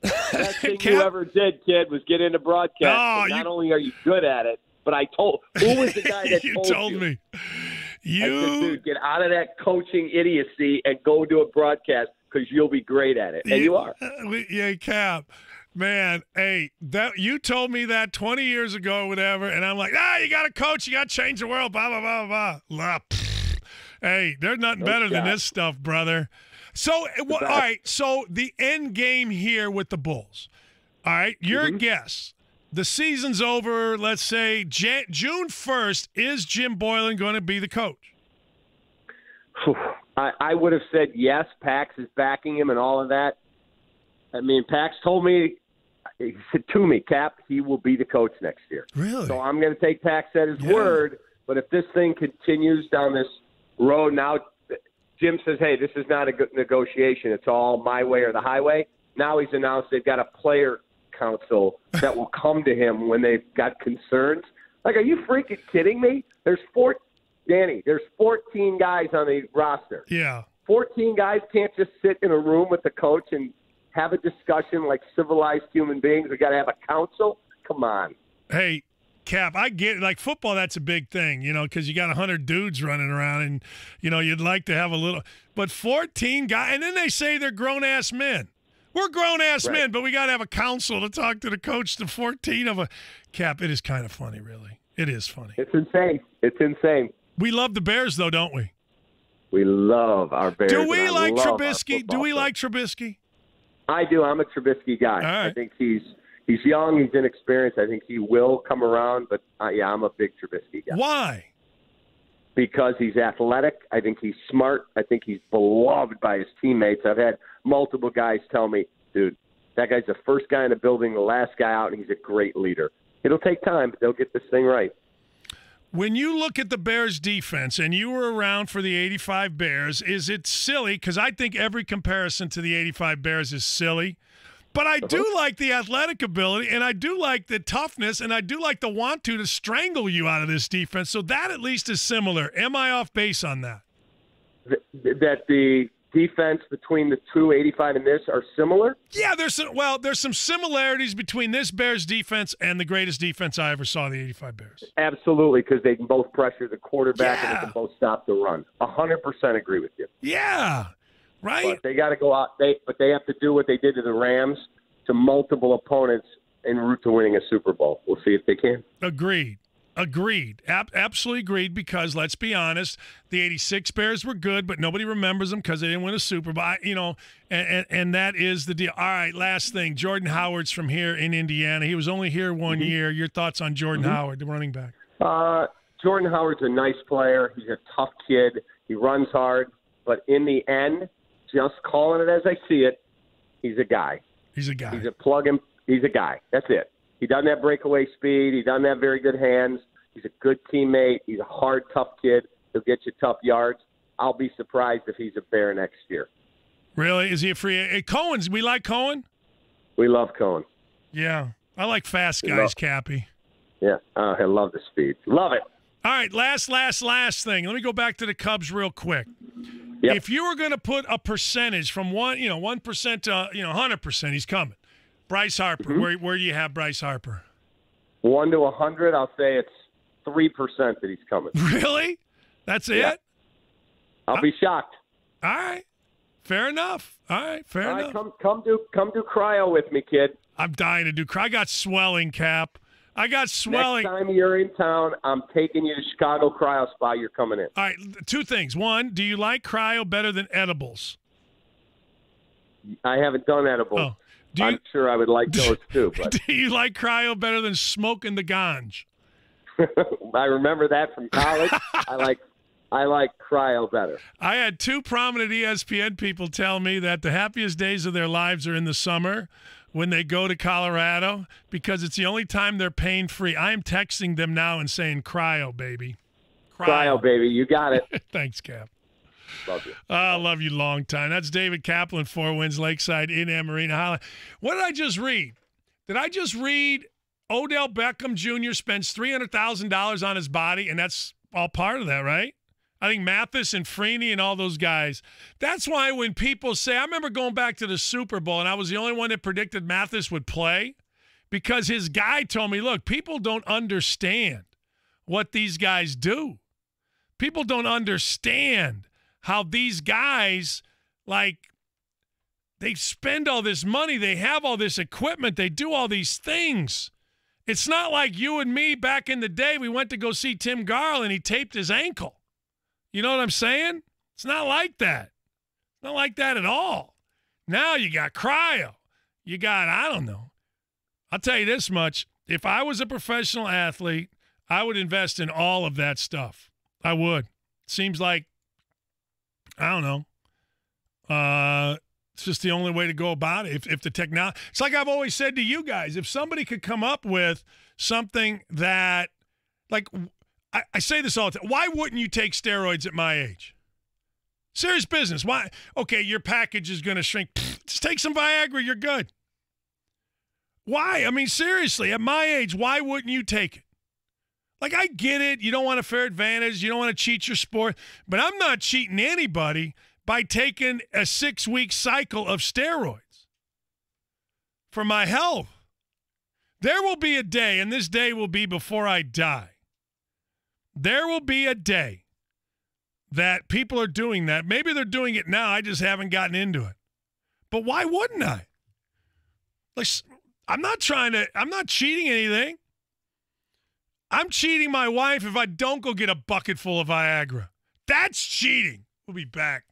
Best thing you ever did, kid, was get into broadcast. Not only are you good at it, but who was the guy that told me? I said, dude, get out of that coaching idiocy and go do a broadcast because you'll be great at it. And you are. Yeah, Cap. Man, hey, you told me that 20 years ago or whatever, and I'm like, you got to coach, you got to change the world, blah, blah, blah, blah, blah. Hey, there's nothing better than this stuff, brother. So, all right, so the end game here with the Bulls. All right, your guess. The season's over, let's say June 1st. Is Jim Boylan going to be the coach? I would have said yes. Pax is backing him and all of that. I mean, Pax told me, he said to me, Cap, he will be the coach next year. Really? So I'm going to take Pax at his word, but if this thing continues down this road now, Jim says, hey, this is not a good negotiation. It's all my way or the highway. Now he's announced they've got a player council that will come to him when they've got concerns. Like, are you freaking kidding me? There's 14 guys on the roster. Yeah. 14 guys can't just sit in a room with the coach and have a discussion like civilized human beings. We got to have a council. Come on. Hey, Cap, I get it. Like football, that's a big thing, because you got 100 dudes running around and, you'd like to have a little. But 14 guys, and then they say they're grown-ass men. We're grown-ass men, but we got to have a council to talk to the coach, the 14 of a. Cap, it is kind of funny, really. It is funny. It's insane. It's insane. We love the Bears, though, don't we? We love our Bears. Do we like Trubisky? Do we like Trubisky? I do. I'm a Trubisky guy. Right. I think he's young. He's inexperienced. I think he will come around. But, I'm a big Trubisky guy. Why? Because he's athletic. I think he's smart. I think he's beloved by his teammates. I've had multiple guys tell me, dude, that guy's the first guy in the building, the last guy out, and he's a great leader. It'll take time, but they'll get this thing right. When you look at the Bears defense, and you were around for the 85 Bears, is it silly? Because I think every comparison to the 85 Bears is silly. But I do like the athletic ability, and I do like the toughness, and I do like the want to strangle you out of this defense. So that at least is similar. Am I off base on that? That the defense between the two 85 and this are similar? Yeah, there's some similarities between this Bears defense and the greatest defense I ever saw, the 85 Bears. Absolutely, because they can both pressure the quarterback and they can both stop the run. 100% agree with you. Yeah. Right? But they got to go out. But they have to do what they did to the Rams to multiple opponents en route to winning a Super Bowl. We'll see if they can. Agreed. Absolutely agreed, because let's be honest, the 86 Bears were good, but nobody remembers them because they didn't win a Super Bowl, and that is the deal. All right, last thing. Jordan Howard's from here in Indiana. He was only here 1 year. Your thoughts on Jordan Howard, the running back? Jordan Howard's a nice player. He's a tough kid. He runs hard. But in the end, just calling it as I see it, he's a guy. He's a guy. He's a plug-in. He's a guy. That's it. He doesn't have breakaway speed. He doesn't have very good hands. He's a good teammate. He's a hard, tough kid. He'll get you tough yards. I'll be surprised if he's a Bear next year. Really? Is he a free agent? Cohen's. We like Cohen? We love Cohen. Yeah. I like fast guys, Cappy. Yeah. I love the speed. Love it. All right. Last thing. Let me go back to the Cubs real quick. Yep. If you were going to put a percentage from 1% to 100%, he's coming. Bryce Harper. Where do you have Bryce Harper? 1 to 100, I'll say it's 3% that he's coming. Really? That's it? I'll be shocked. All right. Fair enough. All right. Fair enough. Come do cryo with me, kid. I'm dying to do cryo. I got swelling, Cap. I got swelling. Next time you're in town, I'm taking you to Chicago Cryo Spa. You're coming in. All right, two things. One, do you like cryo better than edibles? I haven't done edibles. Oh. I'm sure I would like those too. But Do you like cryo better than smoking the ganj? I remember that from college. I like cryo better. I had two prominent ESPN people tell me that the happiest days of their lives are in the summer when they go to Colorado because it's the only time they're pain-free. I am texting them now and saying, cryo, baby. Cryo, baby. You got it. Thanks, Cap. Love you. I love you long time. That's David Kaplan, 4 Winds Lakeside in Marina Highland. What did I just read? Did I just read Odell Beckham Jr. spends $300,000 on his body, and that's all part of that, right? I think Mathis and Freeney and all those guys. That's why when people say, I remember going back to the Super Bowl, and I was the only one that predicted Mathis would play because his guy told me, look, people don't understand what these guys do. People don't understand how these guys, like, they spend all this money, they have all this equipment, they do all these things. It's not like you and me back in the day, we went to go see Tim Garland, he taped his ankle. You know what I'm saying? It's not like that. It's not like that at all. Now you got cryo. You got, I don't know. I'll tell you this much. If I was a professional athlete, I would invest in all of that stuff. I would. Seems like, I don't know. It's just the only way to go about it. If the technology, it's like I've always said to you guys, if somebody could come up with something that, like, I say this all the time, why wouldn't you take steroids at my age? Serious business. Why? Okay, your package is going to shrink. Just take some Viagra, you're good. Why? I mean, seriously, at my age, why wouldn't you take it? Like, I get it. You don't want a fair advantage. You don't want to cheat your sport. But I'm not cheating anybody by taking a 6-week cycle of steroids for my health. There will be a day, and this day will be before I die. There will be a day that people are doing that. Maybe they're doing it now. I just haven't gotten into it. But why wouldn't I? Like, I'm not cheating anything. I'm cheating my wife if I don't go get a bucket full of Viagra. That's cheating. We'll be back.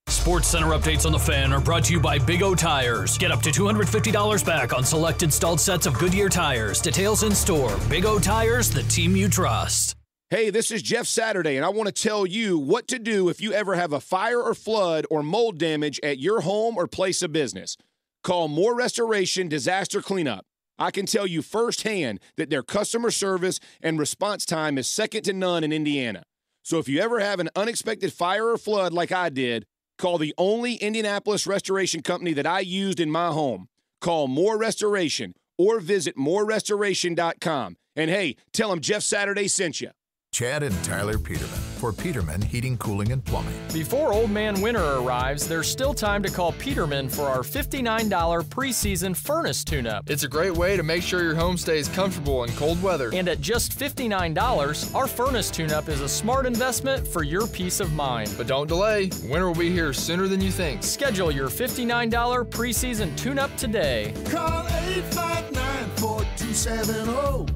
Sports Center updates on the Fan are brought to you by Big O Tires. Get up to $250 back on select installed sets of Goodyear tires. Details in store. Big O Tires, the team you trust. Hey, this is Jeff Saturday, and I want to tell you what to do if you ever have a fire or flood or mold damage at your home or place of business. Call More Restoration Disaster Cleanup. I can tell you firsthand that their customer service and response time is second to none in Indiana. So if you ever have an unexpected fire or flood like I did, call the only Indianapolis restoration company that I used in my home. Call More Restoration or visit morerestoration.com. And hey, tell them Jeff Saturday sent you. Chad and Tyler Peterman for Peterman Heating, Cooling, and Plumbing. Before Old Man Winter arrives, there's still time to call Peterman for our $59 preseason furnace tune-up. It's a great way to make sure your home stays comfortable in cold weather. And at just $59, our furnace tune-up is a smart investment for your peace of mind. But don't delay. Winter will be here sooner than you think. Schedule your $59 preseason tune-up today. Call 859-4270.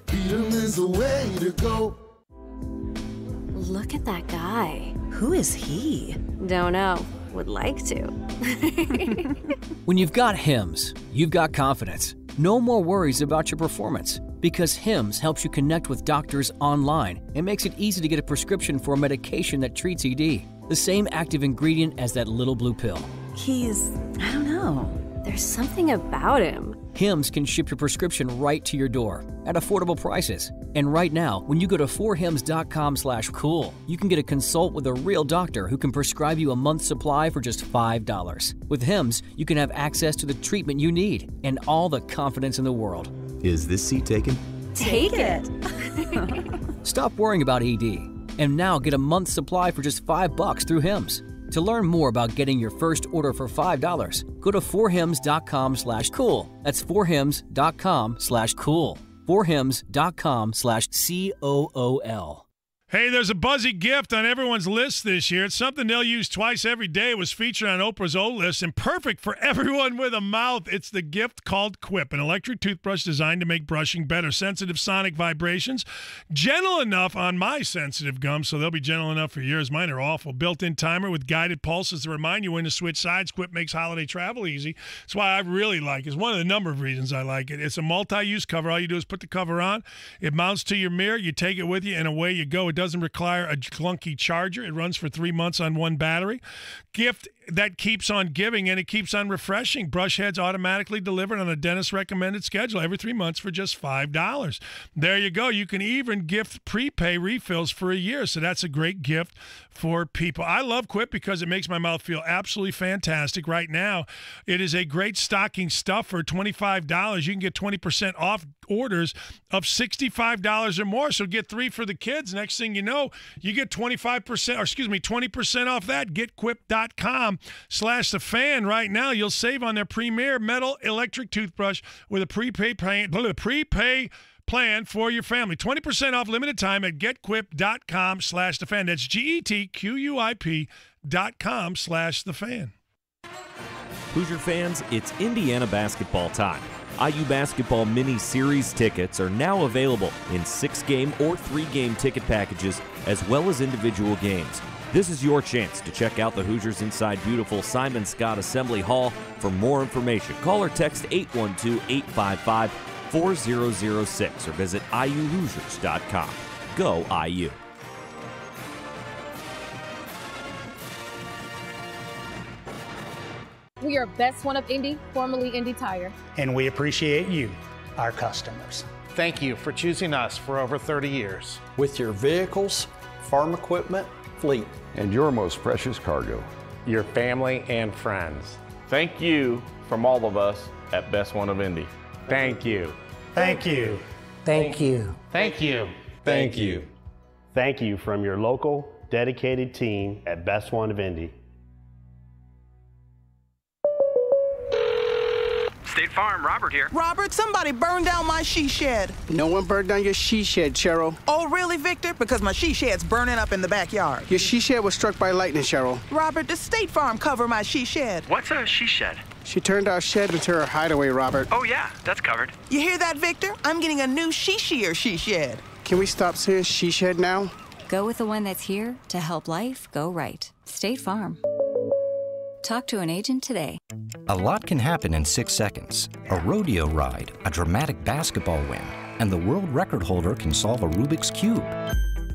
Peterman's the way to go. Look at that guy. Who is he? Don't know. Would like to. When you've got Hims, you've got confidence. No more worries about your performance because Hims helps you connect with doctors online and makes it easy to get a prescription for a medication that treats ED. The same active ingredient as that little blue pill. I don't know. There's something about him. Hims can ship your prescription right to your door at affordable prices. And right now, when you go to 4hims.com/cool, you can get a consult with a real doctor who can prescribe you a month's supply for just $5. With Hims, you can have access to the treatment you need and all the confidence in the world. Is this seat taken? Take it. Stop worrying about ED and now get a month's supply for just $5 through Hims. To learn more about getting your first order for $5, go to 4hims.com/cool. That's 4hims.com/cool. 4hims.com/COOL. Hey, there's a buzzy gift on everyone's list this year. It's something they'll use twice every day. It was featured on Oprah's old list and perfect for everyone with a mouth. It's the gift called Quip, an electric toothbrush designed to make brushing better. Sensitive sonic vibrations, gentle enough on my sensitive gums, so they'll be gentle enough for yours. Mine are awful. Built-in timer with guided pulses to remind you when to switch sides. Quip makes holiday travel easy. That's why I really like it. It's one of the number of reasons I like it. It's a multi-use cover. All you do is put the cover on. It mounts to your mirror. You take it with you, and away you go. It doesn't require a clunky charger. It runs for 3 months on one battery. Gift that keeps on giving, and it keeps on refreshing. Brush heads automatically delivered on a dentist-recommended schedule every 3 months for just $5. There you go. You can even gift prepay refills for a year, so that's a great gift for people. I love Quip because it makes my mouth feel absolutely fantastic. Right now, it is a great stocking stuffer. $25. You can get 20% off orders of $65 or more. So get 3 for the kids. Next thing you know, you get 20% off that. GetQuip.com/thefan right now. You'll save on their premier metal electric toothbrush with a prepay plan for your family. 20% off limited time at getquip.com/thefan. That's GetQuip.com/thefan. Hoosier fans, it's Indiana basketball time. IU Basketball Mini Series tickets are now available in 6-game or 3-game ticket packages, as well as individual games. This is your chance to check out the Hoosiers inside beautiful Simon Scott Assembly Hall. For more information, call or text 812-855-4006 or visit IUHoosiers.com. Go IU. We are Best One of Indy, formerly Indy Tire. And we appreciate you, our customers. Thank you for choosing us for over 30 years. With your vehicles, farm equipment, fleet. And your most precious cargo. Your family and friends. Thank you from all of us at Best One of Indy. Thank you. Thank you. Thank you. Thank you. Thank you. Thank you from your local, dedicated team at Best One of Indy. State Farm, Robert here. Robert, somebody burned down my she shed. No one burned down your she shed, Cheryl. Oh, really, Victor? Because my she shed's burning up in the backyard. Your she shed was struck by lightning, Cheryl. Robert, does State Farm cover my she shed? What's a she shed? She turned our shed into her hideaway, Robert. Oh, yeah, that's covered. You hear that, Victor? I'm getting a new she shed. Can we stop saying she shed now? Go with the one that's here to help life go right. State Farm. Talk to an agent today. A lot can happen in 6 seconds. A rodeo ride, a dramatic basketball win, and the world record holder can solve a Rubik's Cube.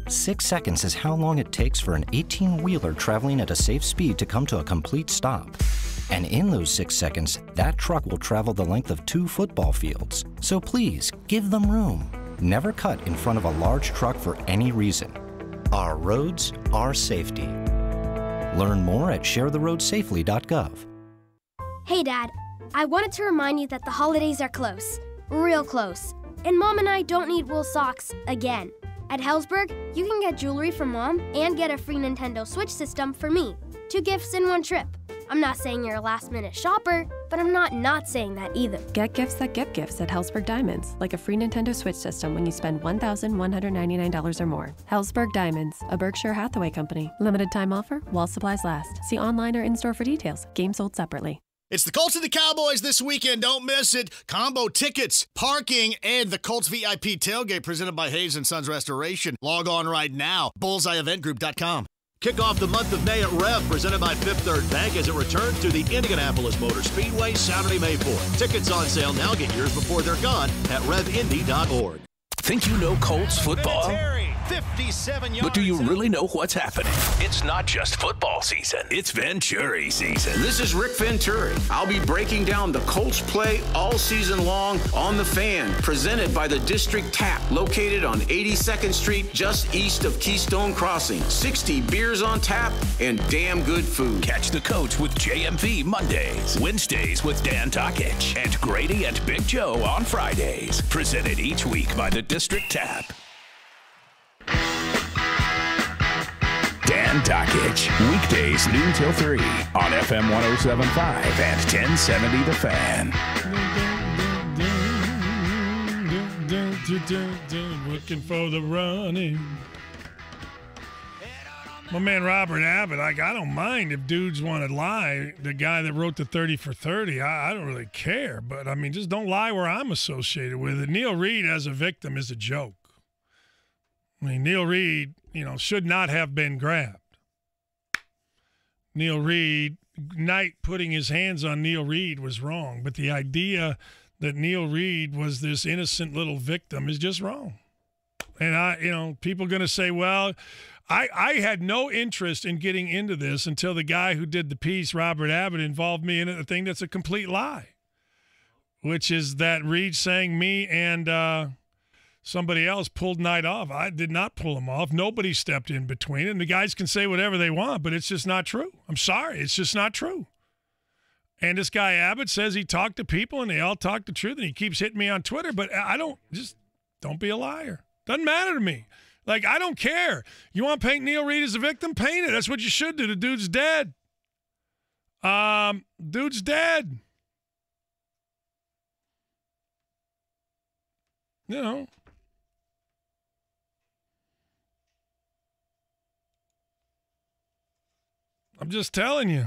6 seconds is how long it takes for an 18-wheeler traveling at a safe speed to come to a complete stop. And in those 6 seconds, that truck will travel the length of 2 football fields. So please, give them room. Never cut in front of a large truck for any reason. Our roads, our safety. Learn more at sharetheroadsafely.gov. Hey, Dad. I wanted to remind you that the holidays are close. Real close. And Mom and I don't need wool socks again. At Hellsberg, you can get jewelry for Mom and get a free Nintendo Switch system for me. 2 gifts in 1 trip. I'm not saying you're a last-minute shopper, but I'm not saying that either. Get gifts that get gifts at Hellsberg Diamonds, like a free Nintendo Switch system when you spend $1,199 or more. Hellsberg Diamonds, a Berkshire Hathaway company. Limited time offer while supplies last. See online or in-store for details. Game sold separately. It's the Colts and the Cowboys this weekend. Don't miss it. Combo tickets, parking, and the Colts VIP tailgate presented by Hayes & Sons Restoration. Log on right now. BullseyeEventGroup.com. Kick off the month of May at Rev, presented by Fifth Third Bank as it returns to the Indianapolis Motor Speedway Saturday, May 4th. Tickets on sale now. Get yours before they're gone at revindy.org. Think you know Colts football? 57 yards. But do you really know what's happening? It's not just football season. It's Venturi season. This is Rick Venturi. I'll be breaking down the Colts play all season long on The Fan, presented by the District Tap, located on 82nd Street, just east of Keystone Crossing. 60 beers on tap and damn good food. Catch the coach with JMV Mondays, Wednesdays with Dan Takich, and Grady and Big Joe on Fridays. Presented each week by the District Tap. Dan Takich, weekdays noon till 3 on FM 107.5 and 1070 The Fan. Looking for the running. My man Robert Abbott, I don't mind if dudes want to lie. The guy that wrote the 30 for 30, I don't really care. But, I mean, just don't lie where I'm associated with it. Neil Reed as a victim is a joke. I mean, Neil Reed, should not have been grabbed. Neil Reed, Knight putting his hands on Neil Reed was wrong. But the idea that Neil Reed was this innocent little victim is just wrong. And, people are going to say, well, I had no interest in getting into this until the guy who did the piece, Robert Abbott, involved me in a thing that's a complete lie, which is that Reed saying me and somebody else pulled Knight off. I did not pull him off. Nobody stepped in between. And the guys can say whatever they want, but it's just not true. I'm sorry. It's just not true. And this guy Abbott says he talked to people and they all talk the truth, and he keeps hitting me on Twitter, but don't be a liar. Doesn't matter to me. Like, I don't care. You want to paint Neil Reed as a victim? Paint it. That's what you should do. The dude's dead. Dude's dead. I'm just telling you.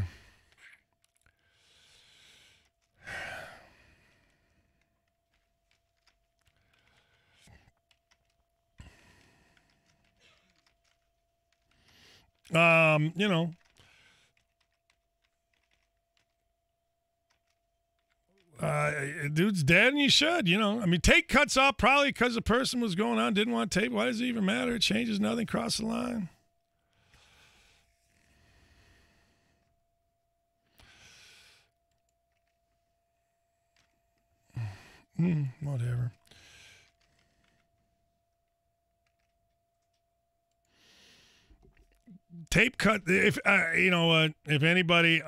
Dude's dead, and you should, I mean, tape cuts off probably because the person was going on, didn't want tape. Why does it even matter? It changes nothing, cross the line. Whatever. Tape cut. If if anybody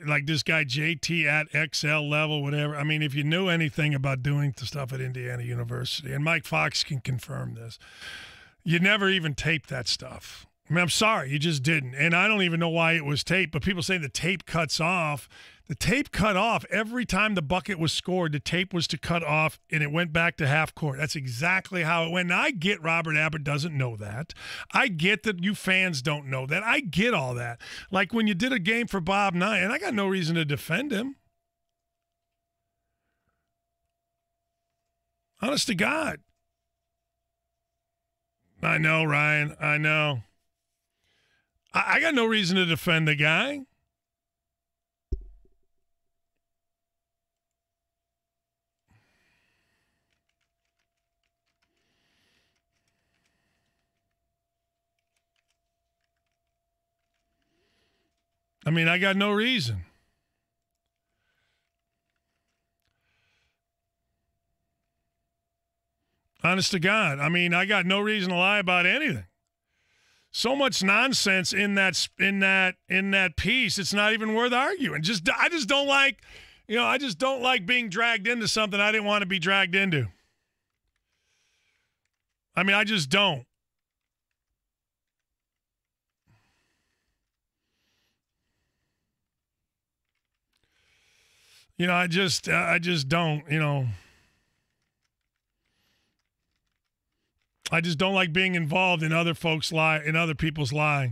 like this guy JT at XL level, whatever. I mean, if you knew anything about doing the stuff at Indiana University, and Mike Fox can confirm this, you never even taped that stuff. I mean, I'm sorry, you just didn't. And I don't even know why it was taped. But people say the tape cuts off. The tape cut off every time the bucket was scored. The tape was to cut off, and it went back to half court. That's exactly how it went. And I get Robert Abbott doesn't know that. I get that you fans don't know that. I get all that. Like when you did a game for Bob Knight, and I got no reason to defend him. Honest to God. I know, Ryan. I know. I got no reason to defend the guy. I mean, I got no reason. Honest to God. I mean, I got no reason to lie about anything. So much nonsense in that piece, it's not even worth arguing. I just don't like, I just don't like being dragged into something I didn't want to be dragged into. I mean, I just don't. I just don't, I just don't like being involved in other folks' in other people's lies.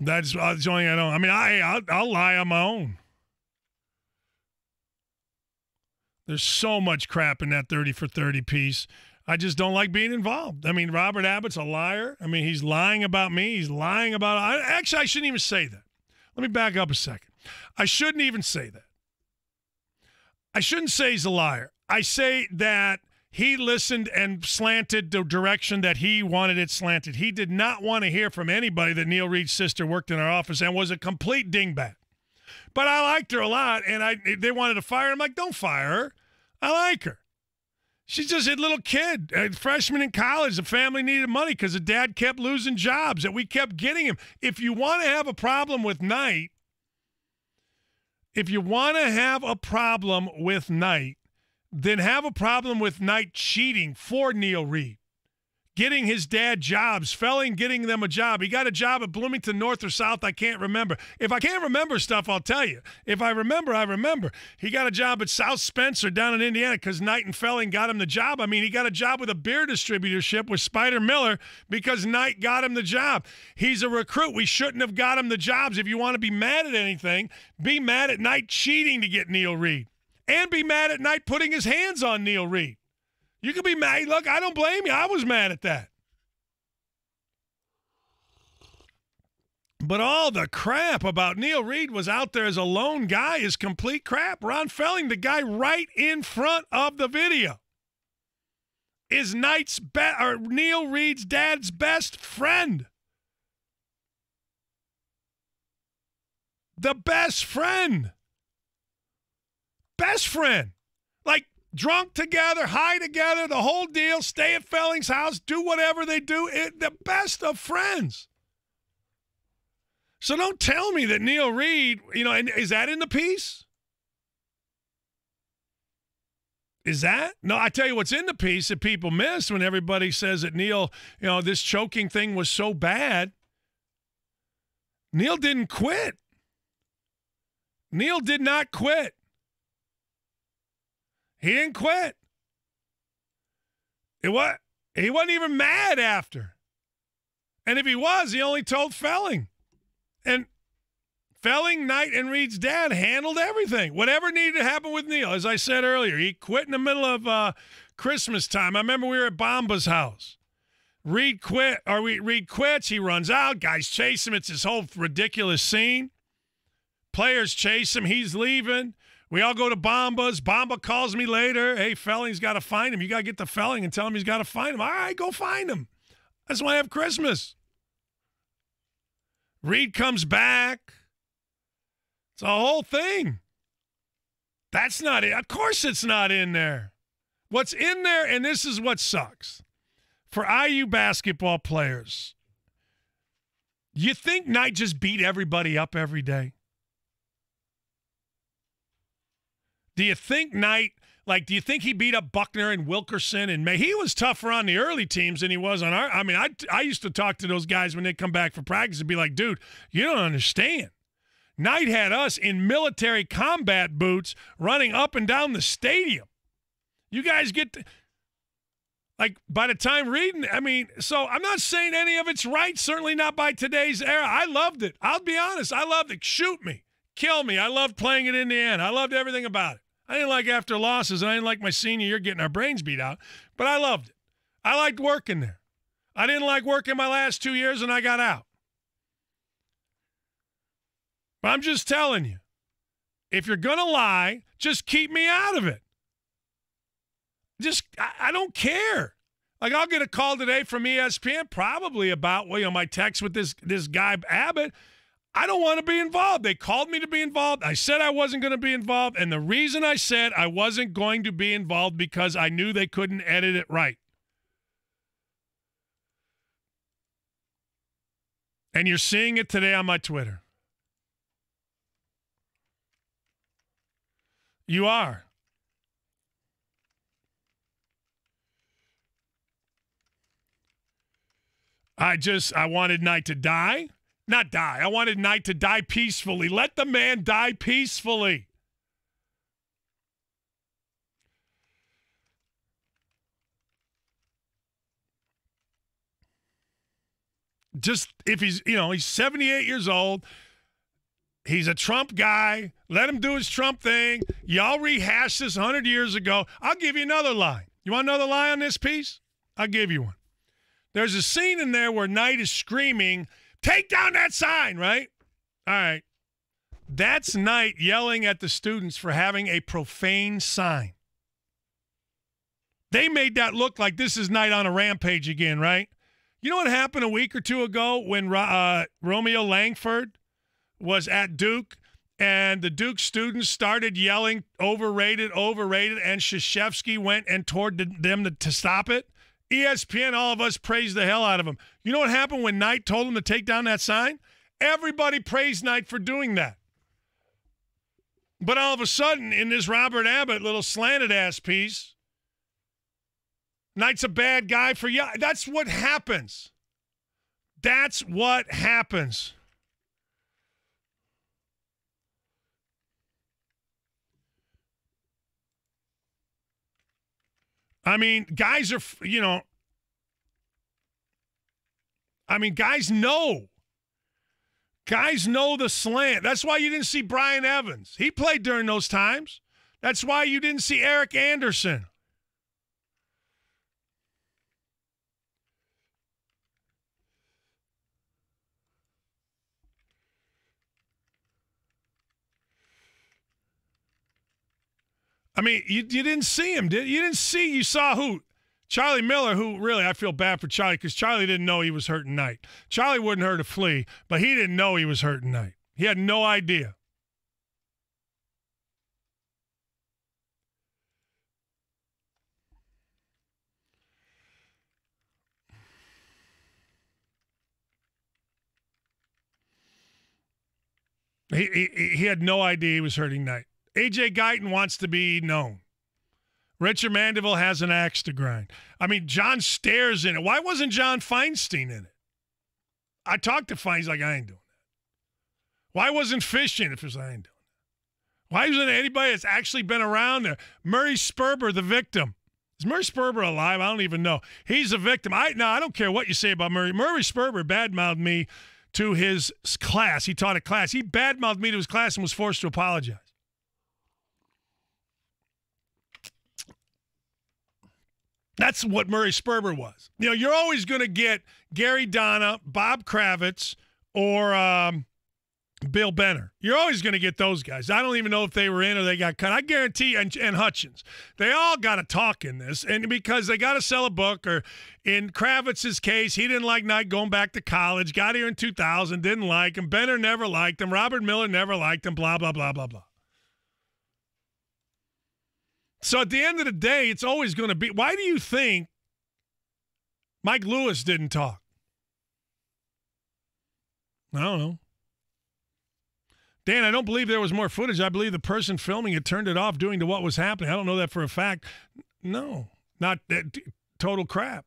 That's the only thing I don't. I mean, I'll lie on my own. There's so much crap in that 30 for 30 piece. I just don't like being involved. I mean, Robert Abbott's a liar. I mean, he's lying about me. He's lying about – actually, I shouldn't even say that. Let me back up a second. I shouldn't even say that. I shouldn't say he's a liar. I say that he listened and slanted the direction that he wanted it slanted. He did not want to hear from anybody that Neil Reed's sister worked in our office and was a complete dingbat. But I liked her a lot, and they wanted to fire her. I'm like, don't fire her. I like her. She's just a little kid, a freshman in college. The family needed money because the dad kept losing jobs that we kept getting him. If you want to have a problem with Knight, then have a problem with Knight cheating for Neil Reed. getting his dad jobs, Felling getting them a job. He got a job at Bloomington North or South, I can't remember. If I can't remember stuff, I'll tell you. If I remember, I remember. He got a job at South Spencer down in Indiana because Knight and Felling got him the job. I mean, he got a job with a beer distributorship with Spider Miller because Knight got him the job. He's a recruit. We shouldn't have got him the jobs. If you want to be mad at anything, be mad at Knight cheating to get Neil Reed. And be mad at Knight putting his hands on Neil Reed. You can be mad. Look, I don't blame you. I was mad at that. But all the crap about Neil Reed was out there as a lone guy is complete crap. Ron Felling, the guy right in front of the video, is Neil Reed's dad's best friend. The best friend. Best friend. Like, drunk together, high together, the whole deal, stay at Felling's house, do whatever they do. The best of friends. So don't tell me that Neil Reed, and is that in the piece? Is that? No, I tell you what's in the piece that people miss when everybody says that Neil, this choking thing was so bad. Neil didn't quit. Neil did not quit. He didn't quit. He wasn't even mad after. And if he was, he only told Felling. And Felling, Knight, and Reed's dad handled everything. Whatever needed to happen with Neil, as I said earlier, he quit in the middle of Christmas time. I remember we were at Bomba's house. Reed quits. He runs out. Guys chase him. It's this whole ridiculous scene. Players chase him. He's leaving. We all go to Bomba's. Bomba calls me later. Hey, Felling's got to find him. You got to get to Felling and tell him he's got to find him. All right, go find him. That's why I have Christmas. Reed comes back. It's a whole thing. That's not it. Of course it's not in there. What's in there, and this is what sucks, for IU basketball players, you think Knight just beat everybody up every day? Do you think Knight, do you think he beat up Buckner and Wilkerson and May? He was tougher on the early teams than he was on our. I mean, I used to talk to those guys when they come back for practice and be like, dude, you don't understand. Knight had us in military combat boots running up and down the stadium. You guys get to, by the time reading, so I'm not saying any of it's right, certainly not by today's era. I loved it. I'll be honest. I loved it. Shoot me. Kill me. I loved playing at Indiana. I loved everything about it. I didn't like after losses, and I didn't like my senior year getting our brains beat out, but I loved it. I liked working there. I didn't like working my last 2 years, and I got out. But I'm just telling you, if you're going to lie, just keep me out of it. I don't care. I'll get a call today from ESPN probably about, my text with this guy, Abbott. I don't want to be involved. They called me to be involved. I said I wasn't going to be involved. And the reason I said I wasn't going to be involved because I knew they couldn't edit it right. And you're seeing it today on my Twitter. You are. I wanted Knight to die. Not die. I wanted Knight to die peacefully. Let the man die peacefully. Just if he's 78 years old, he's a Trump guy. Let him do his Trump thing. Y'all rehashed this 100 years ago. I'll give you another lie. You want another lie on this piece? I'll give you one. There's a scene in there where Knight is screaming, "Take down that sign," right? All right. That's Knight yelling at the students for having a profane sign. They made that look like this is Knight on a rampage again, right? You know what happened a week or two ago when Romeo Langford was at Duke and the Duke students started yelling, overrated, and Krzyzewski went and told them to stop it? ESPN, all of us praised the hell out of him. You know what happened when Knight told him to take down that sign? Everybody praised Knight for doing that. But all of a sudden, in this Robert Abbott little slanted-ass piece, Knight's a bad guy for you. That's what happens. That's what happens. I mean, guys are, guys know. Guys know the slant. That's why you didn't see Brian Evans. He played during those times. That's why you didn't see Eric Anderson. I mean, you didn't see him, did you? You saw who? Charlie Miller, who really, I feel bad for Charlie because Charlie didn't know he was hurting Knight. Charlie wouldn't hurt a flea, but he didn't know he was hurting Knight. He had no idea. He had no idea he was hurting Knight. A.J. Guyton wants to be known. Richard Mandeville has an axe to grind. I mean, John Stairs in it. Why wasn't John Feinstein in it? I talked to Feinstein. He's like, I ain't doing that. Why wasn't Fish in it? I ain't doing that. Why isn't anybody that's actually been around there? Murray Sperber, the victim. Is Murray Sperber alive? I don't even know. He's a victim. I don't care what you say about Murray. Murray Sperber badmouthed me to his class. He taught a class. He badmouthed me to his class and was forced to apologize. That's what Murray Sperber was. You're always going to get Gary Donna, Bob Kravitz, or Bill Benner. You're always going to get those guys. I don't even know if they were in or they got cut. I guarantee, and Hutchins, they all got to talk in this, and because they got to sell a book, or in Kravitz's case, he didn't like Knight going back to college, got here in 2000, didn't like him. Benner never liked him. Robert Miller never liked him, blah, blah, blah, blah, blah. So at the end of the day, it's always going to be, why do you think Mike Lewis didn't talk? I don't know. Dan, I don't believe there was more footage. I believe the person filming it turned it off due to what was happening. I don't know that for a fact. No, not that. Total crap.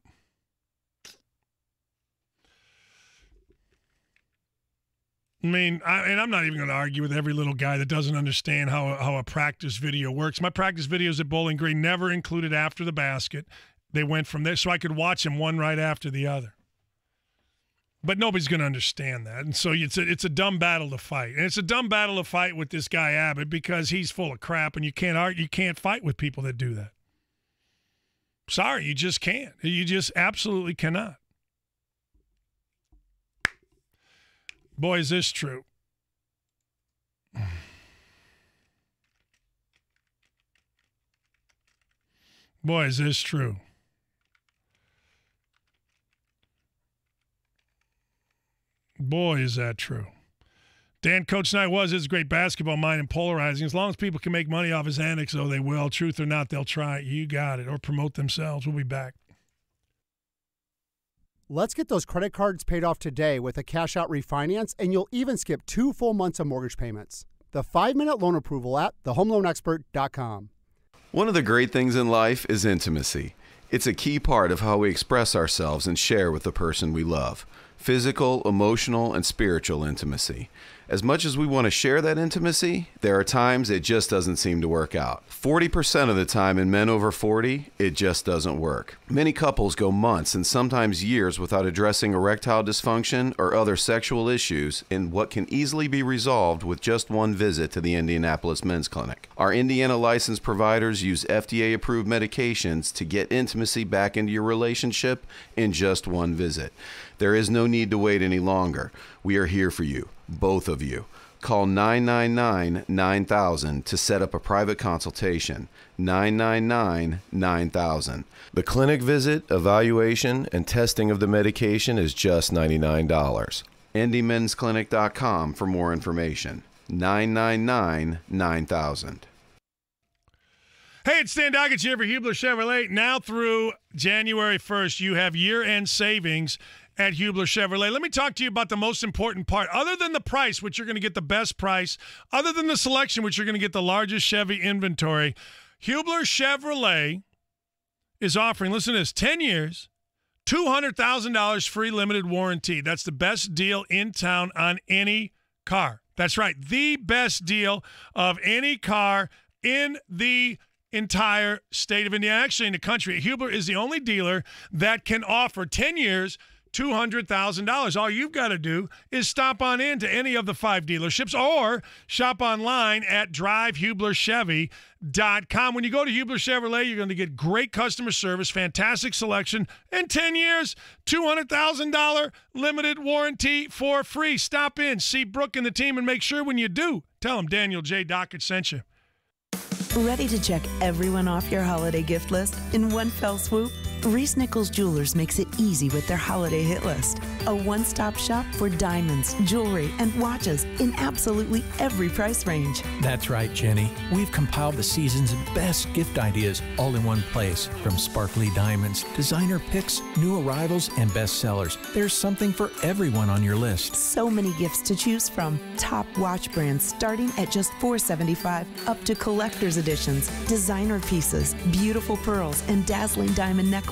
I mean, I'm not even going to argue with every little guy that doesn't understand how a practice video works. My practice videos at Bowling Green never included after the basket. They went from there so I could watch them one right after the other. But nobody's going to understand that. And so it's a dumb battle to fight. And it's a dumb battle to fight with this guy Abbott because he's full of crap, and you can't fight with people that do that. Sorry, you just can't. You just absolutely cannot. Boy, is this true. Boy, is this true. Boy, is that true. Dan, Coach Knight was his great basketball mind and polarizing. As long as people can make money off his antics, though, they will. Truth or not, they'll try it. You got it. Or promote themselves. We'll be back. Let's get those credit cards paid off today with a cash-out refinance, and you'll even skip 2 full months of mortgage payments. The 5-minute loan approval at thehomeloanexpert.com. One of the great things in life is intimacy. It's a key part of how we express ourselves and share with the person we love. Physical, emotional, and spiritual intimacy. As much as we want to share that intimacy, there are times it just doesn't seem to work out. 40% of the time in men over 40, it just doesn't work. Many couples go months and sometimes years without addressing erectile dysfunction or other sexual issues in what can easily be resolved with just one visit to the Indianapolis Men's Clinic. Our Indiana licensed providers use FDA-approved medications to get intimacy back into your relationship in just one visit. There is no need to wait any longer. We are here for you, both of you. Call 999-9000 to set up a private consultation. 999-9000. The clinic visit, evaluation, and testing of the medication is just $99. IndyMen'sClinic.com for more information. 999-9000. Hey, it's Stan Doggett here for Hubler Chevrolet. Now through January 1st, you have year-end savings at Hubler Chevrolet. Let me talk to you about the most important part. Other than the price, which you're going to get the best price, other than the selection, which you're going to get the largest Chevy inventory, Hubler Chevrolet is offering, listen to this, 10 years, $200,000 free limited warranty. That's the best deal in town on any car. That's right, the best deal of any car in the entire state of Indiana, actually in the country. Hubler is the only dealer that can offer 10 years, $200,000. All you've got to do is stop on in to any of the 5 dealerships or shop online at drivehublerchevy.com. When you go to Hubler Chevrolet, you're going to get great customer service, fantastic selection, and 10 years, $200,000 limited warranty for free. Stop in, see Brooke and the team, and make sure when you do, tell them Daniel J. Dockett sent you. Ready to check everyone off your holiday gift list in one fell swoop? Reese Nichols Jewelers makes it easy with their holiday hit list. A one-stop shop for diamonds, jewelry, and watches in absolutely every price range. That's right, Jenny. We've compiled the season's best gift ideas all in one place. From sparkly diamonds, designer picks, new arrivals, and bestsellers. There's something for everyone on your list. So many gifts to choose from. Top watch brands starting at just $475, up to collector's editions, designer pieces, beautiful pearls, and dazzling diamond necklaces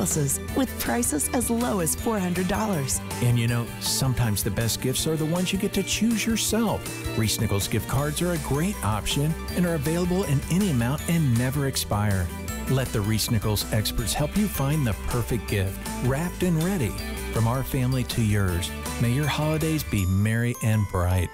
with prices as low as $400. And you know, sometimes the best gifts are the ones you get to choose yourself. Reese Nichols gift cards are a great option and are available in any amount and never expire. Let the Reese Nichols experts help you find the perfect gift, wrapped and ready. From our family to yours, may your holidays be merry and bright.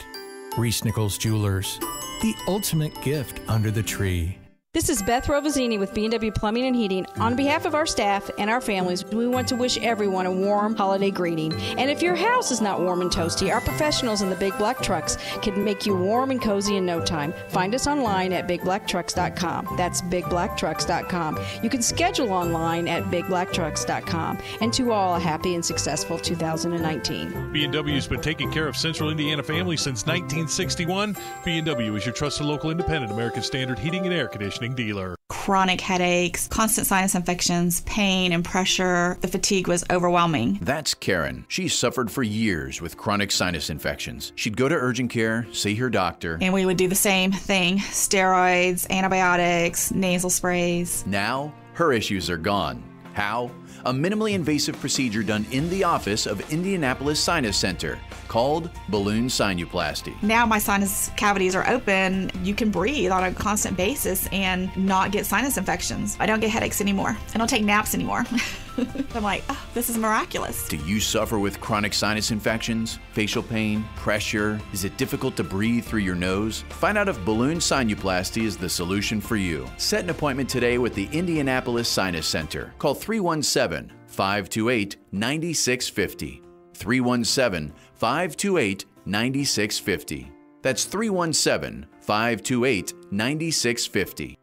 Reese Nichols Jewelers, the ultimate gift under the tree. This is Beth Rovazini with B&W Plumbing and Heating. On behalf of our staff and our families, we want to wish everyone a warm holiday greeting. And if your house is not warm and toasty, our professionals in the Big Black Trucks can make you warm and cozy in no time. Find us online at bigbblacktrucks.com. That's bigbblacktrucks.com. You can schedule online at bigbblacktrucks.com. And to all, a happy and successful 2019. B&W's been taking care of Central Indiana families since 1961. B&W is your trusted local independent American Standard heating and air conditioning dealer. Chronic headaches, constant sinus infections, pain and pressure. The fatigue was overwhelming. That's Karen. She suffered for years with chronic sinus infections. She'd go to urgent care, see her doctor. And we would do the same thing. Steroids, antibiotics, nasal sprays. Now, her issues are gone. How? A minimally invasive procedure done in the office of Indianapolis Sinus Center called balloon sinuplasty. Now my sinus cavities are open. You can breathe on a constant basis and not get sinus infections. I don't get headaches anymore. I don't take naps anymore. I'm like, oh, this is miraculous. Do you suffer with chronic sinus infections, facial pain, pressure? Is it difficult to breathe through your nose? Find out if balloon sinuplasty is the solution for you. Set an appointment today with the Indianapolis Sinus Center. Call 317-528-9650. 317-528-9650. That's 317-528-9650.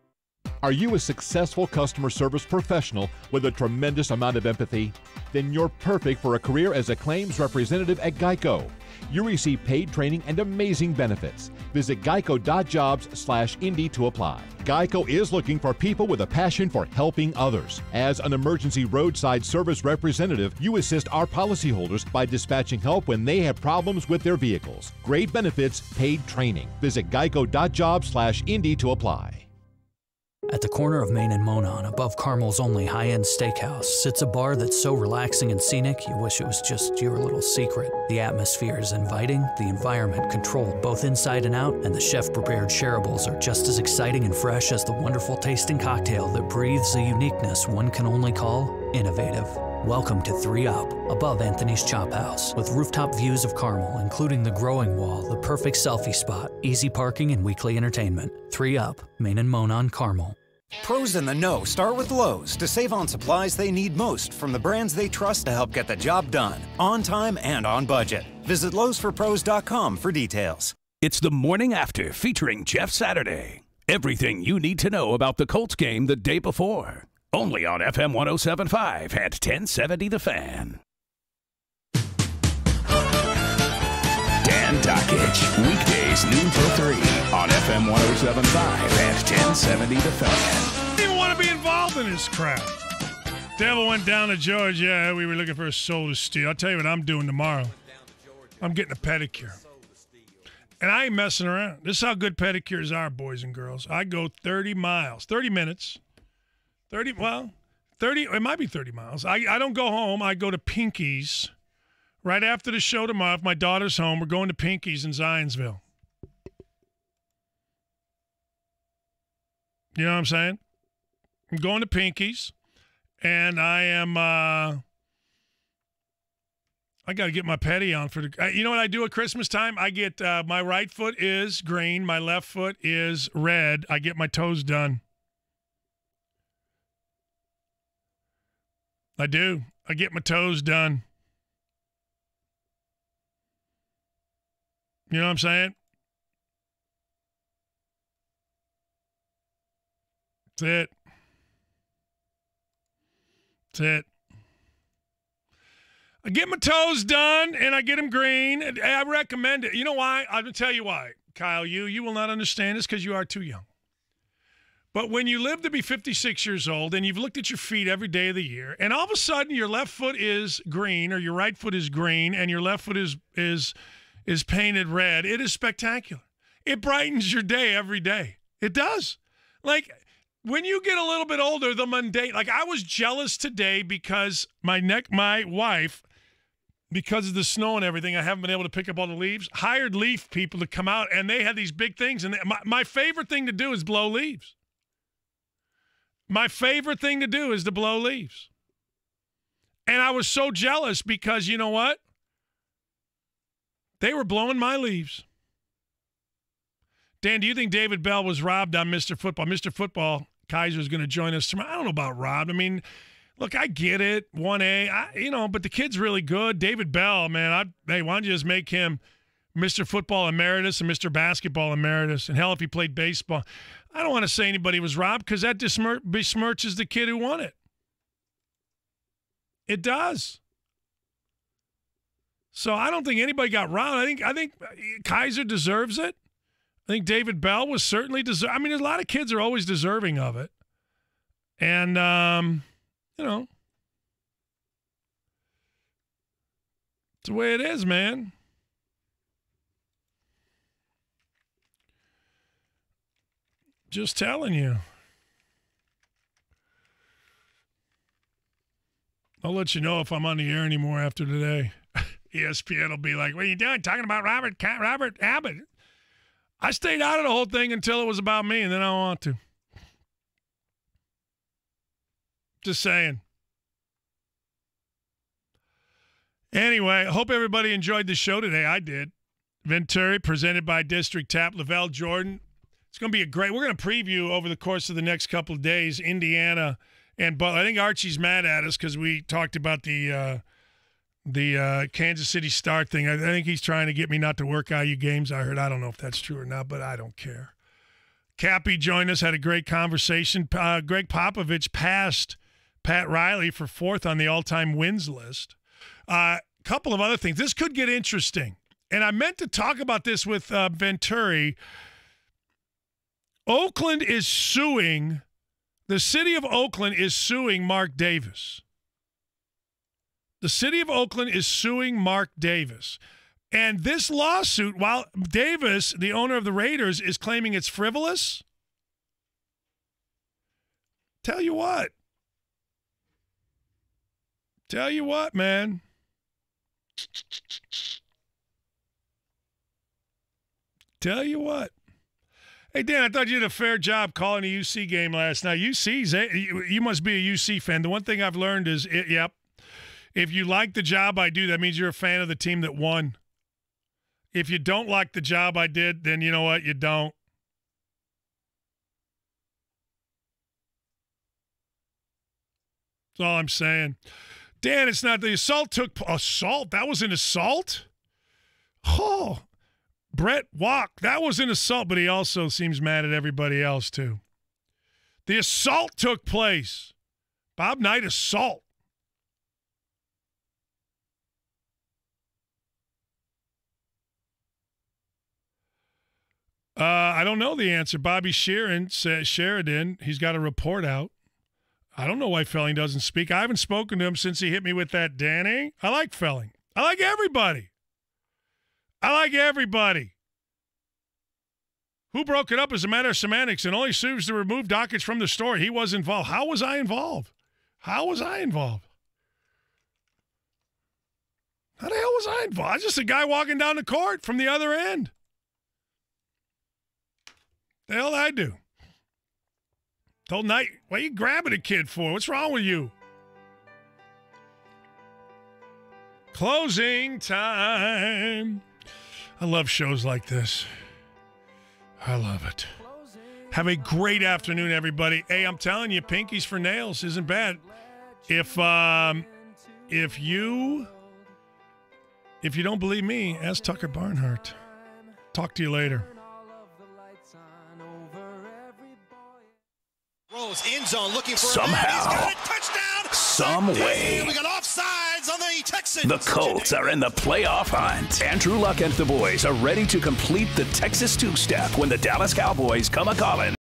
Are you a successful customer service professional with a tremendous amount of empathy? Then you're perfect for a career as a claims representative at Geico. You receive paid training and amazing benefits. Visit geico.jobs/Indy to apply. Geico is looking for people with a passion for helping others. As an emergency roadside service representative, you assist our policyholders by dispatching help when they have problems with their vehicles. Great benefits, paid training. Visit geico.jobs/Indy to apply. At the corner of Main and Monon, above Carmel's only high-end steakhouse, sits a bar that's so relaxing and scenic you wish it was just your little secret. The atmosphere is inviting, the environment controlled both inside and out, and the chef-prepared shareables are just as exciting and fresh as the wonderful tasting cocktail that breathes a uniqueness one can only call innovative. Welcome to 3 Up, above Anthony's Chop House, with rooftop views of Carmel, including the growing wall, the perfect selfie spot, easy parking, and weekly entertainment. 3 Up, Main and Monon, Carmel. Pros in the know start with Lowe's to save on supplies they need most from the brands they trust to help get the job done, on time and on budget. Visit lowesforpros.com for details. It's the morning after featuring Jeff Saturday. Everything you need to know about the Colts game the day before. Only on FM 107.5 at 1070 The Fan. Dan Dockich, weekdays noon till 3 on FM 107.5 at 1070 The Fan. I didn't even want to be involved in this crap. Devil went down to Georgia. We were looking for a soul to steal. I'll tell you what I'm doing tomorrow. I'm getting a pedicure. And I ain't messing around. This is how good pedicures are, boys and girls. I go 30 miles, 30 minutes. 30, it might be 30 miles. I don't go home. I go to Pinky's right after the show tomorrow. If my daughter's home, we're going to Pinky's in Zionsville. You know what I'm saying? I'm going to Pinky's, and I am I got to get my petty on for the you know what I do at Christmas time? I get my right foot is green, my left foot is red. I get my toes done. I do. I get my toes done. You know what I'm saying? That's it. That's it. I get my toes done, and I get them green. I recommend it. You know why? I'm going to tell you why. Kyle, you will not understand this because you are too young. But when you live to be 56 years old and you've looked at your feet every day of the year, and all of a sudden your left foot is green or your right foot is green and your left foot is painted red, it is spectacular. It brightens your day every day. It does. Like, when you get a little bit older, the mundane, like I was jealous today because my wife, because of the snow and everything, I haven't been able to pick up all the leaves, hired leaf people to come out, and they had these big things. And my favorite thing to do is blow leaves. My favorite thing to do is to blow leaves. And I was so jealous because, you know what? They were blowing my leaves. Dan, do you think David Bell was robbed on Mr. Football? Mr. Football, Kaiser's going to join us tomorrow. I don't know about robbed. I mean, look, I get it, 1A, but the kid's really good. David Bell, man, why don't you just make him Mr. Football Emeritus and Mr. Basketball Emeritus? And hell, if he played baseball. I don't want to say anybody was robbed because that besmirches the kid who won it. It does. So I don't think anybody got robbed. I think Kaiser deserves it. I think David Bell was certainly deserving. I mean, a lot of kids are always deserving of it. And, it's the way it is, man. Just telling you. I'll let you know if I'm on the air anymore after today. ESPN will be like, what are you doing? Talking about Robert Abbott. I stayed out of the whole thing until it was about me, and then I don't want to. Just saying. Anyway, I hope everybody enjoyed the show today. I did. Venturi, presented by District Tap. LaVall Jordan. It's going to be we're going to preview over the course of the next couple of days, Indiana and Butler. I think Archie's mad at us because we talked about the Kansas City Star thing. I think he's trying to get me not to work IU games. I heard. I don't know if that's true or not, but I don't care. Cappy joined us, had a great conversation. Greg Popovich passed Pat Riley for 4th on the all-time wins list. Couple of other things. This could get interesting. And I meant to talk about this with Venturi. Oakland is suing, the city of Oakland is suing Mark Davis. The city of Oakland is suing Mark Davis. And this lawsuit, while Davis, the owner of the Raiders, is claiming it's frivolous, tell you what, man. Tell you what. Hey, Dan, I thought you did a fair job calling a UC game last night. You must be a UC fan. The one thing I've learned is, if you like the job I do, that means you're a fan of the team that won. If you don't like the job I did, then you know what? You don't. That's all I'm saying. Dan, it's not the assault assault? That was an assault? Oh, Brett Walk, that was an assault, but he also seems mad at everybody else, too. The assault took place. Bob Knight assault. I don't know the answer. Bobby Sheridan, he's got a report out. I don't know why Felling doesn't speak. I haven't spoken to him since he hit me with that Danny. I like Felling. I like everybody. Who broke it up is a matter of semantics and only serves to remove Dockage from the story. He was involved. How was I involved? How was I involved? How the hell was I involved? I was just a guy walking down the court from the other end. The hell did I do? Told Knight, what are you grabbing a kid for? What's wrong with you? Closing time. I love shows like this. I love it. Have a great afternoon, everybody. Hey, I'm telling you, Pinkies for Nails isn't bad. If you don't believe me, ask Tucker Barnhart. Talk to you later. Rolls end zone looking for somehow, some way. We got offsides on the Texans. The Colts are in the playoff hunt. Andrew Luck and the boys are ready to complete the Texas two-step when the Dallas Cowboys come a-calling.